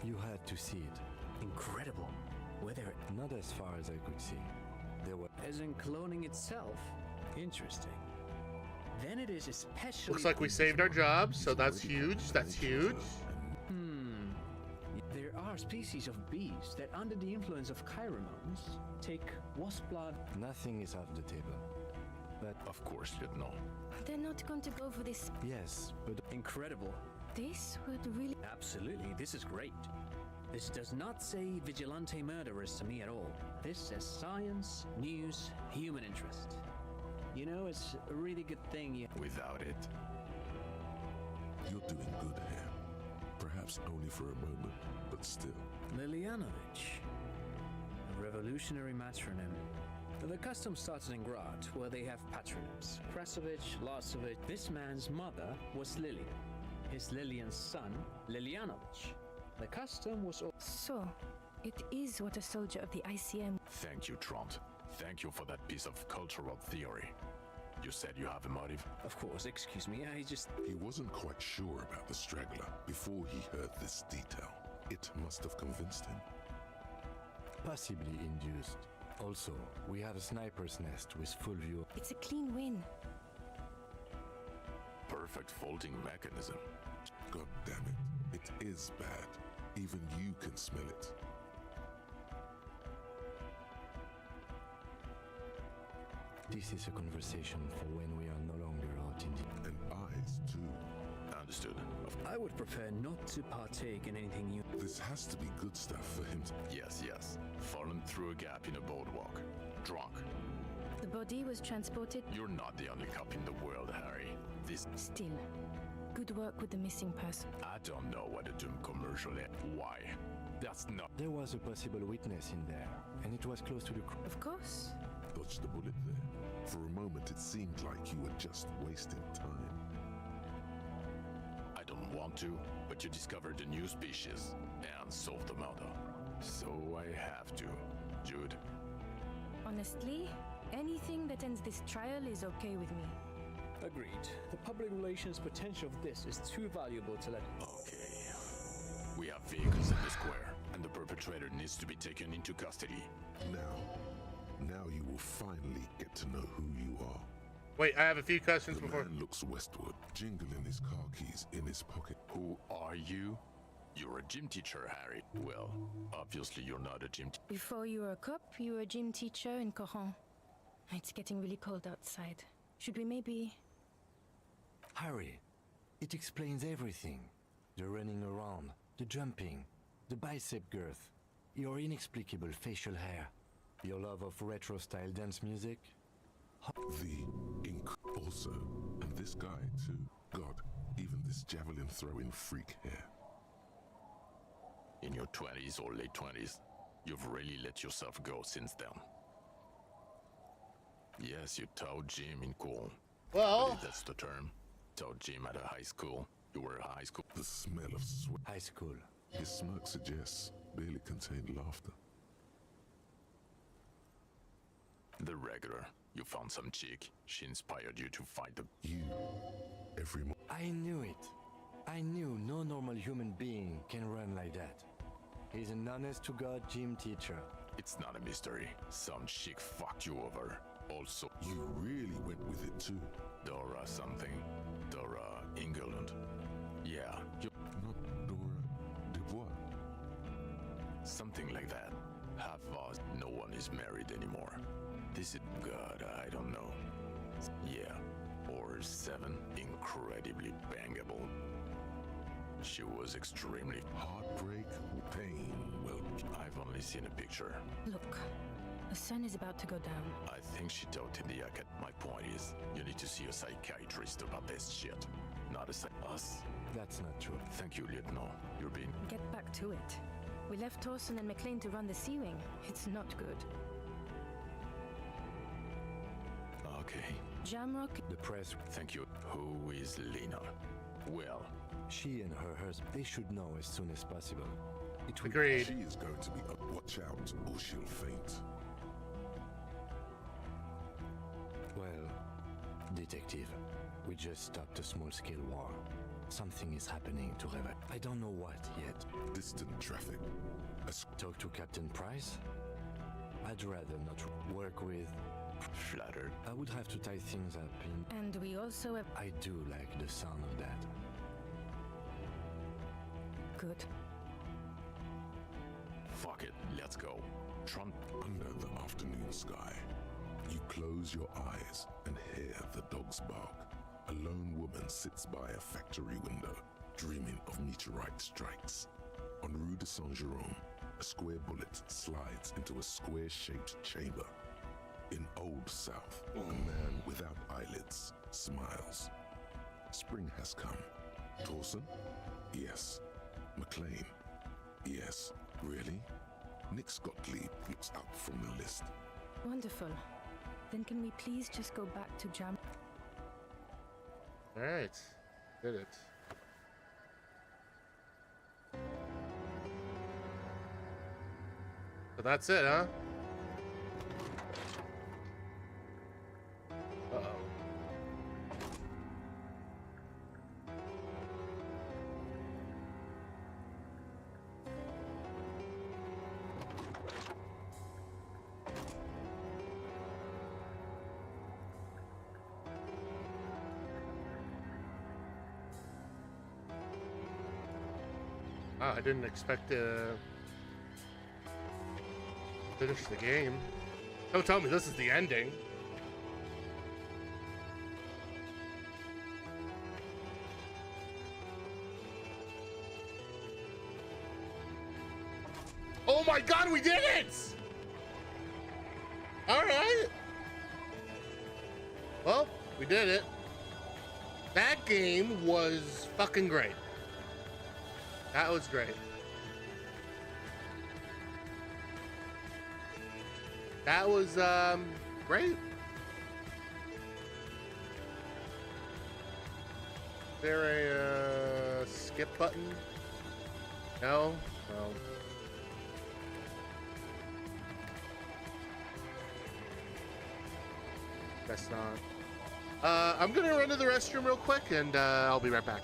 You had to see it. Incredible. Were there... Not as far as I could see. There were. As in cloning itself? Interesting. Then it is especially... Looks like we saved our jobs, so that's huge. That's huge. There are species of bees that, under the influence of pheromones, take wasp blood. Nothing is off the table. But of course, Lieutenant. They're not going to go for this. Yes, but Incredible. This would really. Absolutely, this is great. This does not say vigilante murderers to me at all. This says science, news, human interest. You know, it's a really good thing you... Without it, You're doing good here. Perhaps only for a moment, but still. Lilianovich. A revolutionary matronym. The custom started in Grad, where they have patronyms. Krasovich, Lasovich. This man's mother was Lily. His Lilian's son, Lilianovich. The custom was... So, it is what a soldier of the ICM. thank you, Trant. Thank you for that piece of cultural theory. You said you have a motive? Of course, excuse me, I just... He wasn't quite sure about the straggler before he heard this detail. It must have convinced him. possibly induced. Also, we have a sniper's nest with full view. It's a clean win. Perfect folding mechanism. God damn it. It is bad. Even you can smell it. This is a conversation for when we are no longer out in the... And eyes, too. Understood. I would prefer not to partake in anything you... This has to be good stuff for him to... Yes. Fallen through a gap in a boardwalk. Drunk. The body was transported... You're not the only cop in the world, Harry. This... Still, good work with the missing person. I don't know what a Doom commercial is. Why? That's not... There was a possible witness in there, and it was close to the... Of course. Dodged the bullet there. For a moment, it seemed like you were just wasting time. I don't want to, but you discovered a new species and solved the murder. So I have to. Jude. Honestly, anything that ends this trial is okay with me. Agreed. The public relations potential of this is too valuable to let... Okay. We have vehicles in the square, and the perpetrator needs to be taken into custody. Now you will finally get to know who you are. Wait, I have a few questions The before. man looks westward, jingling his car keys in his pocket. Who are you? You're a gym teacher, Harry. Well, obviously you're not a gym teacher. Before you were a cop, you were a gym teacher in Coran. It's getting really cold outside. Should we maybe... Harry, it explains everything. The running around, the jumping, the bicep girth, your inexplicable facial hair, your love of retro-style dance music. Also, and this guy too. God, even this javelin throwing freak here. In your 20s or late 20s, you've really let yourself go since then. Yes, you taught gym in cool. Well, I believe that's the term. Taught gym at a high school. You were a high school. The smell of sweat. High school. His smirk suggests barely contained laughter. The regular. You found some chick. She inspired you to fight the... You, every morning. I knew it. I knew no normal human being can run like that. He's an honest-to-God gym teacher. It's not a mystery. Some chick fucked you over. Also, You really went with it too. Dora something. Dora England. Yeah, you... Not Dora Dubois. Something like that. Half us, no one is married anymore. This is... God, I don't know. Yeah, or 7. Incredibly bangable. She was extremely... Heartbreak, pain. Well, I've only seen a picture. Look, the sun is about to go down. I think she taught in the acad. My point is, you need to see a psychiatrist about this shit. Not us. That's not true. Thank you, Lieutenant. You're being... Get back to it. We left Torson and McLean to run the Sea Wing. It's not good. Okay. Jamrock... The press... Thank you. Who is Lena? Well, She and her husband, they should know as soon as possible. It would... Agreed. She is going to be up. Watch out, or she'll faint. Well, Detective, we just stopped a small-scale war. Something is happening to Revel. I don't know what yet. Distant traffic. Talk to Captain Price? I'd rather not work with... Flattered. I would have to tie things up in... And we also have... I do like the sound of that. Good. Fuck it, let's go. Trump. Under the afternoon sky, you close your eyes and hear the dogs bark. A lone woman sits by a factory window, dreaming of meteorite strikes. On Rue de Saint-Jérôme, a square bullet slides into a square-shaped chamber. In Old South, a man without eyelids smiles. Spring has come. Torson? Yes. McLean? Yes. Really? Nick Gottlieb looks up from the list. Wonderful. Then can we please just go back to Jam? Alright. Did it. So that's it, huh? Uh-oh. Wow, I didn't expect to finish the game. Don't tell me this is the ending. Oh my god, we did it! Alright. Well, we did it. That game was fucking great. That was great. That was great. Is there a skip button? No? No. Guess not. I'm gonna run to the restroom real quick and I'll be right back.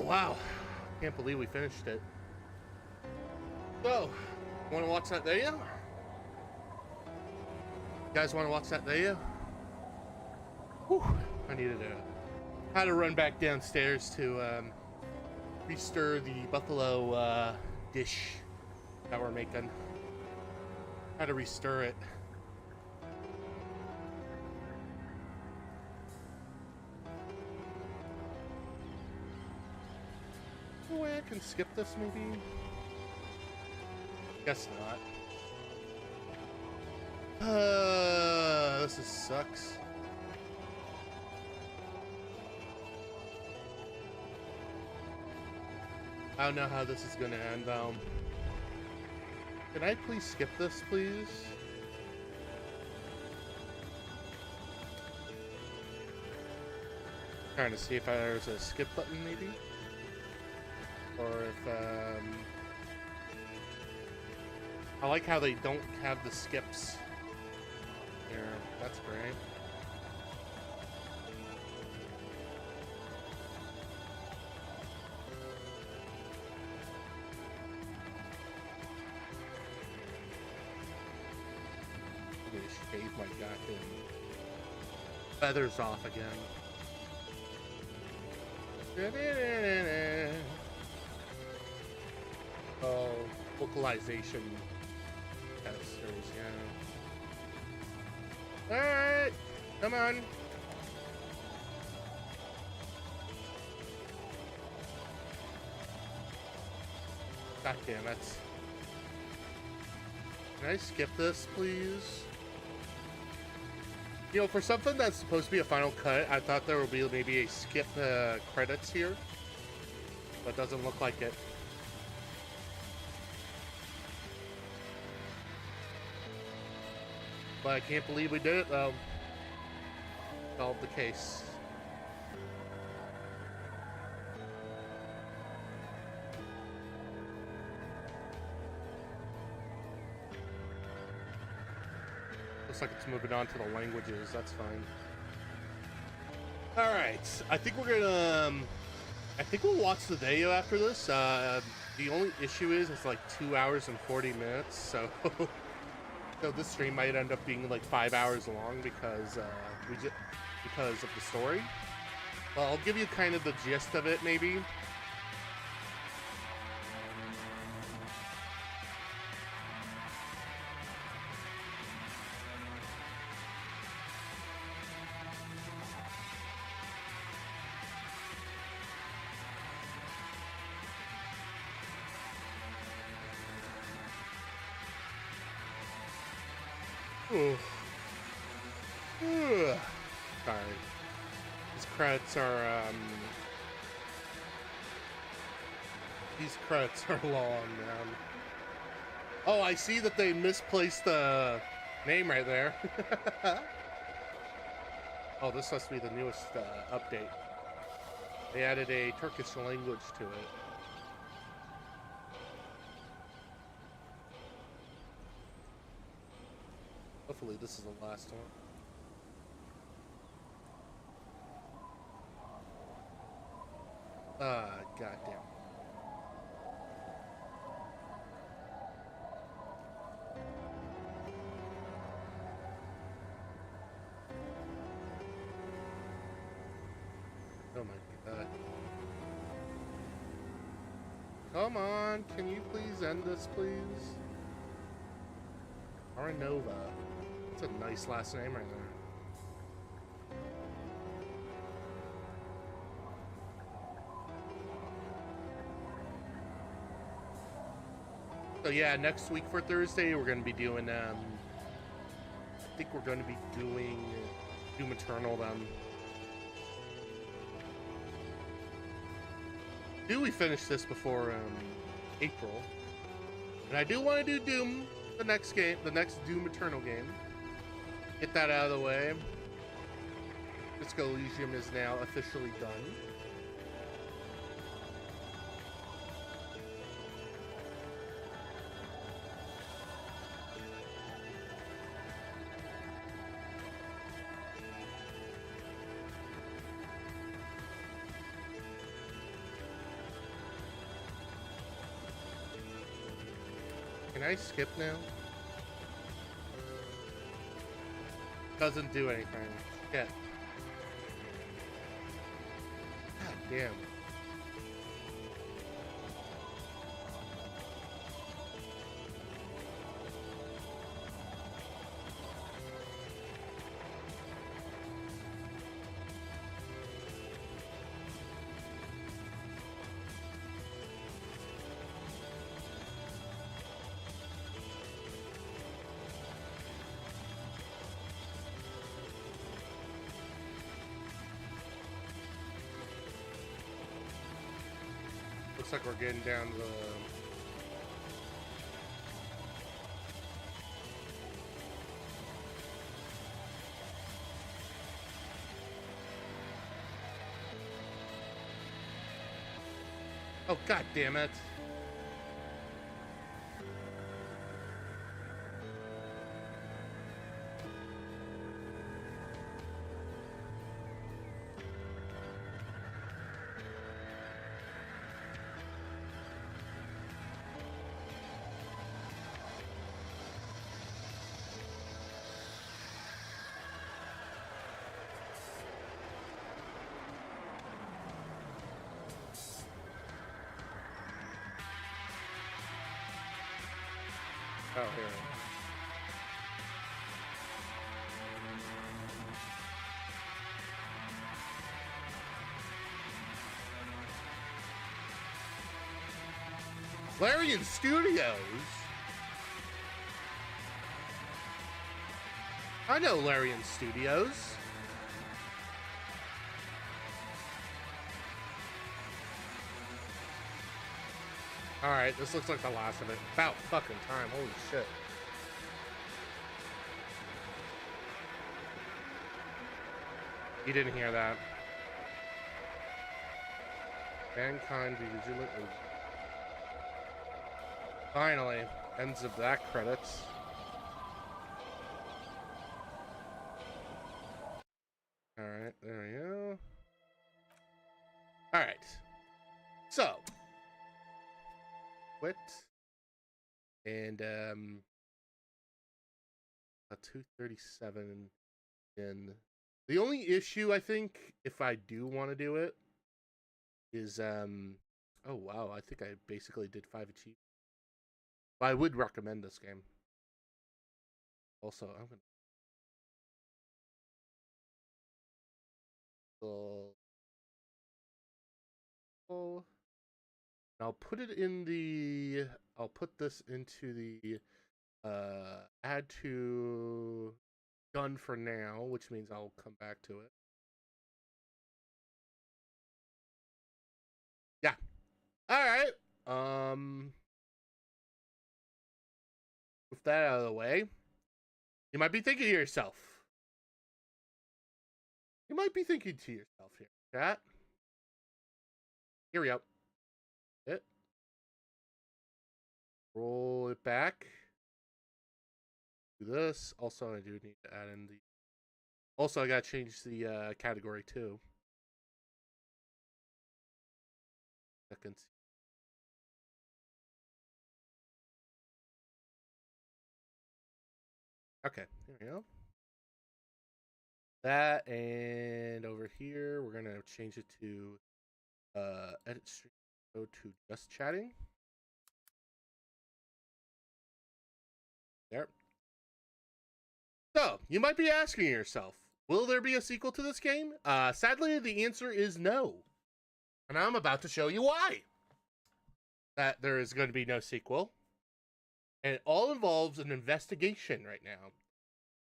wow. Can't believe we finished it. So, want to watch that video? You guys want to watch that video? Whew, I had to run back downstairs to restir the buffalo dish that we're making. Had to restir it. No way I can skip this, maybe? Guess not. This sucks. I don't know how this is gonna end, though. Can I please skip this, please? Trying to see if there's a skip button, maybe? Or if, I like how they don't have the skips here. That's great. I'm gonna shave my goddamn feathers off again. Oh, localization testers, yeah. Alright, come on. God damn it. Can I skip this, please? You know, for something that's supposed to be a final cut, I thought there would be maybe a skip credits here. But doesn't look like it. But I can't believe we did it, though. Solved the case. Looks like it's moving on to the languages. That's fine. Alright. I think we're gonna... I think we'll watch the video after this. The only issue is it's like 2 hours and 40 minutes, so... So this stream might end up being like 5 hours long because because of the story. Well, I'll give you kind of the gist of it, maybe. Sorry. These credits are, these credits are long, man. Oh, I see that they misplaced the name right there. Oh, this must be the newest update. They added a Turkish language to it. Hopefully this is the last one. Goddamn. Oh my god. Come on, can you please end this, please? Aranova. That's a nice last name right there. So yeah, next week for Thursday, we're going to be doing, I think we're going to be doing Doom Eternal then. Do we finish this before April? And I do want to do Doom, the next game, the next Doom Eternal game. Get that out of the way. Disco Elysium is now officially done. Can I skip now? Doesn't do anything. Shit. God damn. Looks like we're getting down to the... Oh, god damn it. Oh, here. Larian Studios? I know Larian Studios. Alright, this looks like the last of it. About fucking time, holy shit. You didn't hear that. Mankind be vigilant. Finally, ends of that credits. Alright, there we go. Alright. So. Quit. And, 237 in. The only issue, I think, if I do want to do it, is, oh wow, I think I basically did 5 achievements. But I would recommend this game. Also, I'm gonna... Oh. I'll put it in the... I'll put this into the, add to done for now, which means I'll come back to it. Yeah. Alright. With that out of the way, you might be thinking to yourself. You might be thinking to yourself here, chat. Here we go. It. Roll it back. Do this. Also, I do need to add in the... Also, I gotta change the category too. Seconds. Okay, here we go. That, and over here, we're gonna change it to edit stream, go to just chatting. There. So, you might be asking yourself, will there be a sequel to this game? Sadly, the answer is no. And I'm about to show you why. That there is going to be no sequel. And it all involves an investigation right now.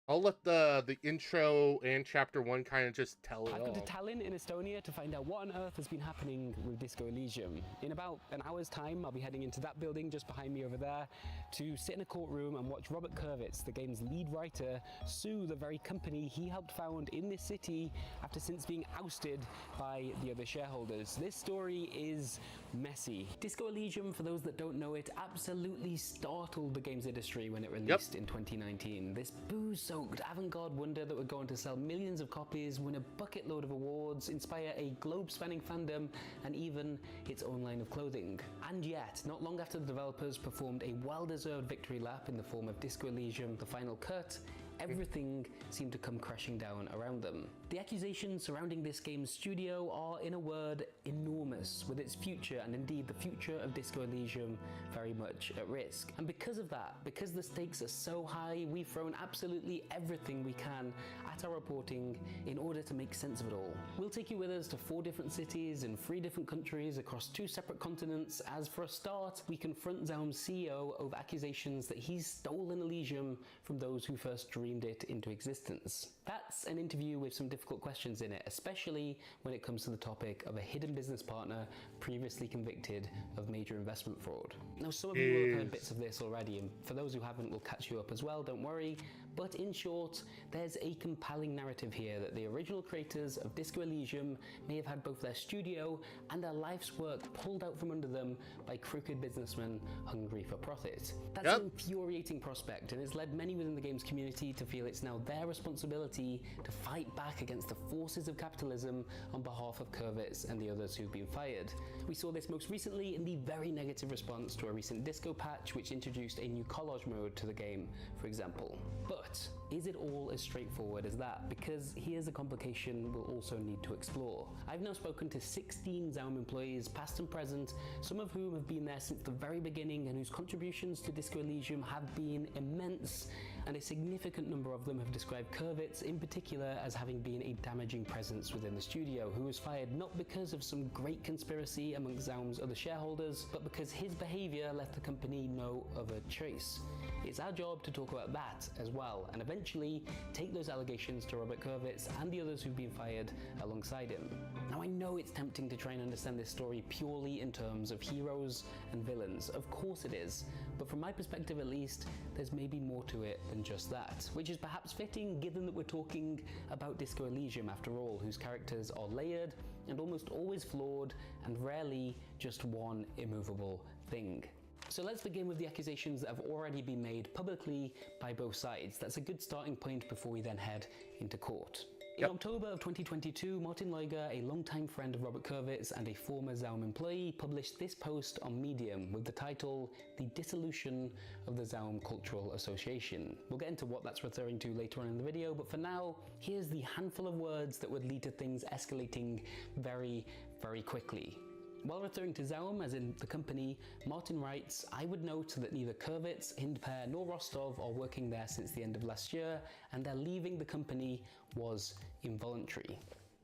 I'll let the intro and chapter 1 kind of just tell it all. I've gone to Tallinn in Estonia to find out what on earth has been happening with Disco Elysium. In about an hour's time, I'll be heading into that building just behind me over there to sit in a courtroom and watch Robert Kurwitz, the game's lead writer, sue the very company he helped found in this city after since being ousted by the other shareholders. This story is messy. Disco Elysium, for those that don't know it, absolutely startled the games industry when it released in 2019. This booze so stoked avant-garde wonder that would go on to sell millions of copies, win a bucket load of awards, inspire a globe-spanning fandom, and even its own line of clothing. And yet, not long after the developers performed a well-deserved victory lap in the form of Disco Elysium: The Final Cut, everything seemed to come crashing down around them. The accusations surrounding this game's studio are, in a word, enormous, with its future, and indeed the future of Disco Elysium, very much at risk. And because of that, because the stakes are so high, we've thrown absolutely everything we can at our reporting in order to make sense of it all. We'll take you with us to 4 different cities in 3 different countries across 2 separate continents, as for a start, we confront Zaum's CEO over accusations that he's stolen Elysium from those who first dreamed it into existence. That's an interview with some difficult questions in it, especially when it comes to the topic of a hidden business partner previously convicted of major investment fraud. Now, some of you will have heard bits of this already, and for those who haven't, we'll catch you up as well, don't worry. But in short, there's a compelling narrative here that the original creators of Disco Elysium may have had both their studio and their life's work pulled out from under them by crooked businessmen hungry for profit. That's an infuriating prospect, and it's led many within the game's community to feel it's now their responsibility to fight back against the forces of capitalism on behalf of Kurvitz and the others who've been fired. We saw this most recently in the very negative response to a recent disco patch which introduced a new collage mode to the game, for example. But is it all as straightforward as that? Because here's a complication we'll also need to explore. I've now spoken to 16 Zaum employees, past and present, some of whom have been there since the very beginning and whose contributions to Disco Elysium have been immense, and a significant number of them have described Kurvitz in particular as having been a damaging presence within the studio, who was fired not because of some great conspiracy among Zaum's other shareholders, but because his behaviour left the company no other choice. It's our job to talk about that as well, and eventually take those allegations to Robert Kurvitz and the others who've been fired alongside him. Now, I know it's tempting to try and understand this story purely in terms of heroes and villains. Of course it is, but from my perspective at least, there's maybe more to it than just that, which is perhaps fitting given that we're talking about Disco Elysium after all, whose characters are layered and almost always flawed and rarely just one immovable thing. So let's begin with the accusations that have already been made publicly by both sides. That's a good starting point before we then head into court. In October of 2022, Martin Leuger, a longtime friend of Robert Kurvitz and a former Zaum employee, published this post on Medium with the title, "The Dissolution of the Zaum Cultural Association." We'll get into what that's referring to later on in the video, but for now, here's the handful of words that would lead to things escalating very, very quickly. While referring to Zaum, as in the company, Martin writes, "I would note that neither Kurvitz, Hindper, nor Rostov are working there since the end of last year, and their leaving the company was involuntary."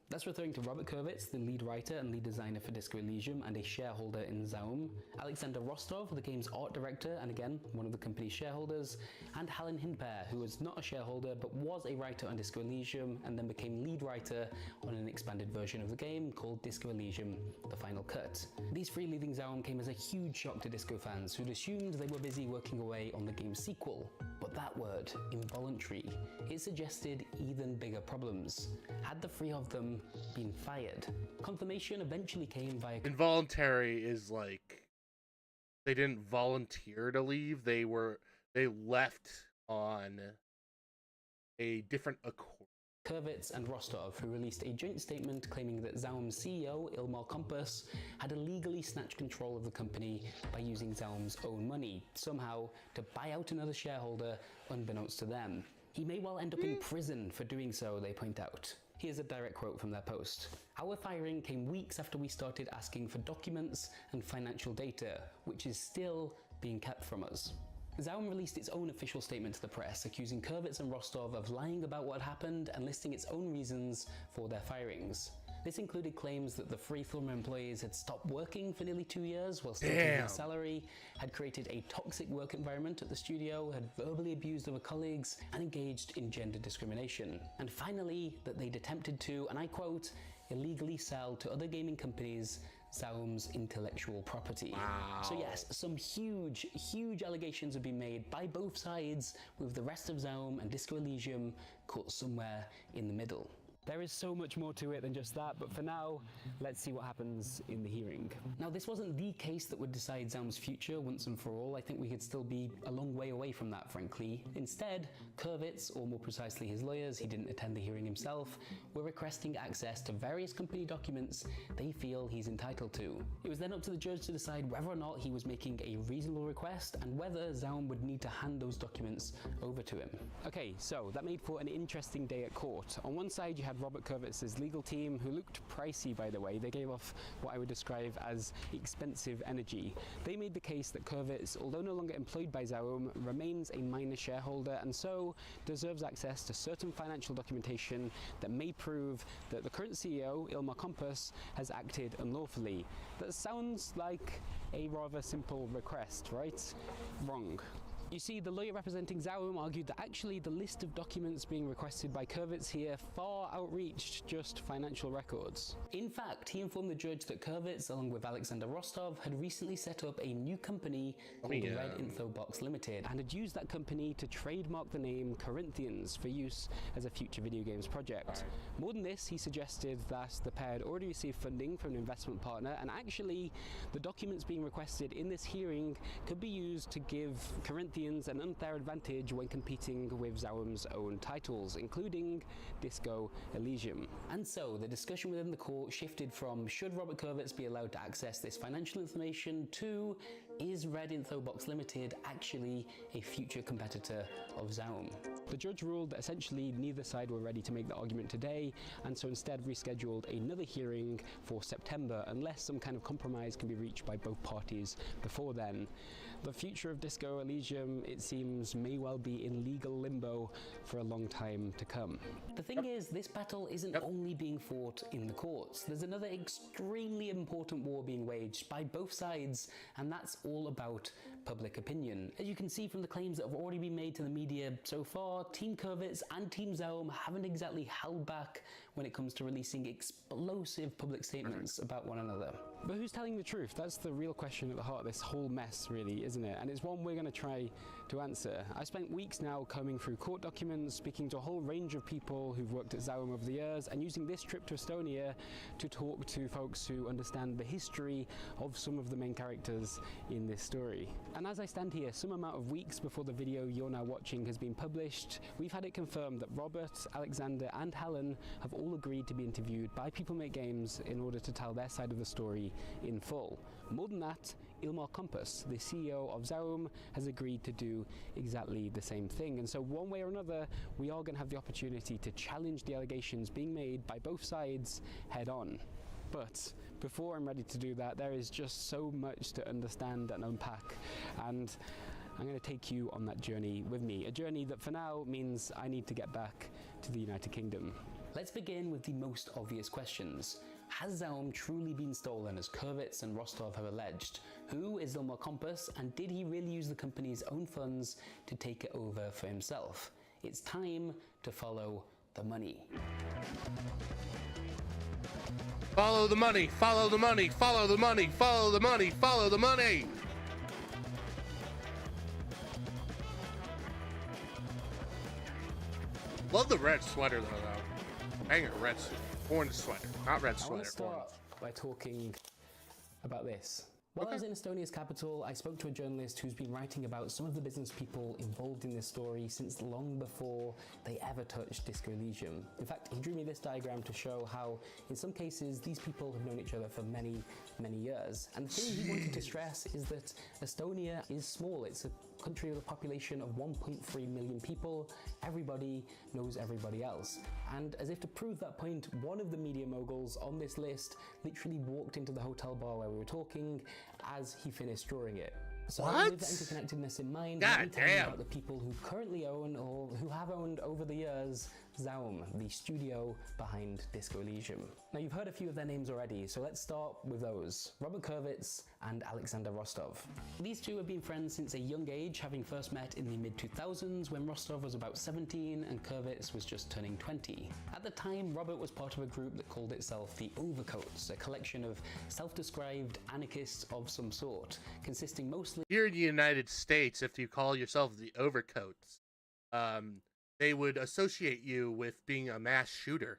That's referring to Robert Kurvitz, the lead writer and lead designer for Disco Elysium and a shareholder in Zaum, Alexander Rostov, the game's art director and again, one of the company's shareholders, and Halin Hindper, who was not a shareholder but was a writer on Disco Elysium and then became lead writer on an expanded version of the game called Disco Elysium: The Final Cut. These 3 leaving Zaum came as a huge shock to Disco fans who'd assumed they were busy working away on the game's sequel. But that word, involuntary, it suggested even bigger problems. Had the 3 of them been fired? Confirmation eventually came via... Involuntary is like they didn't volunteer to leave. They left on a different accord. Kurvitz and Rostov, who released a joint statement claiming that Zaum's CEO, Ilmar Kompus, had illegally snatched control of the company by using Zaum's own money, somehow to buy out another shareholder unbeknownst to them. He may well end up in prison for doing so, they point out. Here's a direct quote from their post. "Our firing came weeks after we started asking for documents and financial data, which is still being kept from us." Zaum released its own official statement to the press, accusing Kurvitz and Rostov of lying about what happened and listing its own reasons for their firings. This included claims that the 3 former employees had stopped working for nearly 2 years while still taking their salary, had created a toxic work environment at the studio, had verbally abused other colleagues, and engaged in gender discrimination. And finally, that they'd attempted to, and I quote, "illegally sell to other gaming companies Zaum's intellectual property." Wow. So yes, some huge, huge allegations have been made by both sides, with the rest of Zaum and Disco Elysium caught somewhere in the middle. There is so much more to it than just that, but for now, let's see what happens in the hearing. Now, this wasn't the case that would decide Zaum's future once and for all. I think we could still be a long way away from that, frankly. Instead, Kurvitz, or more precisely his lawyers, he didn't attend the hearing himself, were requesting access to various company documents they feel he's entitled to. It was then up to the judge to decide whether or not he was making a reasonable request and whether Zaum would need to hand those documents over to him. Okay, so that made for an interesting day at court. On one side, you had Robert Kurvitz's legal team, who looked pricey, by the way. They gave off what I would describe as expensive energy. They made the case that Kurvitz, although no longer employed by Zaum, remains a minor shareholder and so deserves access to certain financial documentation that may prove that the current CEO, Ilmar Kompas, has acted unlawfully. That sounds like a rather simple request, right? Wrong. You see, the lawyer representing Zaum argued that actually the list of documents being requested by Kurvitz here far outreached just financial records. In fact, he informed the judge that Kurvitz, along with Alexander Rostov, had recently set up a new company called Red Info Box Limited and had used that company to trademark the name Corinthians for use as a future video games project. More than this, he suggested that the pair had already received funding from an investment partner, and actually the documents being requested in this hearing could be used to give Corinthians an unfair advantage when competing with Zaum's own titles, including Disco Elysium. And so the discussion within the court shifted from should Robert Kurvitz be allowed to access this financial information to is Red Info Box Limited actually a future competitor of Zaum? The judge ruled that essentially neither side were ready to make the argument today, and so instead rescheduled another hearing for September unless some kind of compromise can be reached by both parties before then. The future of Disco Elysium, it seems, may well be in legal limbo for a long time to come. The thing is, this battle isn't only being fought in the courts. There's another extremely important war being waged by both sides, and that's all about public opinion. As you can see from the claims that have already been made to the media so far, Team Kurvitz and Team Zaum haven't exactly held back when it comes to releasing explosive public statements about one another. But who's telling the truth? That's the real question at the heart of this whole mess, really, isn't it? And it's one we're going to try to answer. I've spent weeks now combing through court documents, speaking to a whole range of people who've worked at Zaum over the years, and using this trip to Estonia to talk to folks who understand the history of some of the main characters in this story. And as I stand here, some amount of weeks before the video you're now watching has been published, we've had it confirmed that Robert, Alexander, and Helen have all agreed to be interviewed by People Make Games in order to tell their side of the story in full. More than that, Ilmar Kompas, the CEO of Zaum, has agreed to do exactly the same thing. And so one way or another, we are going to have the opportunity to challenge the allegations being made by both sides head on. But before I'm ready to do that, there is just so much to understand and unpack. And I'm going to take you on that journey with me. A journey that for now means I need to get back to the United Kingdom. Let's begin with the most obvious questions. Has Zaum truly been stolen as Kurvitz and Rostov have alleged? Who is Ilmar Kompas, and did he really use the company's own funds to take it over for himself? It's time to follow the money. Follow the money, follow the money, follow the money, follow the money, follow the money! Love the red sweater though. Banger red orange sweater, not red sweater. I want to start by talking about this. While I was in Estonia's capital, I spoke to a journalist who's been writing about some of the business people involved in this story since long before they ever touched Disco Elysium. In fact, he drew me this diagram to show how, in some cases, these people have known each other for many, many years. And the thing he wanted to stress is that Estonia is small. It's a country with a population of 1.3 million people. Everybody knows everybody else. And as if to prove that point, one of the media moguls on this list literally walked into the hotel bar where we were talking as he finished drawing it. So with that interconnectedness in mind, let me tell you about the people who currently own or who have owned over the years Zaum, the studio behind Disco Elysium. Now you've heard a few of their names already, so let's start with those. Robert Kurvitz and Alexander Rostov. These two have been friends since a young age, having first met in the mid-2000s when Rostov was about 17 and Kurvitz was just turning 20. At the time, Robert was part of a group that called itself the Overcoats, a collection of self-described anarchists of some sort, consisting mostly... Here in the United States, if you call yourself the Overcoats, they would associate you with being a mass shooter.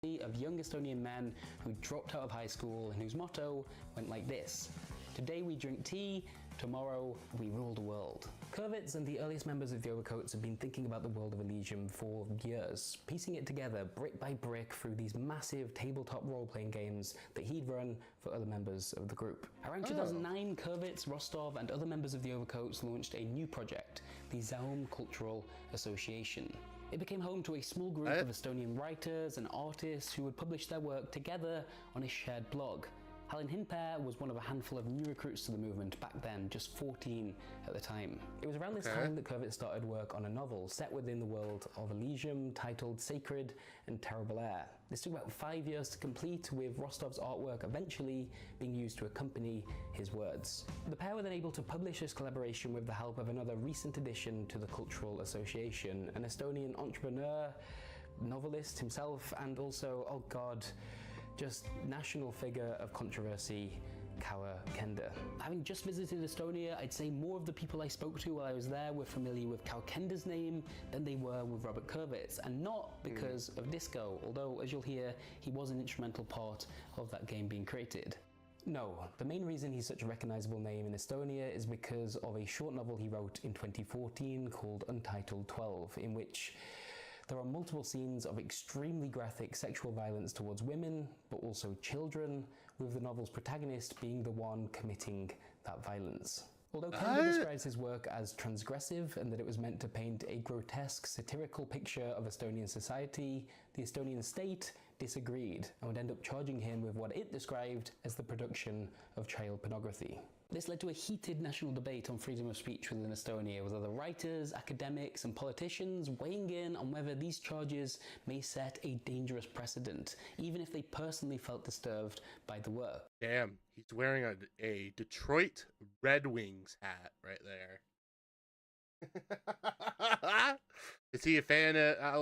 of young Estonian men who dropped out of high school and whose motto went like this: "Today we drink tea, tomorrow we rule the world." Kurvitz and the earliest members of the Overcoats have been thinking about the world of Elysium for years, piecing it together brick by brick through these massive tabletop role-playing games that he'd run for other members of the group. Around 2009, Kurvitz, Rostov, and other members of the Overcoats launched a new project, the Zaum Cultural Association. It became home to a small group of Estonian writers and artists who would publish their work together on a shared blog. Halin Hinper was one of a handful of new recruits to the movement back then, just 14 at the time. It was around this time that Kurvitz started work on a novel set within the world of Elysium titled Sacred and Terrible Air. This took about 5 years to complete, with Rostov's artwork eventually being used to accompany his words. The pair were then able to publish this collaboration with the help of another recent addition to the Cultural Association, an Estonian entrepreneur, novelist himself, and also, oh god, just national figure of controversy, Kaur Kender. Having just visited Estonia, I'd say more of the people I spoke to while I was there were familiar with Kaur Kender's name than they were with Robert Kurvitz, and not because of disco, although, as you'll hear, he was an instrumental part of that game being created. No, the main reason he's such a recognisable name in Estonia is because of a short novel he wrote in 2014 called Untitled 12, in which there are multiple scenes of extremely graphic sexual violence towards women, but also children, with the novel's protagonist being the one committing that violence. Although Kender describes his work as transgressive and that it was meant to paint a grotesque, satirical picture of Estonian society, the Estonian state disagreed and would end up charging him with what it described as the production of child pornography. This led to a heated national debate on freedom of speech within Estonia, with other writers, academics, and politicians weighing in on whether these charges may set a dangerous precedent, even if they personally felt disturbed by the work. Damn, he's wearing a Detroit Red Wings hat right there. Is he a fan of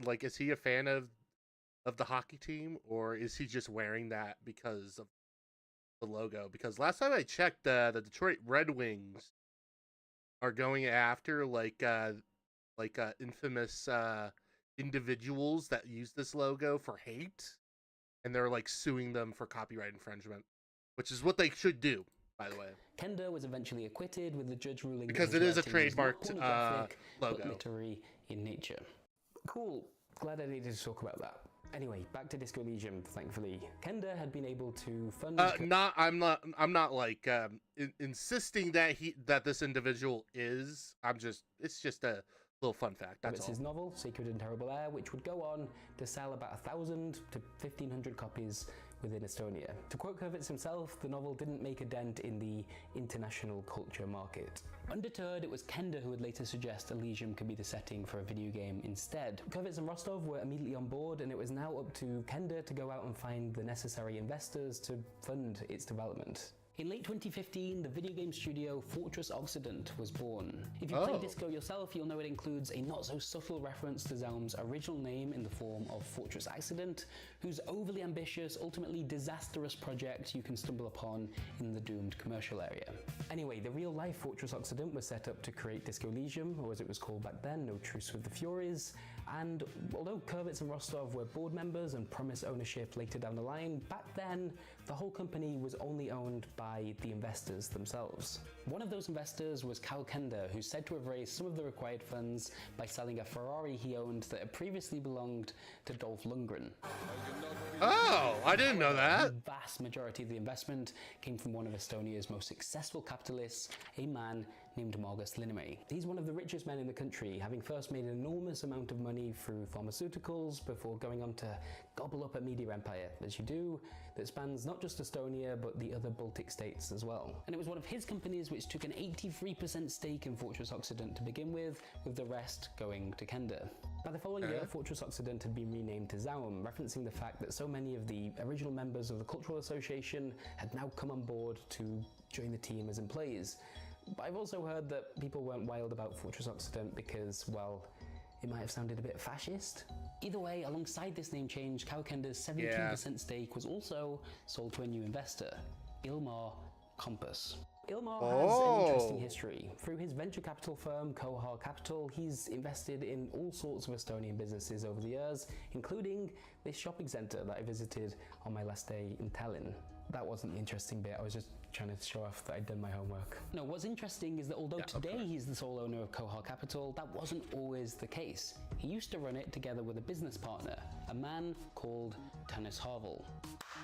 like is he a fan of the hockey team, or is he just wearing that because of the logo? Because last time I checked, the Detroit Red Wings are going after infamous individuals that use this logo for hate, and they're like suing them for copyright infringement, which is what they should do, by the way. Kender was eventually acquitted, with the judge ruling because it is a trademarked logo, but literary in nature. Cool. Glad I needed to talk about that. Anyway, back to Disco Elysium, thankfully. Kender had been able to fund... I'm not like insisting that this individual is. It's just a little fun fact, that's all. It's his novel, Sacred and Terrible Air, which would go on to sell about 1,000 to 1,500 copies within Estonia. To quote Kurvitz himself, the novel didn't make a dent in the international culture market. Undeterred, it was Kender who would later suggest Elysium could be the setting for a video game instead. Kurvitz and Rostov were immediately on board, and it was now up to Kender to go out and find the necessary investors to fund its development. In late 2015, the video game studio Fortress Occident was born. If you play Disco yourself, you'll know it includes a not-so-subtle reference to Zaum's original name in the form of Fortress Accident, whose overly ambitious, ultimately disastrous project you can stumble upon in the doomed commercial area. Anyway, the real-life Fortress Occident was set up to create Disco Elysium, or as it was called back then, No Truce with the Furies, and although Kurvitz and Rostov were board members and promised ownership later down the line, back then the whole company was only owned by the investors themselves. One of those investors was Kaur Kender, who's said to have raised some of the required funds by selling a Ferrari he owned that had previously belonged to Dolph Lundgren. Oh, I didn't know that. The vast majority of the investment came from one of Estonia's most successful capitalists, a man named Margus Linnamäe. He's one of the richest men in the country, having first made an enormous amount of money through pharmaceuticals before going on to gobble up a media empire, as you do, that spans not just Estonia but the other Baltic states as well. And it was one of his companies which took an 83% stake in Fortress Occident to begin with the rest going to Kender. By the following year, Fortress Occident had been renamed to Zaum, referencing the fact that so many of the original members of the Cultural Association had now come on board to join the team as employees. But I've also heard that people weren't wild about Fortress Occident because, well, it might have sounded a bit fascist. Either way, alongside this name change, Kaur Kender's 72% stake was also sold to a new investor, Ilmar Compass. Ilmar has an interesting history. Through his venture capital firm, Kohar Capital, he's invested in all sorts of Estonian businesses over the years, including this shopping centre that I visited on my last day in Tallinn. That wasn't the interesting bit, I was just trying to show off that I'd done my homework. No, what's interesting is that although today he's the sole owner of Kohar Capital, that wasn't always the case. He used to run it together with a business partner, a man called Dennis Harvel.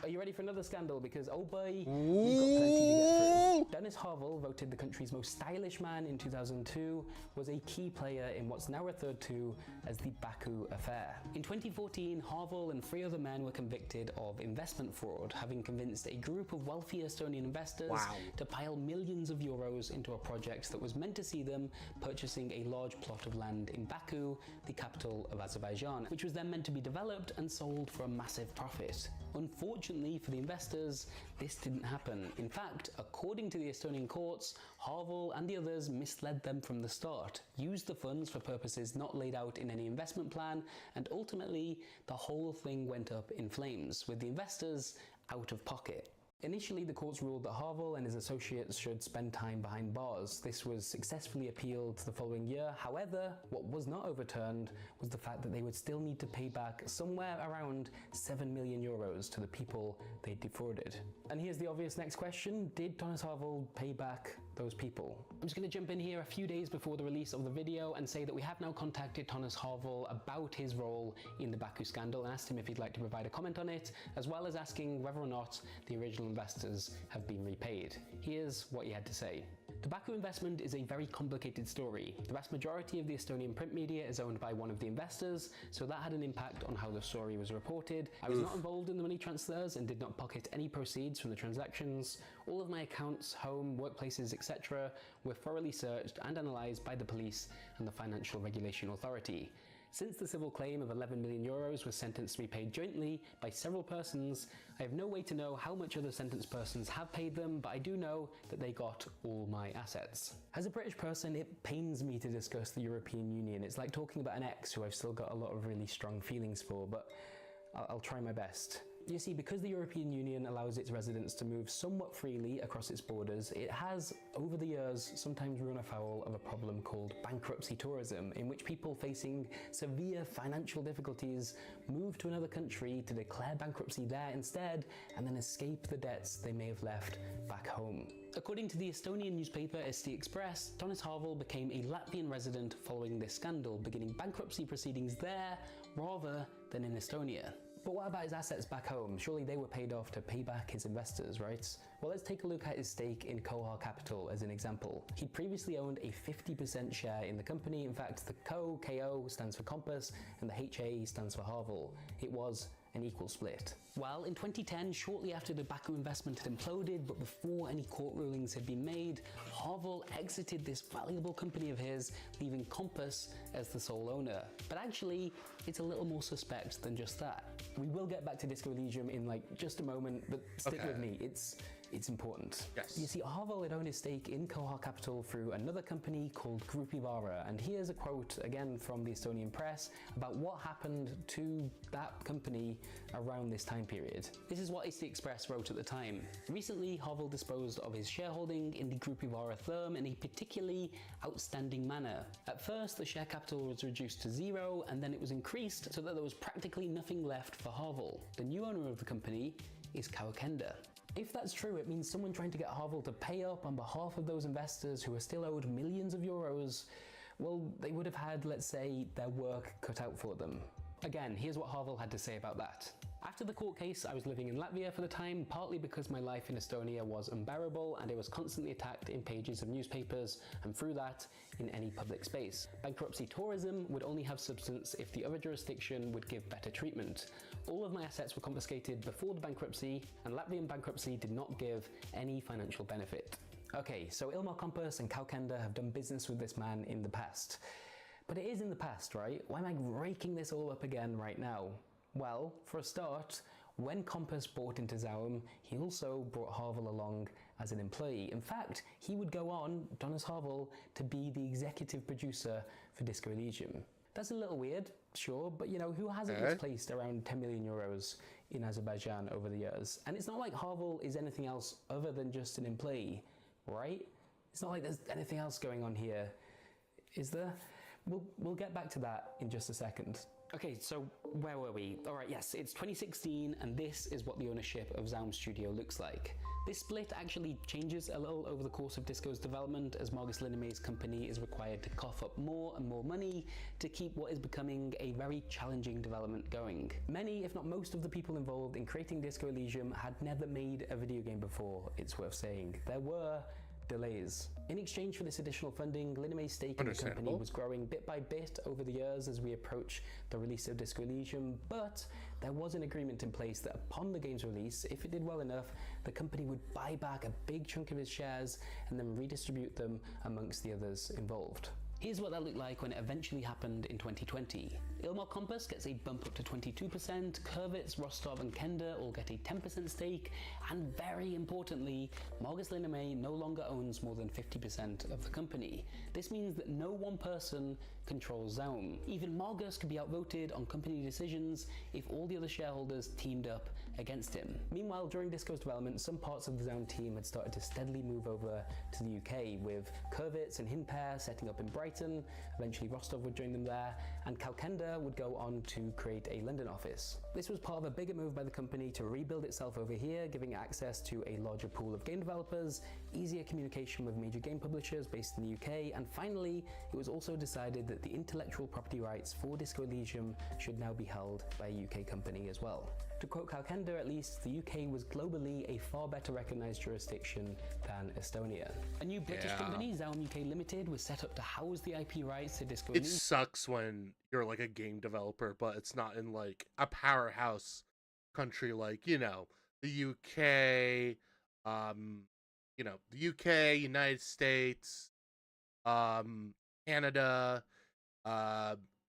Are you ready for another scandal? Because oh boy, we've got plenty to get through. Dennis Harvel, voted the country's most stylish man in 2002, was a key player in what's now referred to as the Baku affair. In 2014, Harvel and 3 other men were convicted of investment fraud, having convinced a group of wealthy Estonian investors to pile millions of euros into a project that was meant to see them purchasing a large plot of land in Baku, the capital of Azerbaijan, which was then meant to be developed and sold for a massive profit. Unfortunately for the investors, this didn't happen. In fact, according to the Estonian courts, Harvel and the others misled them from the start, used the funds for purposes not laid out in any investment plan, and ultimately the whole thing went up in flames, with the investors out of pocket. Initially, the courts ruled that Harvel and his associates should spend time behind bars. This was successfully appealed the following year. However, what was not overturned was the fact that they would still need to pay back somewhere around 7 million euros to the people they defrauded. And here's the obvious next question: did Dennis Harvel pay back those people? I'm just going to jump in here a few days before the release of the video and say that we have now contacted Dennis Harvel about his role in the Baku scandal and asked him if he'd like to provide a comment on it, as well as asking whether or not the original investors have been repaid. Here's what he had to say. The Baku investment is a very complicated story. The vast majority of the Estonian print media is owned by one of the investors, so that had an impact on how the story was reported. I was not involved in the money transfers and did not pocket any proceeds from the transactions. All of my accounts, home, workplaces, etc. were thoroughly searched and analysed by the police and the Financial Regulation Authority. Since the civil claim of 11 million euros was sentenced to be paid jointly by several persons, I have no way to know how much other sentenced persons have paid them, but I do know that they got all my assets. As a British person, it pains me to discuss the European Union. It's like talking about an ex who I've still got a lot of really strong feelings for, but I'll try my best. You see, because the European Union allows its residents to move somewhat freely across its borders, it has, over the years, sometimes run afoul of a problem called bankruptcy tourism, in which people facing severe financial difficulties move to another country to declare bankruptcy there instead, and then escape the debts they may have left back home. According to the Estonian newspaper ASCII Express, Dennis Harvel became a Latvian resident following this scandal, beginning bankruptcy proceedings there rather than in Estonia. But what about his assets back home? Surely they were paid off to pay back his investors, right? Well, let's take a look at his stake in Kohar Capital as an example. He'd previously owned a 50% share in the company. In fact, the KO stands for Compass and the HA stands for Harvel. It was an equal split. Well, in 2010, shortly after the Baku investment had imploded, but before any court rulings had been made, Harvel exited this valuable company of his, leaving Compass as the sole owner. But actually, it's a little more suspect than just that. We will get back to Disco Elysium in like just a moment, but stick with me, it's important. Yes. You see, Harvel had owned his stake in Kohar Capital through another company called Grupivara, and here's a quote again from the Estonian press about what happened to that company around this time period. This is what ASCII Express wrote at the time. Recently, Harvel disposed of his shareholding in the Grupivara firm in a particularly outstanding manner. At first, the share capital was reduced to 0, and then it was increased so that there was practically nothing left for Harvel. The new owner of the company is Kauakenda. If that's true, it means someone trying to get Harvel to pay up on behalf of those investors who are still owed millions of euros, well, they would have had, let's say, their work cut out for them. Again, here's what Harvel had to say about that. After the court case, I was living in Latvia for the time, partly because my life in Estonia was unbearable and it was constantly attacked in pages of newspapers and through that, in any public space. Bankruptcy tourism would only have substance if the other jurisdiction would give better treatment. All of my assets were confiscated before the bankruptcy, and Latvian bankruptcy did not give any financial benefit. Okay, so Ilmar Compass and Kauakenda have done business with this man in the past. But it is in the past, right? Why am I raking this all up again right now? Well, for a start, when Compass bought into Zaum, he also brought Harvel along as an employee. In fact, he would go on, Dennis Harvel, to be the executive producer for Disco Elysium. That's a little weird, sure, but you know, who hasn't misplaced around 10 million euros in Azerbaijan over the years? And it's not like Harvel is anything else other than just an employee. right? It's not like there's anything else going on here, is there? We'll get back to that in just a second. Okay, so where were we? All right, yes, it's 2016, and this is what the ownership of Zaum Studio looks like. This split actually changes a little over the course of Disco's development, as Margus Linname's company is required to cough up more and more money to keep what is becoming a very challenging development going. Many, if not most, of the people involved in creating Disco Elysium had never made a video game before, it's worth saying. There were delays. In exchange for this additional funding, Linname's stake in the company was growing bit by bit over the years as we approach the release of Disco Elysium, but there was an agreement in place that upon the game's release, if it did well enough, the company would buy back a big chunk of its shares and then redistribute them amongst the others involved. Here's what that looked like when it eventually happened in 2020. Ilmar Compass gets a bump up to 22%, Kervitz, Rostov and Kender all get a 10% stake, and very importantly, Margus Linname no longer owns more than 50% of the company. This means that no one person controls Zaum. Even Margus could be outvoted on company decisions if all the other shareholders teamed up against him. Meanwhile, during Disco's development, some parts of the Zaum team had started to steadily move over to the UK, with Kervitz and Hinpair setting up in Brighton. Eventually Rostov would join them there, and Kalkender would go on to create a London office. This was part of a bigger move by the company to rebuild itself over here, giving access to a larger pool of game developers, easier communication with major game publishers based in the UK, and finally, it was also decided that the intellectual property rights for Disco Elysium should now be held by a UK company as well. To quote Kalkender, at least, the UK was globally a far better recognised jurisdiction than Estonia. A new British company, Zaum UK Limited, was set up to house the IP rights to Disco Elysium. It sucks when you're like a game developer, but it's not in like a powerhouse country like, you know, the UK, the UK, United States, Canada,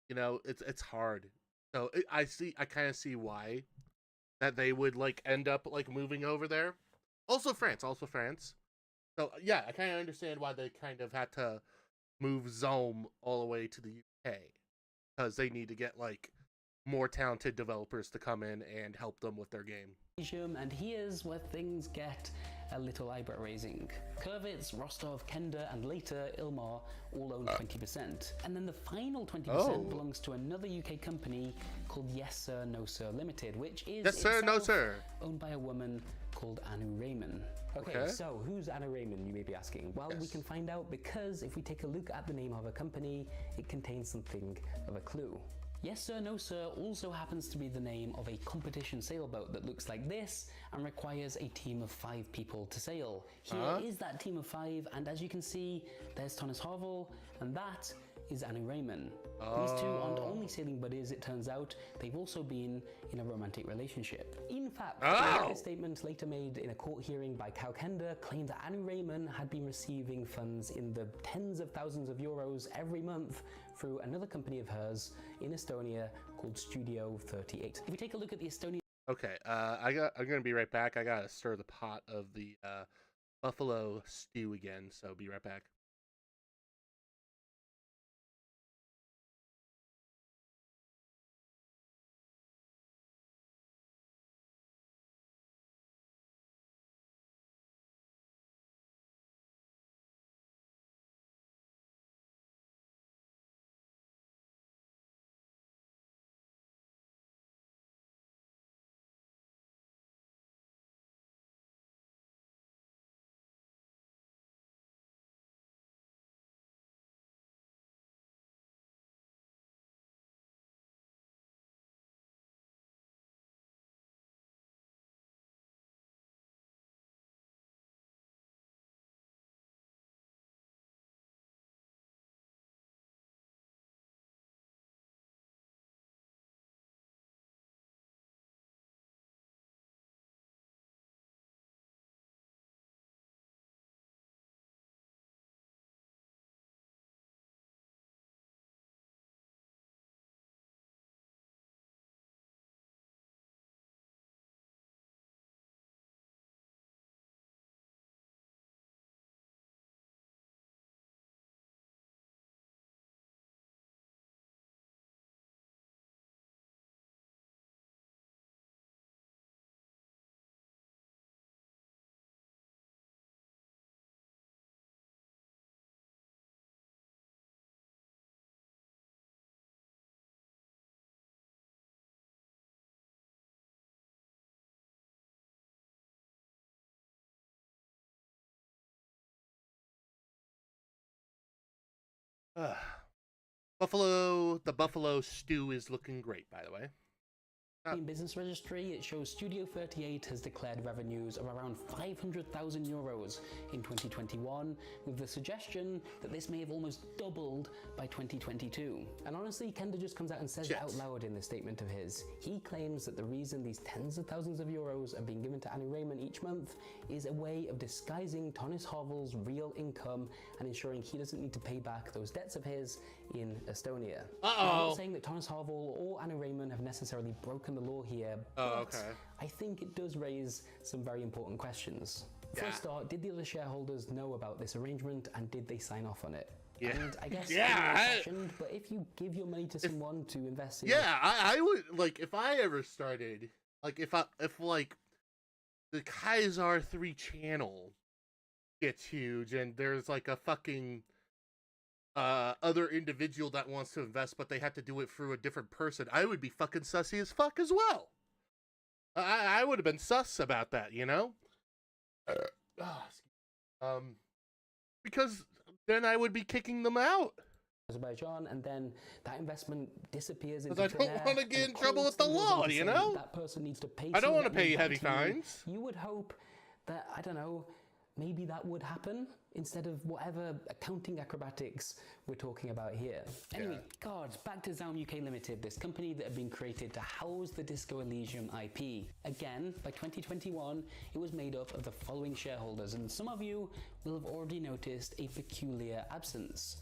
it's hard. So I kind of see why that they would like end up like moving over there. Also France. So yeah, I kind of understand why they kind of had to move Zaum all the way to the UK, because they need to get like more talented developers to come in and help them with their game. And here's where things get a little eyebrow raising. Kervitz, Rostov, Kender, and later Ilmar all own 20%. And then the final 20% belongs to another UK company called Yes Sir No Sir Limited, which is owned by a woman called Anu Raymond. Okay, so who's Anna Raymond, you may be asking? Well, we can find out, because if we take a look at the name of her company, it contains something of a clue. Yes Sir No Sir also happens to be the name of a competition sailboat that looks like this and requires a team of 5 people to sail. Here is that team of 5, and as you can see, there's Thomas Harvel, and that is Anu Raymond. These two aren't only sailing buddies, it turns out, they've also been in a romantic relationship. In fact, a statement later made in a court hearing by Kalkender claimed that Anu Raymond had been receiving funds in the tens of thousands of euros every month through another company of hers in Estonia called Studio 38. If we take a look at the Estonian... Okay, I'm gonna be right back. I gotta stir the pot of the buffalo stew again, so be right back. The buffalo stew is looking great, by the way. In business registry, it shows Studio 38 has declared revenues of around 500,000 euros in 2021, with the suggestion that this may have almost doubled by 2022. And honestly, Kenda just comes out and says it out loud in this statement of his. He claims that the reason these tens of thousands of euros are being given to Annie Raymond each month is a way of disguising Thomas Harvel's real income and ensuring he doesn't need to pay back those debts of his in Estonia. Now, I'm not saying that Thomas Harvel or Annie Raymond have necessarily broken the law here, but I think it does raise some very important questions. For a start, did the other shareholders know about this arrangement and did they sign off on it? And I guess but if you give your money to someone to invest in I would, like, if I ever started, like, if like the Kaiser 3 channel gets huge and there's like a fucking other individual that wants to invest, but they have to do it through a different person, I would be fucking sussy as fuck as well. I would have been sus about that, you know? Because then I would be kicking them out. Azerbaijan, and then that investment disappears into because I don't want to get in trouble with the law, you know? That person needs to pay. I don't want to pay heavy fines. You would hope that, I don't know, maybe that would happen instead of whatever accounting acrobatics we're talking about here. Anyway, God, back to Zaum UK Limited, this company that had been created to house the Disco Elysium IP. Again, by 2021, it was made up of the following shareholders, and some of you will have already noticed a peculiar absence.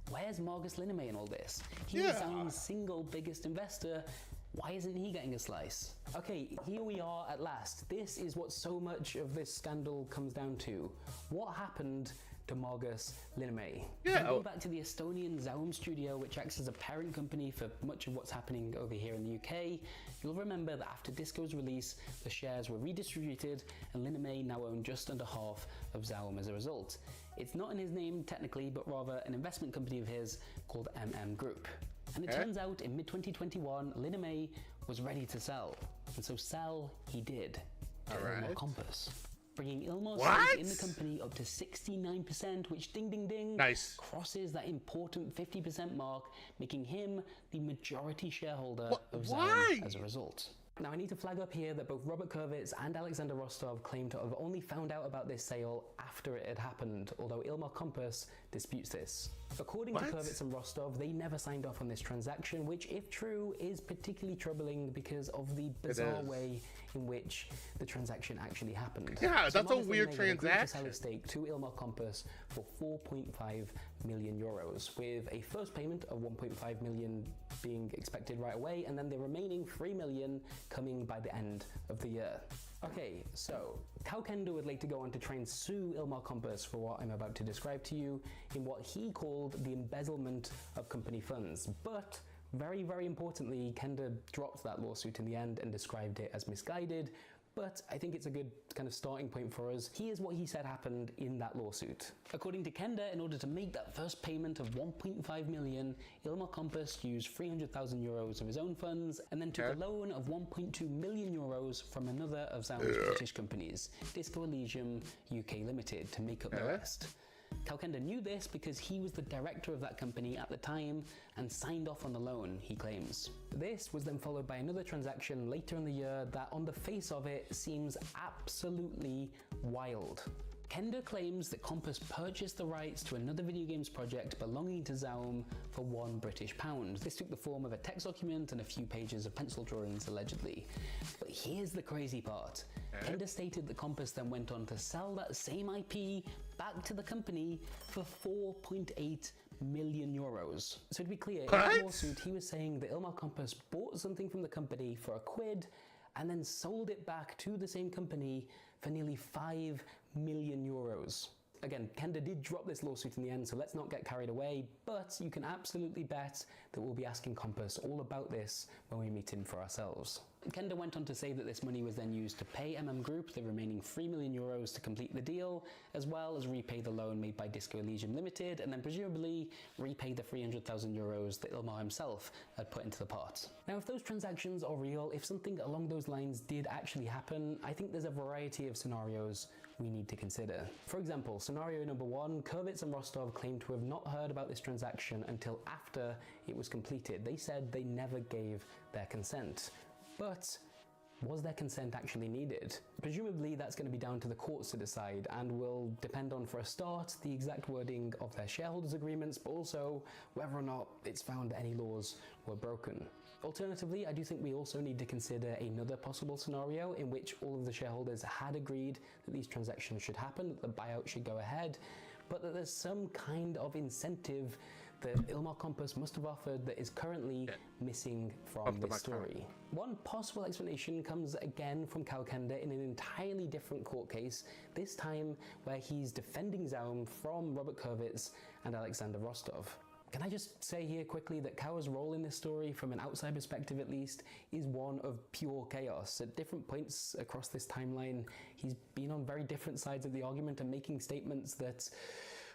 Where's Margus Linnamay in all this? He was Zaum's single biggest investor. Why isn't he getting a slice? Okay, here we are at last. This is what so much of this scandal comes down to. What happened to Margus Linnamäe? Go back to the Estonian Zaum studio, which acts as a parent company for much of what's happening over here in the UK. You'll remember that after Disco's release, the shares were redistributed, and Linnamäe now owned just under half of Zaum as a result. It's not in his name technically, but rather an investment company of his called MM Group. And it turns out in mid-2021, Linnamäe was ready to sell. And so sell he did to Ilmar Compass, bringing Ilmar's stake in the company up to 69%, which ding ding ding crosses that important 50% mark, making him the majority shareholder of Zaum as a result. Now I need to flag up here that both Robert Kurvitz and Alexander Rostov claim to have only found out about this sale after it had happened, although Ilmar Compass disputes this. According to Kurvitz and Rostov, they never signed off on this transaction, which, if true, is particularly troubling because of the bizarre way in which the transaction actually happened. Yeah, so that's a weird transaction. To sell his stake to Ilmar Compass for 4.5 million euros, with a first payment of 1.5 million being expected right away, and then the remaining 3 million coming by the end of the year. Okay, so Kenda would later go on to try and sue Ilmar Compass for what I'm about to describe to you in what he called the embezzlement of company funds. But very, very importantly, Kenda dropped that lawsuit in the end and described it as misguided. But I think it's a good kind of starting point for us. Here's what he said happened in that lawsuit. According to Kenda, in order to make that first payment of 1.5 million, Ilmar Compass used 300,000 euros of his own funds and then took a loan of 1.2 million euros from another of Zaum's British companies, Disco Elysium UK Limited, to make up the rest. Kenda knew this because he was the director of that company at the time and signed off on the loan, he claims. This was then followed by another transaction later in the year that on the face of it seems absolutely wild. Kenda claims that Compass purchased the rights to another video games project belonging to Zaum for £1 This took the form of a text document and a few pages of pencil drawings, allegedly. But here's the crazy part. Kenda stated that Compass then went on to sell that same IP back to the company for 4.8 million euros. So to be clear, in that lawsuit, he was saying that Ilmar Compass bought something from the company for £1 and then sold it back to the same company for nearly 5 million euros. Again, Kenda did drop this lawsuit in the end, so let's not get carried away, but you can absolutely bet that we'll be asking Compass all about this when we meet him for ourselves. Kenda went on to say that this money was then used to pay Group the remaining €3 million to complete the deal, as well as repay the loan made by Disco Elysium Limited, and then presumably repay the €300,000 that Ilmar himself had put into the pot. Now, if those transactions are real, if something along those lines did actually happen, I think there's a variety of scenarios we need to consider. For example, scenario number 1, Kurvitz and Rostov claim to have not heard about this transaction until after it was completed. They said they never gave their consent. But was their consent actually needed? Presumably that's going to be down to the courts to decide, and will depend on, for a start, the exact wording of their shareholders' agreements, but also whether or not it's found that any laws were broken. Alternatively, I do think we also need to consider another possible scenario in which all of the shareholders had agreed that these transactions should happen, that the buyout should go ahead, but that there's some kind of incentive that Ilmar Compass must have offered that is currently missing from this story. One possible explanation comes again from Kalkender in an entirely different court case, this time where he's defending Zaum from Robert Kurvitz and Alexander Rostov. Can I just say here quickly that Kauer's role in this story, from an outside perspective at least, is one of pure chaos. At different points across this timeline, he's been on very different sides of the argument and making statements that,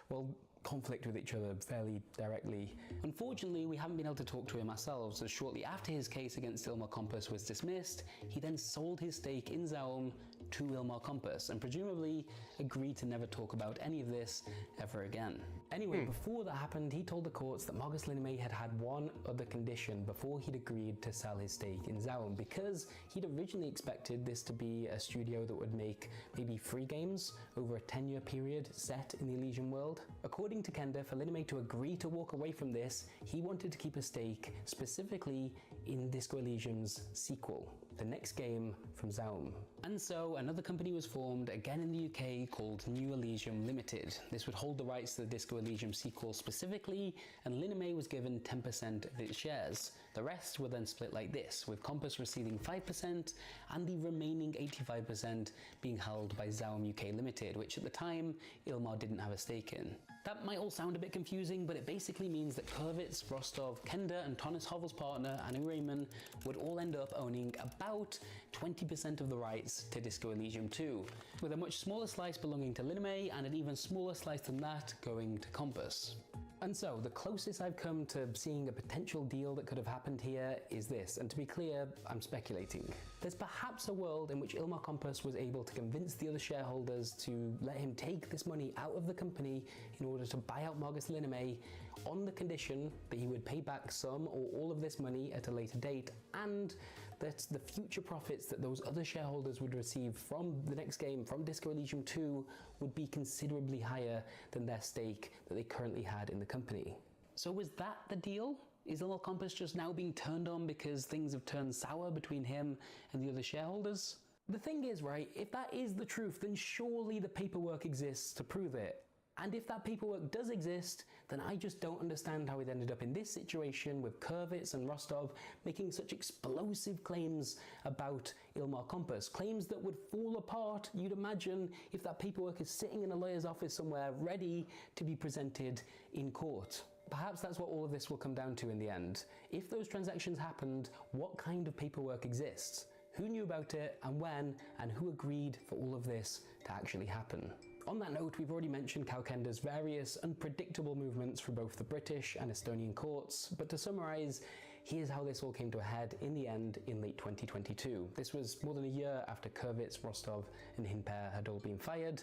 well, conflict with each other fairly directly. Unfortunately, we haven't been able to talk to him ourselves, as shortly after his case against Ilmar Compass was dismissed, he then sold his stake in Zaum to Ilmar Compass, and presumably agreed to never talk about any of this ever again. Anyway, before that happened, he told the courts that Margus Linnaeus had one other condition before he'd agreed to sell his stake in Zaum, because he'd originally expected this to be a studio that would make maybe 3 games over a 10-year period set in the Elysium world. According to Kender, for Linnaeus to agree to walk away from this, he wanted to keep a stake specifically in Disco Elysium's sequel, the next game from Zaum. And so another company was formed, again in the UK, called New Elysium Limited. This would hold the rights to the Disco Elysium sequel specifically, and Linnaeus was given 10% of its shares. The rest were then split like this, with Compass receiving 5% and the remaining 85% being held by Zaum UK Limited, which at the time Ilmar didn't have a stake in. That might all sound a bit confusing, but it basically means that Kurvitz, Rostov, Kender and Thomas Hovel's partner, Anu Raymond, would all end up owning about 20% of the rights to Disco Elysium 2, with a much smaller slice belonging to Linnaeus and an even smaller slice than that going to Compass. And so, the closest I've come to seeing a potential deal that could have happened here is this, and to be clear, I'm speculating. There's perhaps a world in which Ilmar Compass was able to convince the other shareholders to let him take this money out of the company in order to buy out Margus Linnaeus on the condition that he would pay back some or all of this money at a later date, and that the future profits that those other shareholders would receive from the next game, from Disco Elysium 2, would be considerably higher than their stake that they currently had in the company. So was that the deal? Is Ilmar Compass just now being turned on because things have turned sour between him and the other shareholders? The thing is, right, if that is the truth, then surely the paperwork exists to prove it. And if that paperwork does exist, then I just don't understand how it ended up in this situation with Kurvitz and Rostov making such explosive claims about Ilmar Compass. Claims that would fall apart, you'd imagine, if that paperwork is sitting in a lawyer's office somewhere ready to be presented in court. Perhaps that's what all of this will come down to in the end. If those transactions happened, what kind of paperwork exists? Who knew about it, and when, and who agreed for all of this to actually happen? On that note, we've already mentioned Kalkender's various unpredictable movements for both the British and Estonian courts, but to summarise, here's how this all came to a head in the end in late 2022. This was more than a year after Kurvitz, Rostov and Hinper had all been fired,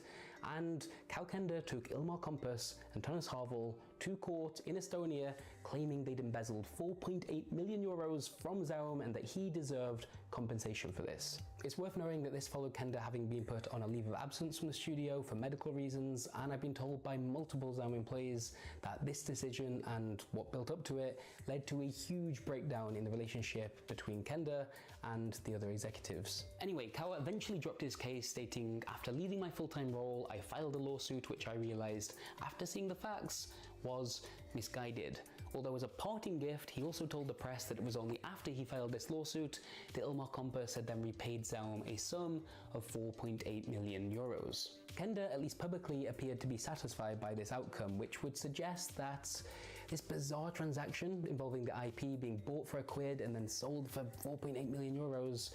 and Kalkender took Ilmar Compass and Thomas Havel to court in Estonia, claiming they'd embezzled €4.8 million from Zaum and that he deserved compensation for this. It's worth knowing that this followed Kender having been put on a leave of absence from the studio for medical reasons, and I've been told by multiple Zaum employees that this decision and what built up to it led to a huge breakdown in the relationship between Kender and the other executives. Anyway, Kawa eventually dropped his case, stating, "After leaving my full-time role, I filed a lawsuit which I realised, after seeing the facts, was misguided." Although as a parting gift, he also told the press that it was only after he filed this lawsuit that Ilmar Compass had then repaid Zaum a sum of €4.8 million. Kender, at least publicly, appeared to be satisfied by this outcome, which would suggest that This bizarre transaction involving the IP being bought for £1 and then sold for 4.8 million euros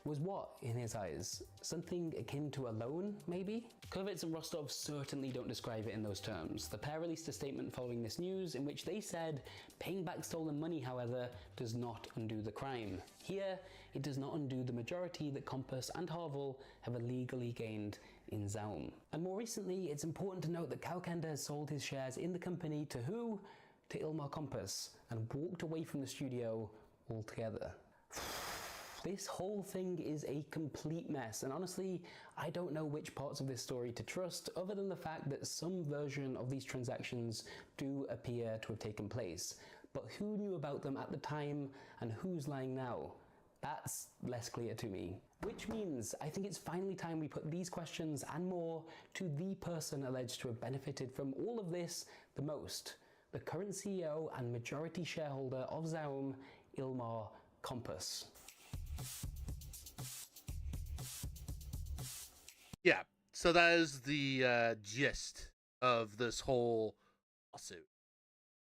was what, in his eyes? Something akin to a loan, maybe? Kurvitz and Rostov certainly don't describe it in those terms. The pair released a statement following this news in which they said, paying back stolen money, however, does not undo the crime. Here, it does not undo the majority that Compass and Harvel have illegally gained in Zaum. And more recently, it's important to note that Kalkender has sold his shares in the company to who? To Ilmar Compass, and walked away from the studio altogether. This whole thing is a complete mess, and honestly, I don't know which parts of this story to trust, other than the fact that some version of these transactions do appear to have taken place. But who knew about them at the time, and who's lying now? That's less clear to me. Which means I think it's finally time we put these questions and more to the person alleged to have benefited from all of this the most. The current CEO and majority shareholder of Zaum, Ilmar Compass. Yeah, so that is the gist of this whole lawsuit.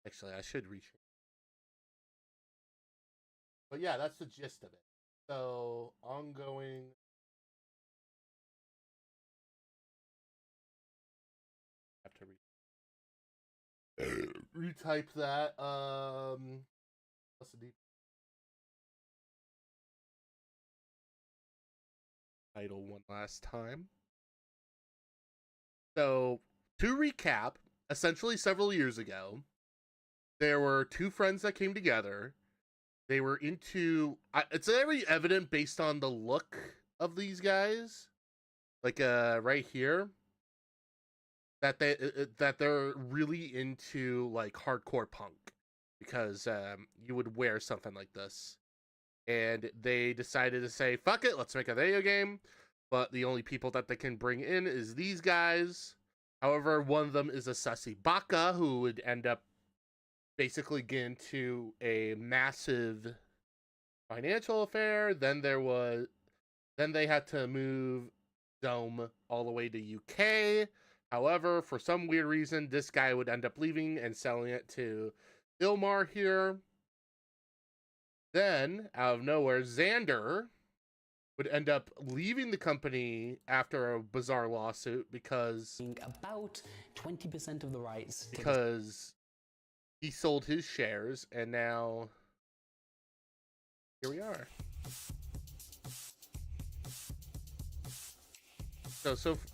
Actually, I should reach. But yeah, that's the gist of it. So, ongoing. I have to retype that. What's the deep title one last time? So, to recap, essentially several years ago, there were two friends that came together. They were into... it's very evident based on the look of these guys. Like, right here. That they're really into, like, hardcore punk. Because you would wear something like this. And they decided to say, fuck it, let's make a video game. But the only people that they can bring in is these guys. However, one of them is a sussy baka who would end up basically get into a massive financial affair. Then they had to move Zaum all the way to UK. However, for some weird reason, this guy would end up leaving and selling it to Ilmar here. Then, out of nowhere, Xander would end up leaving the company after a bizarre lawsuit because... about 20% of the rights. Because he sold his shares, and now... here we are.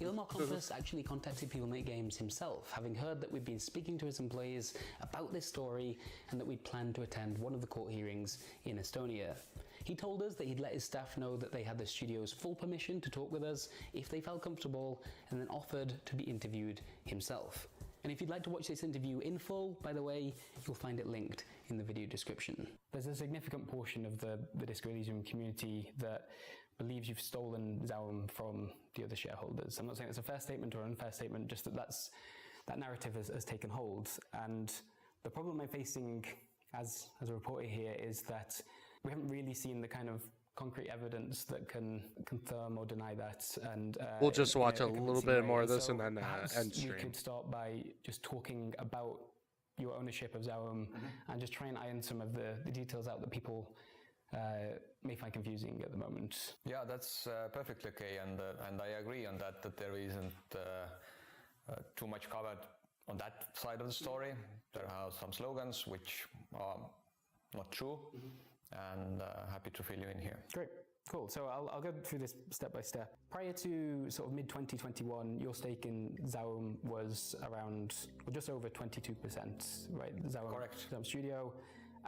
Ilmar Compass actually contacted People Make Games himself, having heard that we'd been speaking to his employees about this story and that we'd planned to attend one of the court hearings in Estonia. He told us that he'd let his staff know that they had the studio's full permission to talk with us if they felt comfortable, and then offered to be interviewed himself. And if you'd like to watch this interview in full, by the way, you'll find it linked in the video description. There's a significant portion of the Disco Elysium community that believes you've stolen Zaum from the other shareholders. I'm not saying it's a fair statement or an unfair statement, just that narrative has taken hold. And the problem I'm facing as a reporter here is that we haven't really seen the kind of concrete evidence that can confirm or deny that. And we'll just watch a little bit more of this and then end stream. You could start by just talking about your ownership of Zaum and just try and iron some of the details out that people may find confusing at the moment. Yeah, that's perfectly okay, and I agree on that there isn't too much covered on that side of the story. There are some slogans which are not true, and happy to fill you in here. Great. Cool. So I'll go through this step by step. Prior to sort of mid-2021, your stake in Zaum was around, or just over 22%, right? Correct. Zaum Studio.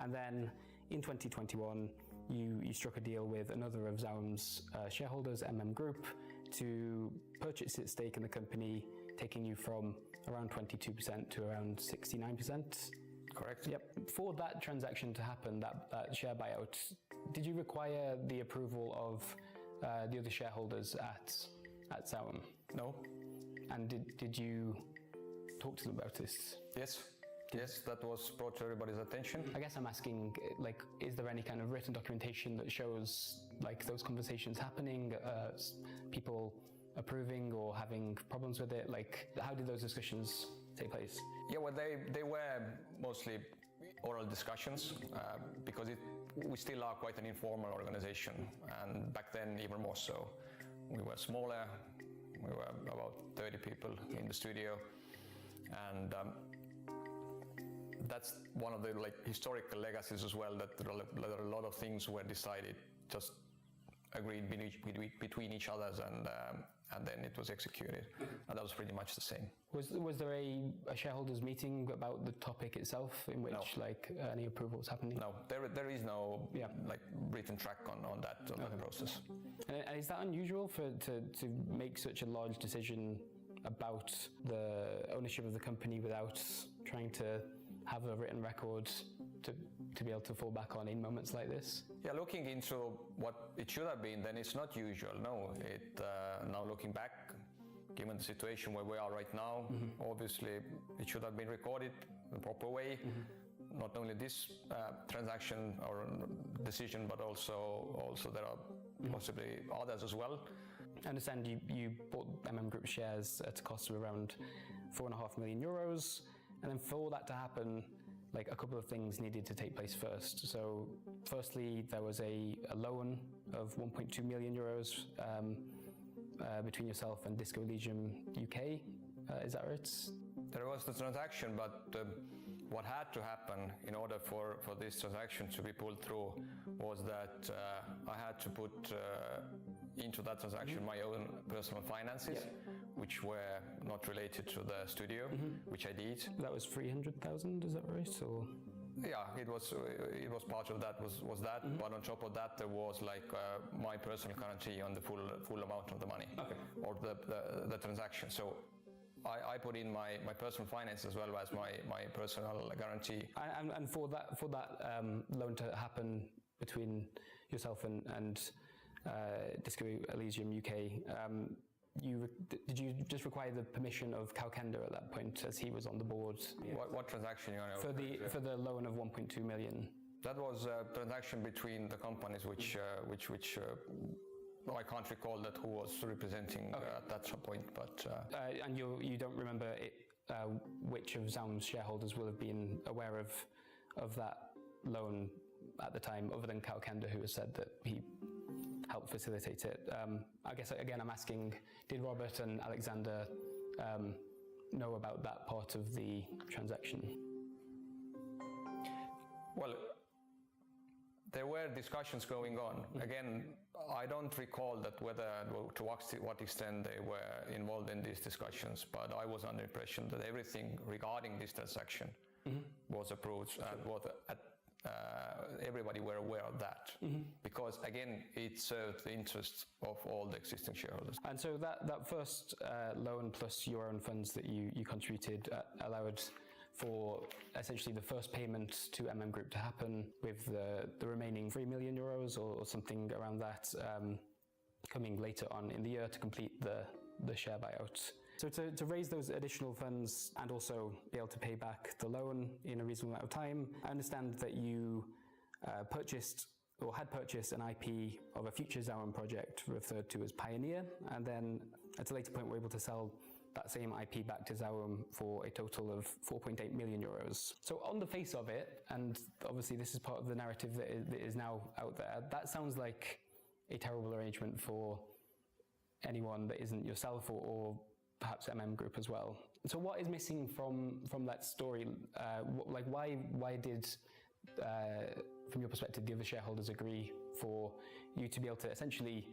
And then in 2021, you struck a deal with another of Zaum's shareholders, Group, to purchase its stake in the company, taking you from around 22% to around 69%. Correct. Yep. For that transaction to happen, that share buyout, did you require the approval of the other shareholders at Zaum? No. And did you talk to them about this? Yes, that was brought to everybody's attention. I guess I'm asking, like, is there any kind of written documentation that shows, like, those conversations happening, people approving or having problems with it? Like, how did those discussions take place? Yeah, well, they were mostly oral discussions because we still are quite an informal organization, and back then even more so. We were smaller, we were about 30 people in the studio, and that's one of the historical legacies as well, that there are a lot of things were decided, just agreed between each others, and then it was executed. And that was pretty much the same. Was there a shareholders meeting about the topic itself in which any approval was happening? No, there is no written track on that process. And is that unusual to make such a large decision about the ownership of the company without trying to have a written record to be able to fall back on in moments like this? Yeah, looking into what it should have been, then it's not usual. No, now looking back, given the situation where we are right now, obviously it should have been recorded the proper way. Not only this transaction or decision, but also there are possibly others as well. I understand you bought Group shares at a cost of around €4.5 million, and then for that to happen, a couple of things needed to take place first. So firstly, there was a loan of €1.2 million between yourself and Disco Elysium UK. Is that right? There was the transaction, but what had to happen in order for this transaction to be pulled through was that I had to put into that transaction my own personal finances, which were not related to the studio, which I did. That was 300,000, is that right? Or? Yeah, it was part of that was that, but on top of that there was my personal guarantee on the full amount of the money, or the transaction. So I put in my personal finance as well as my personal guarantee. And for that loan to happen between yourself and Disco Elysium UK, did you just require the permission of Kalkender at that point, as he was on the board? What transaction you know? For the loan of 1.2 million. That was a transaction between the companies, which I can't recall that who was representing at that point, but and you don't remember which of Zaum's shareholders will have been aware of that loan at the time, other than Kalkender, who has said that he helped facilitate it. I guess again I'm asking, did Robert and Alexander know about that part of the transaction? Well, there were discussions going on. Again, I don't recall that to what extent they were involved in these discussions, but I was under the impression that everything regarding this transaction was approved and everybody were aware of that, because again it served the interests of all the existing shareholders. And so that first loan plus your own funds that you contributed allowed for essentially the first payment to Group to happen, with the remaining €3 million or something around that coming later on in the year to complete the share buyout. So to raise those additional funds and also be able to pay back the loan in a reasonable amount of time, I understand that you had purchased an IP of a future Zaum project referred to as Pioneer, and then at a later point were able to sell that same IP back to Zaum for a total of €4.8 million. So on the face of it, and obviously this is part of the narrative that is now out there, that sounds like a terrible arrangement for anyone that isn't yourself or perhaps Group as well. So what is missing from that story? Why did, from your perspective, the other shareholders agree for you to be able to essentially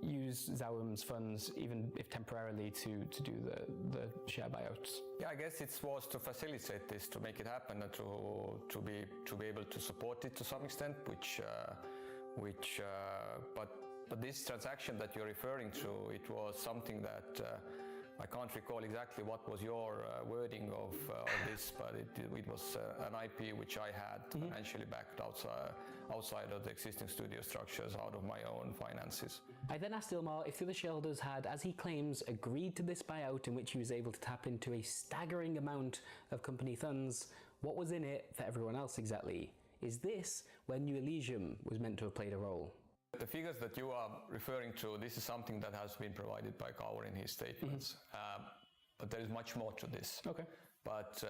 use Zaum's funds, even if temporarily, to do the share buyouts? Yeah, I guess it was to facilitate this, to make it happen, and to be able to support it to some extent. But this transaction that you're referring to, it was something that I can't recall exactly what was your wording of this, but it was an IP which I had financially backed outside of the existing studio structures, out of my own finances. I then asked Ilmar if the other shareholders had, as he claims, agreed to this buyout in which he was able to tap into a staggering amount of company funds. What was in it for everyone else exactly? Is this where New Elysium was meant to have played a role? The figures that you are referring to, this is something that has been provided by Kaur in his statements. But there is much more to this. Okay. But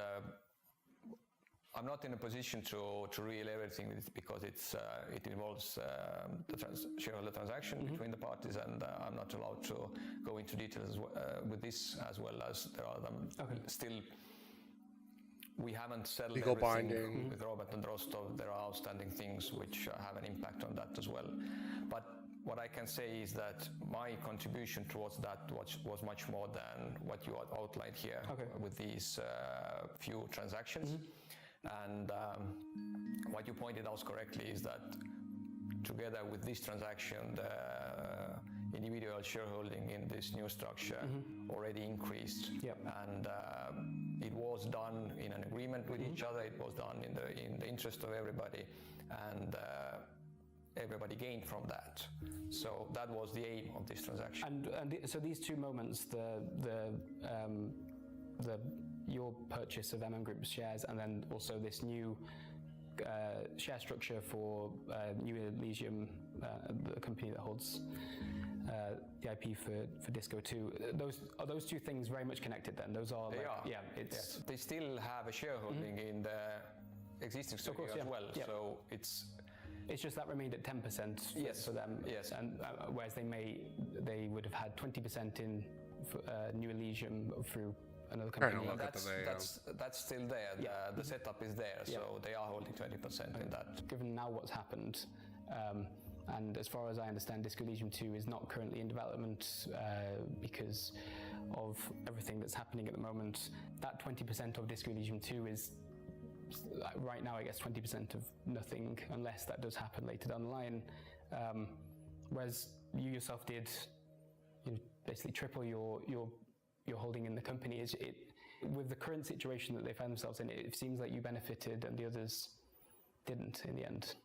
I'm not in a position to reveal everything because it involves the shareholder transaction between the parties, and I'm not allowed to go into details with this, as well as there are them still. We haven't settled legal everything binding with Robert and Rostov. There are outstanding things which have an impact on that as well. But what I can say is that my contribution towards that was much more than what you outlined here with these few transactions. And what you pointed out correctly is that together with this transaction, the individual shareholding in this new structure already increased. And it was done in an agreement with each other. It was done in the interest of everybody, and everybody gained from that. So that was the aim of this transaction. So these two moments, your purchase of MM Group's shares, and then also this new share structure for New Elysium, the company that holds the IP for Disco 2. Those two things very much connected then? Those are They still have a shareholding in the existing studio as well. So it's just that remained at 10% for them. Yes. And whereas they would have had 20% in New Elysium through another company. That's still there. The setup is there, so they are holding 20% in that. Given now what's happened, and as far as I understand, Disco Elysium 2 is not currently in development because of everything that's happening at the moment. That 20% of Disco Elysium 2 is right now, I guess, 20% of nothing, unless that does happen later down the line. Whereas you yourself did, basically triple your holding in the company. With the current situation that they found themselves in, it seems like you benefited and the others didn't in the end.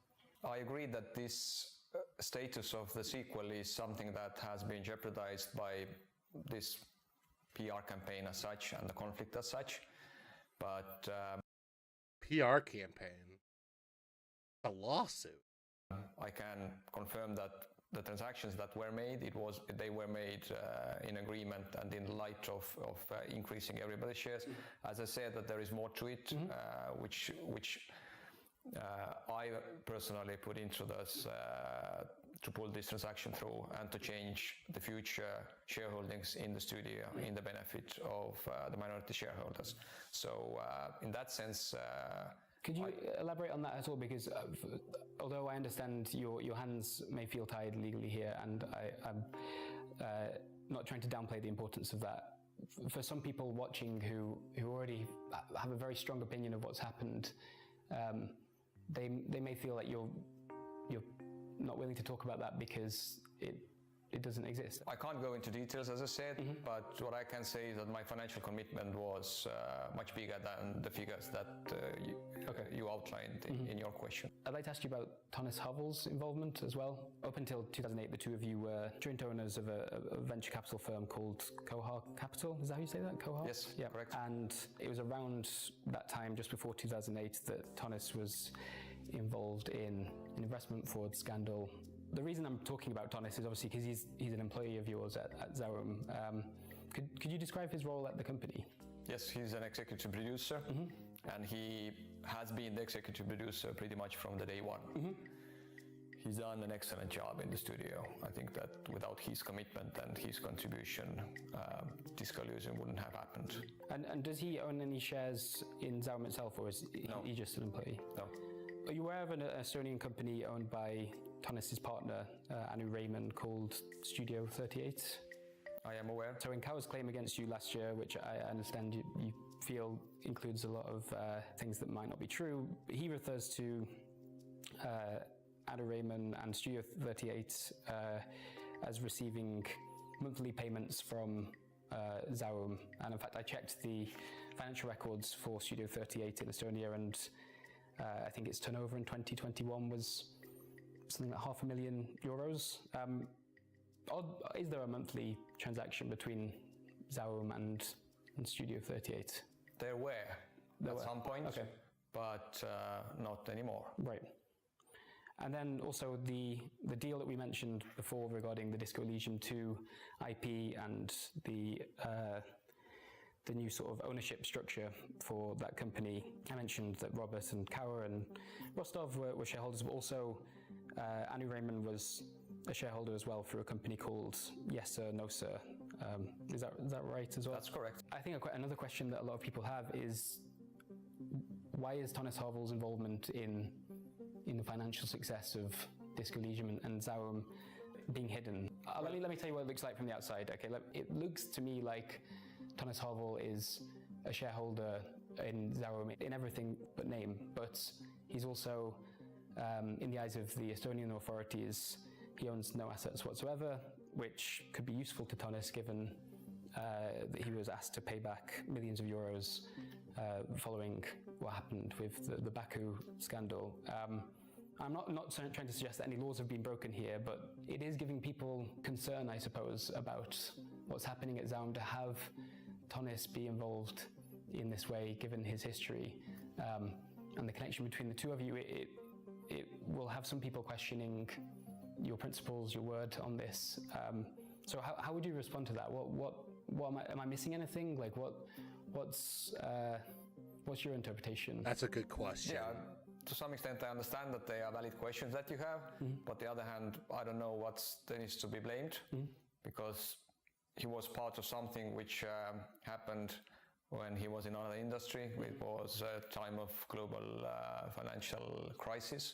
I agree that this status of the sequel is something that has been jeopardized by this PR campaign as such and the conflict as such. But PR campaign? A lawsuit? I can confirm that the transactions that were made, they were made in agreement and in light of increasing everybody's shares. As I said, that there is more to it, which I personally put into this to pull this transaction through and to change the future shareholdings in the studio in the benefit of the minority shareholders. So in that sense, could you elaborate on that at all? Because although I understand your hands may feel tied legally here, and I'm not trying to downplay the importance of that, for some people watching who already have a very strong opinion of what's happened, they may feel like you're not willing to talk about that because it doesn't exist. I can't go into details, as I said, but what I can say is that my financial commitment was much bigger than the figures that you outlined in your question. I'd like to ask you about Thomas Havel's involvement as well. Up until 2008, the two of you were joint owners of a venture capital firm called Coha Capital. Is that how you say that? Coha? Yes, correct. And it was around that time, just before 2008, that Thomas was involved in an investment fraud scandal. The reason I'm talking about Thomas is obviously because he's an employee of yours at Zarum. Could you describe his role at the company? Yes, he's an executive producer, and he has been the executive producer pretty much from the day one. He's done an excellent job in the studio. I think that without his commitment and his contribution, Disco Elysium wouldn't have happened. And does he own any shares in Zarum itself, or is he just an employee? No. Are you aware of an Estonian company owned by Thomas's partner, Anu Raymond, called Studio 38? I am aware. So in Kao's claim against you last year, which I understand you feel includes a lot of things that might not be true, he refers to Anu Raymond and Studio 38 as receiving monthly payments from Zarum. And in fact, I checked the financial records for Studio 38 in Estonia, and I think its turnover in 2021 was something like €500,000. Is there a monthly transaction between Zarum and Studio 38? There were at some point, but not anymore. Right. And then also the deal that we mentioned before regarding the Disco Elysium 2 IP and the new sort of ownership structure for that company. I mentioned that Robert and Kauer and Rostov were shareholders, but also Anu Raymond was a shareholder as well through a company called Yes Sir, No Sir. Is that right as well? That's correct. I think another question that a lot of people have is, why is Thomas Harvel's involvement in the financial success of Disco Elysium and Zaurum being hidden? Let me tell you what it looks like from the outside. Okay, it looks to me like Thomas Harvel is a shareholder in Zaurum in everything but name, but he's also, in the eyes of the Estonian authorities, he owns no assets whatsoever, which could be useful to Thomas given that he was asked to pay back millions of euros following what happened with the Baku scandal. I'm not trying to suggest that any laws have been broken here, but it is giving people concern, I suppose, about what's happening at Zaurum to have Thomas be involved in this way, given his history and the connection between the two of you. It will have some people questioning your principles, your word on this. So how would you respond to that? What am I missing anything? Like what's your interpretation? That's a good question. Yeah, to some extent I understand that they are valid questions that you have, but on the other hand, I don't know what's Dennis to be blamed, because he was part of something which happened when he was in another industry. It was a time of global financial crisis.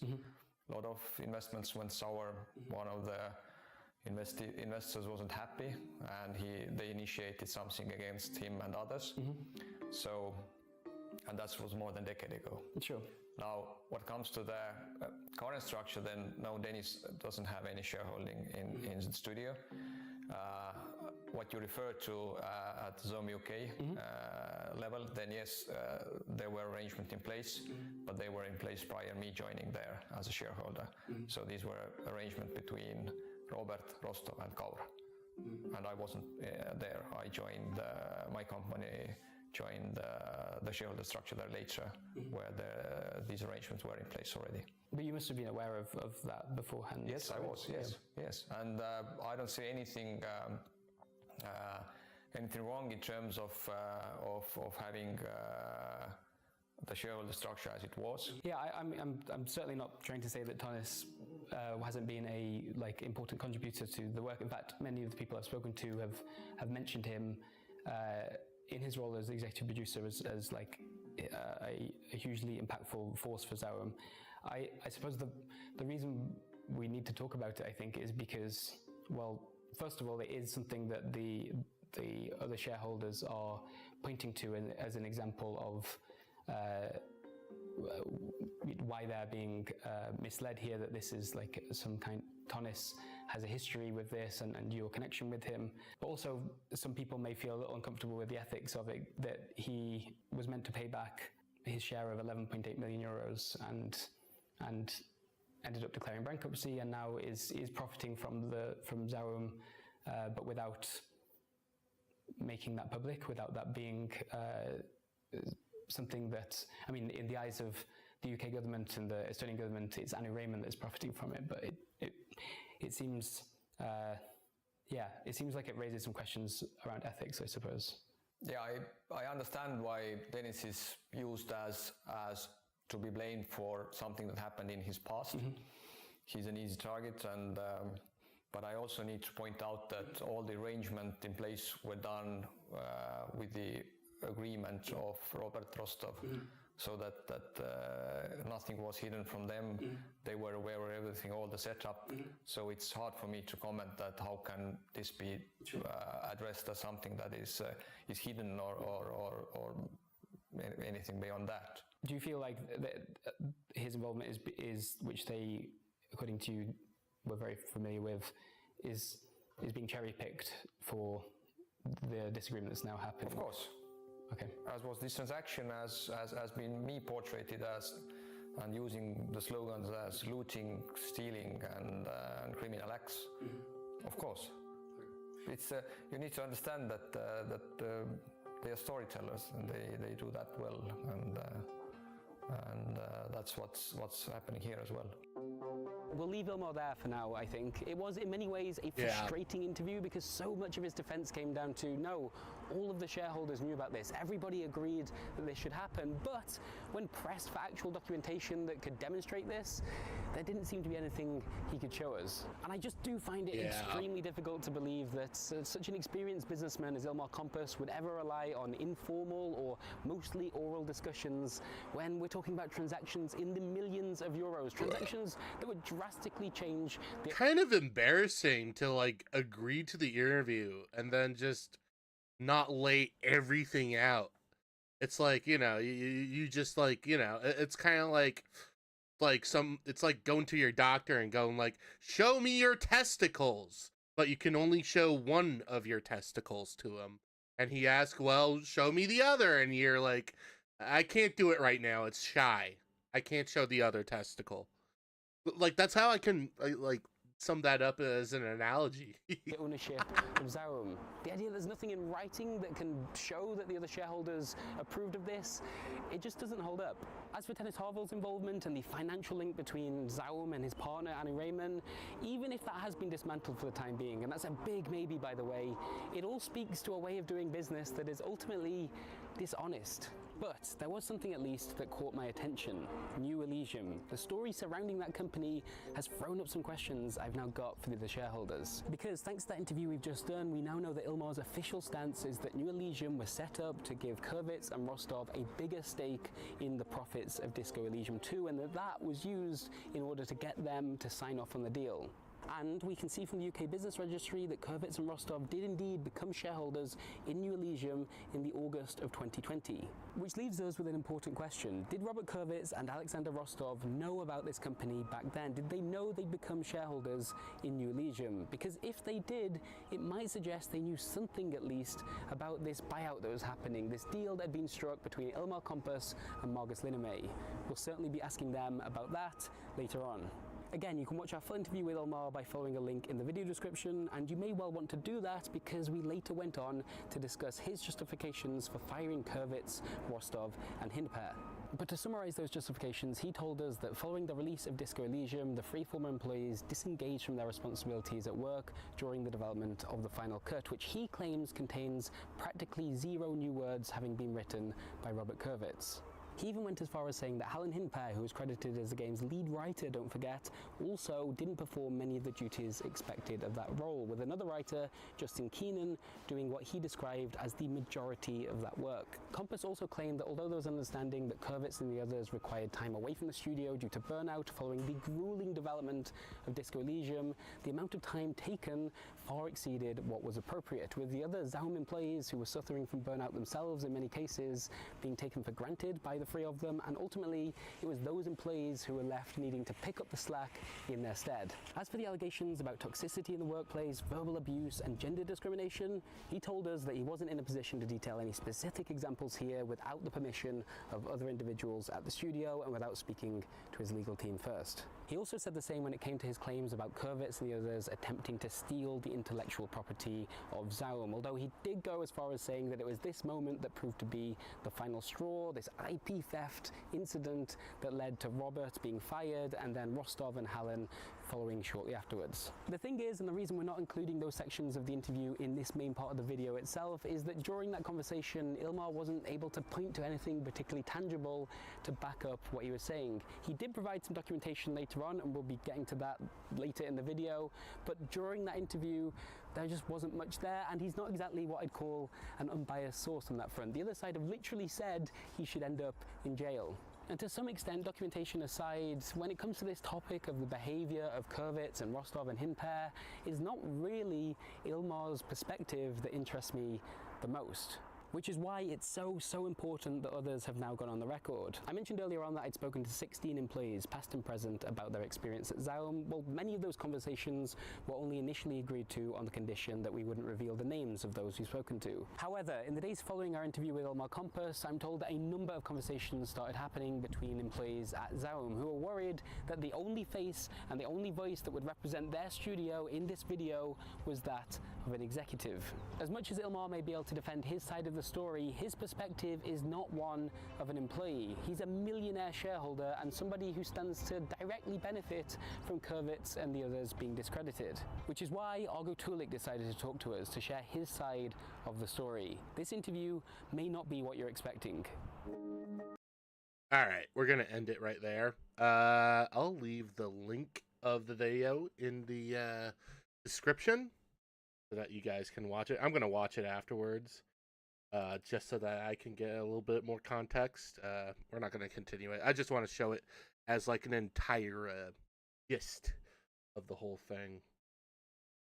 A lot of investments went sour. One of the investors wasn't happy, and they initiated something against him and others. So, and that was more than a decade ago. Sure. Now, what comes to the current structure, then no, Dennis doesn't have any shareholding in the studio. What you refer to at Zome UK level, then yes, there were arrangements in place, but they were in place prior me joining there as a shareholder. So these were arrangements between Robert, Rostov and Kaur. And I wasn't there. I joined, my company joined the shareholder structure there later, where these arrangements were in place already. But you must have been aware of that beforehand. Yes, I was, yes. And I don't see anything wrong in terms of having the shareholder structure as it was. Yeah, I'm certainly not trying to say that Thomas hasn't been a important contributor to the work. In fact, many of the people I've spoken to have mentioned him in his role as executive producer as a hugely impactful force for Zaurum. I suppose the reason we need to talk about it, I think, is because, well, first of all, it is something that the other shareholders are pointing to as an example of why they're being misled here, that this is like some kind. Thomas has a history with this and your connection with him. But also, some people may feel a little uncomfortable with the ethics of it, that he was meant to pay back his share of 11.8 million euros and ended up declaring bankruptcy, and now is profiting from Zaurum, but without making that public, without that being something that, I mean, in the eyes of the UK government and the Estonian government, it's Anu Raymond that's profiting from it. But it seems, it seems like it raises some questions around ethics, I suppose. Yeah, I understand why Dennis is used as to be blamed for something that happened in his past. He's an easy target, and but I also need to point out that all the arrangements in place were done with the agreement of Robert Rostov, so that nothing was hidden from them. They were aware of everything, all the setup. So it's hard for me to comment that how can this be addressed as something that is hidden or anything beyond that. Do you feel like that his involvement is which they, according to you, were very familiar with, is being cherry-picked for the disagreement that's now happened? Of course. Okay. As was this transaction, as been me portrayed as, and using the slogans as looting, stealing, and criminal acts. Of course. It's you need to understand that they are storytellers, and they do that well, and that's what's happening here as well. We'll leave Ilmar there for now, I think. It was in many ways a frustrating interview because so much of his defense came down to, no, all of the shareholders knew about this. Everybody agreed that this should happen, but when pressed for actual documentation that could demonstrate this, there didn't seem to be anything he could show us. And I just do find it extremely difficult to believe that such an experienced businessman as Ilmar Kompas would ever rely on informal or mostly oral discussions when we're talking about transactions in the millions of euros, transactions that would drastically change the... Kind of embarrassing to like agree to the interview and then just not lay everything out. It's like, you know, you just like, you know, it's kind of like it's like going to your doctor and going like, show me your testicles, but you can only show one of your testicles to him. And he asks, well, show me the other. And you're like, I can't do it right now. It's shy. I can't show the other testicle. Like, that's how I can like sum that up as an analogy. The ownership of Zaum. The idea that there's nothing in writing that can show that the other shareholders approved of this, it just doesn't hold up. As for Dennis Harville's involvement and the financial link between Zaum and his partner Annie Raymond, even if that has been dismantled for the time being, and that's a big maybe by the way, it all speaks to a way of doing business that is ultimately dishonest. But there was something at least that caught my attention. New Elysium. The story surrounding that company has thrown up some questions I've now got for the shareholders. Because thanks to that interview we've just done, we now know that Ilmar's official stance is that New Elysium was set up to give Kurvitz and Rostov a bigger stake in the profits of Disco Elysium 2, and that was used in order to get them to sign off on the deal. And we can see from the UK Business Registry that Kurvitz and Rostov did indeed become shareholders in New Elysium in the August of 2020. Which leaves us with an important question. Did Robert Kurvitz and Alexander Rostov know about this company back then? Did they know they'd become shareholders in New Elysium? Because if they did, it might suggest they knew something at least about this buyout that was happening, this deal that had been struck between Ilmar Kompas and Margus Linnamay. We'll certainly be asking them about that later on. Again, you can watch our full interview with Ilmar by following a link in the video description, and you may well want to do that because we later went on to discuss his justifications for firing Kurvitz, Rostov and Hindper. But to summarise those justifications, he told us that following the release of Disco Elysium, the three former employees disengaged from their responsibilities at work during the development of the final cut, which he claims contains practically zero new words having been written by Robert Kurvitz. He even went as far as saying that Helen Hindper, who was credited as the game's lead writer, don't forget, also didn't perform many of the duties expected of that role, with another writer, Justin Keenan, doing what he described as the majority of that work. Kompas also claimed that although there was understanding that Kurvitz and the others required time away from the studio due to burnout following the grueling development of Disco Elysium, the amount of time taken far exceeded what was appropriate, with the other Zaum employees who were suffering from burnout themselves in many cases being taken for granted by the three of them, and ultimately it was those employees who were left needing to pick up the slack in their stead. As for the allegations about toxicity in the workplace, verbal abuse and gender discrimination, he told us that he wasn't in a position to detail any specific examples here without the permission of other individuals at the studio and without speaking to his legal team first. He also said the same when it came to his claims about Kurvitz and the others attempting to steal the intellectual property of Zaum, although he did go as far as saying that it was this moment that proved to be the final straw, this IP theft incident that led to Robert being fired and then Rostov and Helen following shortly afterwards. The thing is, and the reason we're not including those sections of the interview in this main part of the video itself, is that during that conversation, Ilmar wasn't able to point to anything particularly tangible to back up what he was saying. He did provide some documentation later on, and we'll be getting to that later in the video, but during that interview, there just wasn't much there, and he's not exactly what I'd call an unbiased source on that front. The other side have literally said he should end up in jail. And to some extent, documentation aside, when it comes to this topic of the behaviour of Kurvitz and Rostov and Hindper, is not really Ilmar's perspective that interests me the most. Which is why it's so important that others have now gone on the record. I mentioned earlier on that I'd spoken to 16 employees, past and present, about their experience at Zaum. Well, many of those conversations were only initially agreed to on the condition that we wouldn't reveal the names of those we've spoken to. However, in the days following our interview with Ilmar Kompas, I'm told that a number of conversations started happening between employees at Zaum who were worried that the only face and the only voice that would represent their studio in this video was that of an executive. As much as Ilmar may be able to defend his side of the the story, his perspective is not one of an employee. He's a millionaire shareholder and somebody who stands to directly benefit from Kurvitz and the others being discredited. Which is why Argo Tulik decided to talk to us to share his side of the story. This interview may not be what you're expecting. All right, we're going to end it right there. I'll leave the link of the video in the description so that you guys can watch it. I'm going to watch it afterwards just so that I can get a little bit more context. We're not going to continue it. I just want to show it as like an entire gist of the whole thing.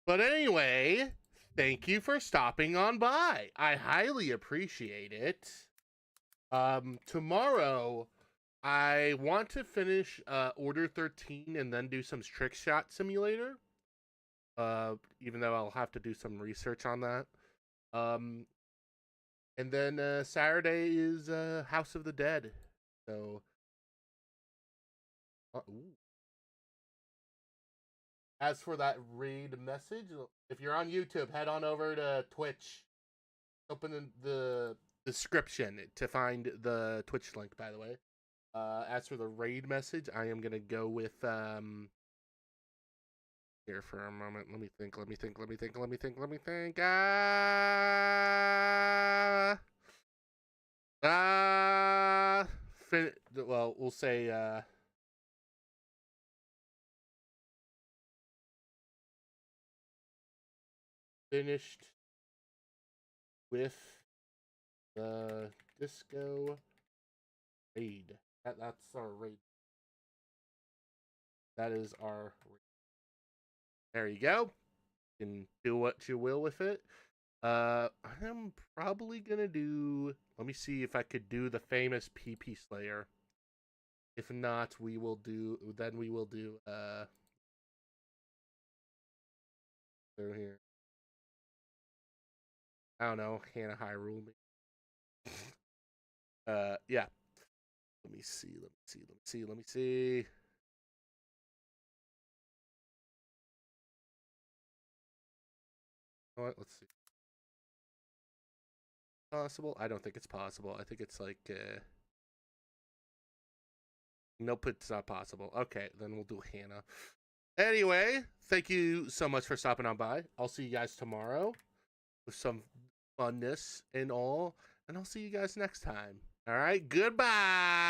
But anyway, thank you for stopping on by. I highly appreciate it. Tomorrow, I want to finish Order 13 and then do some Trick Shot Simulator. Even though I'll have to do some research on that. And then Saturday is House of the Dead. So, as for that raid message, if you're on YouTube, head on over to Twitch. Open the description to find the Twitch link, by the way. As for the raid message, I am going to go with... Here for a moment. Let me think. Well, we'll say... finished with the disco raid. That's our raid. That is our raid. There you go. You can do what you will with it. I'm probably gonna do... Let me see if I could do the famous PP Slayer. If not, we will do... Then we will do... Through here. I don't know. Hannah Hyrule me. Yeah. Let me see. What? Let's see. Possible? I don't think it's possible. I think it's like nope, it's not possible. Okay, then we'll do Hannah. Anyway, thank you so much for stopping on by. I'll see you guys tomorrow with some funness and all, and I'll see you guys next time. All right, goodbye.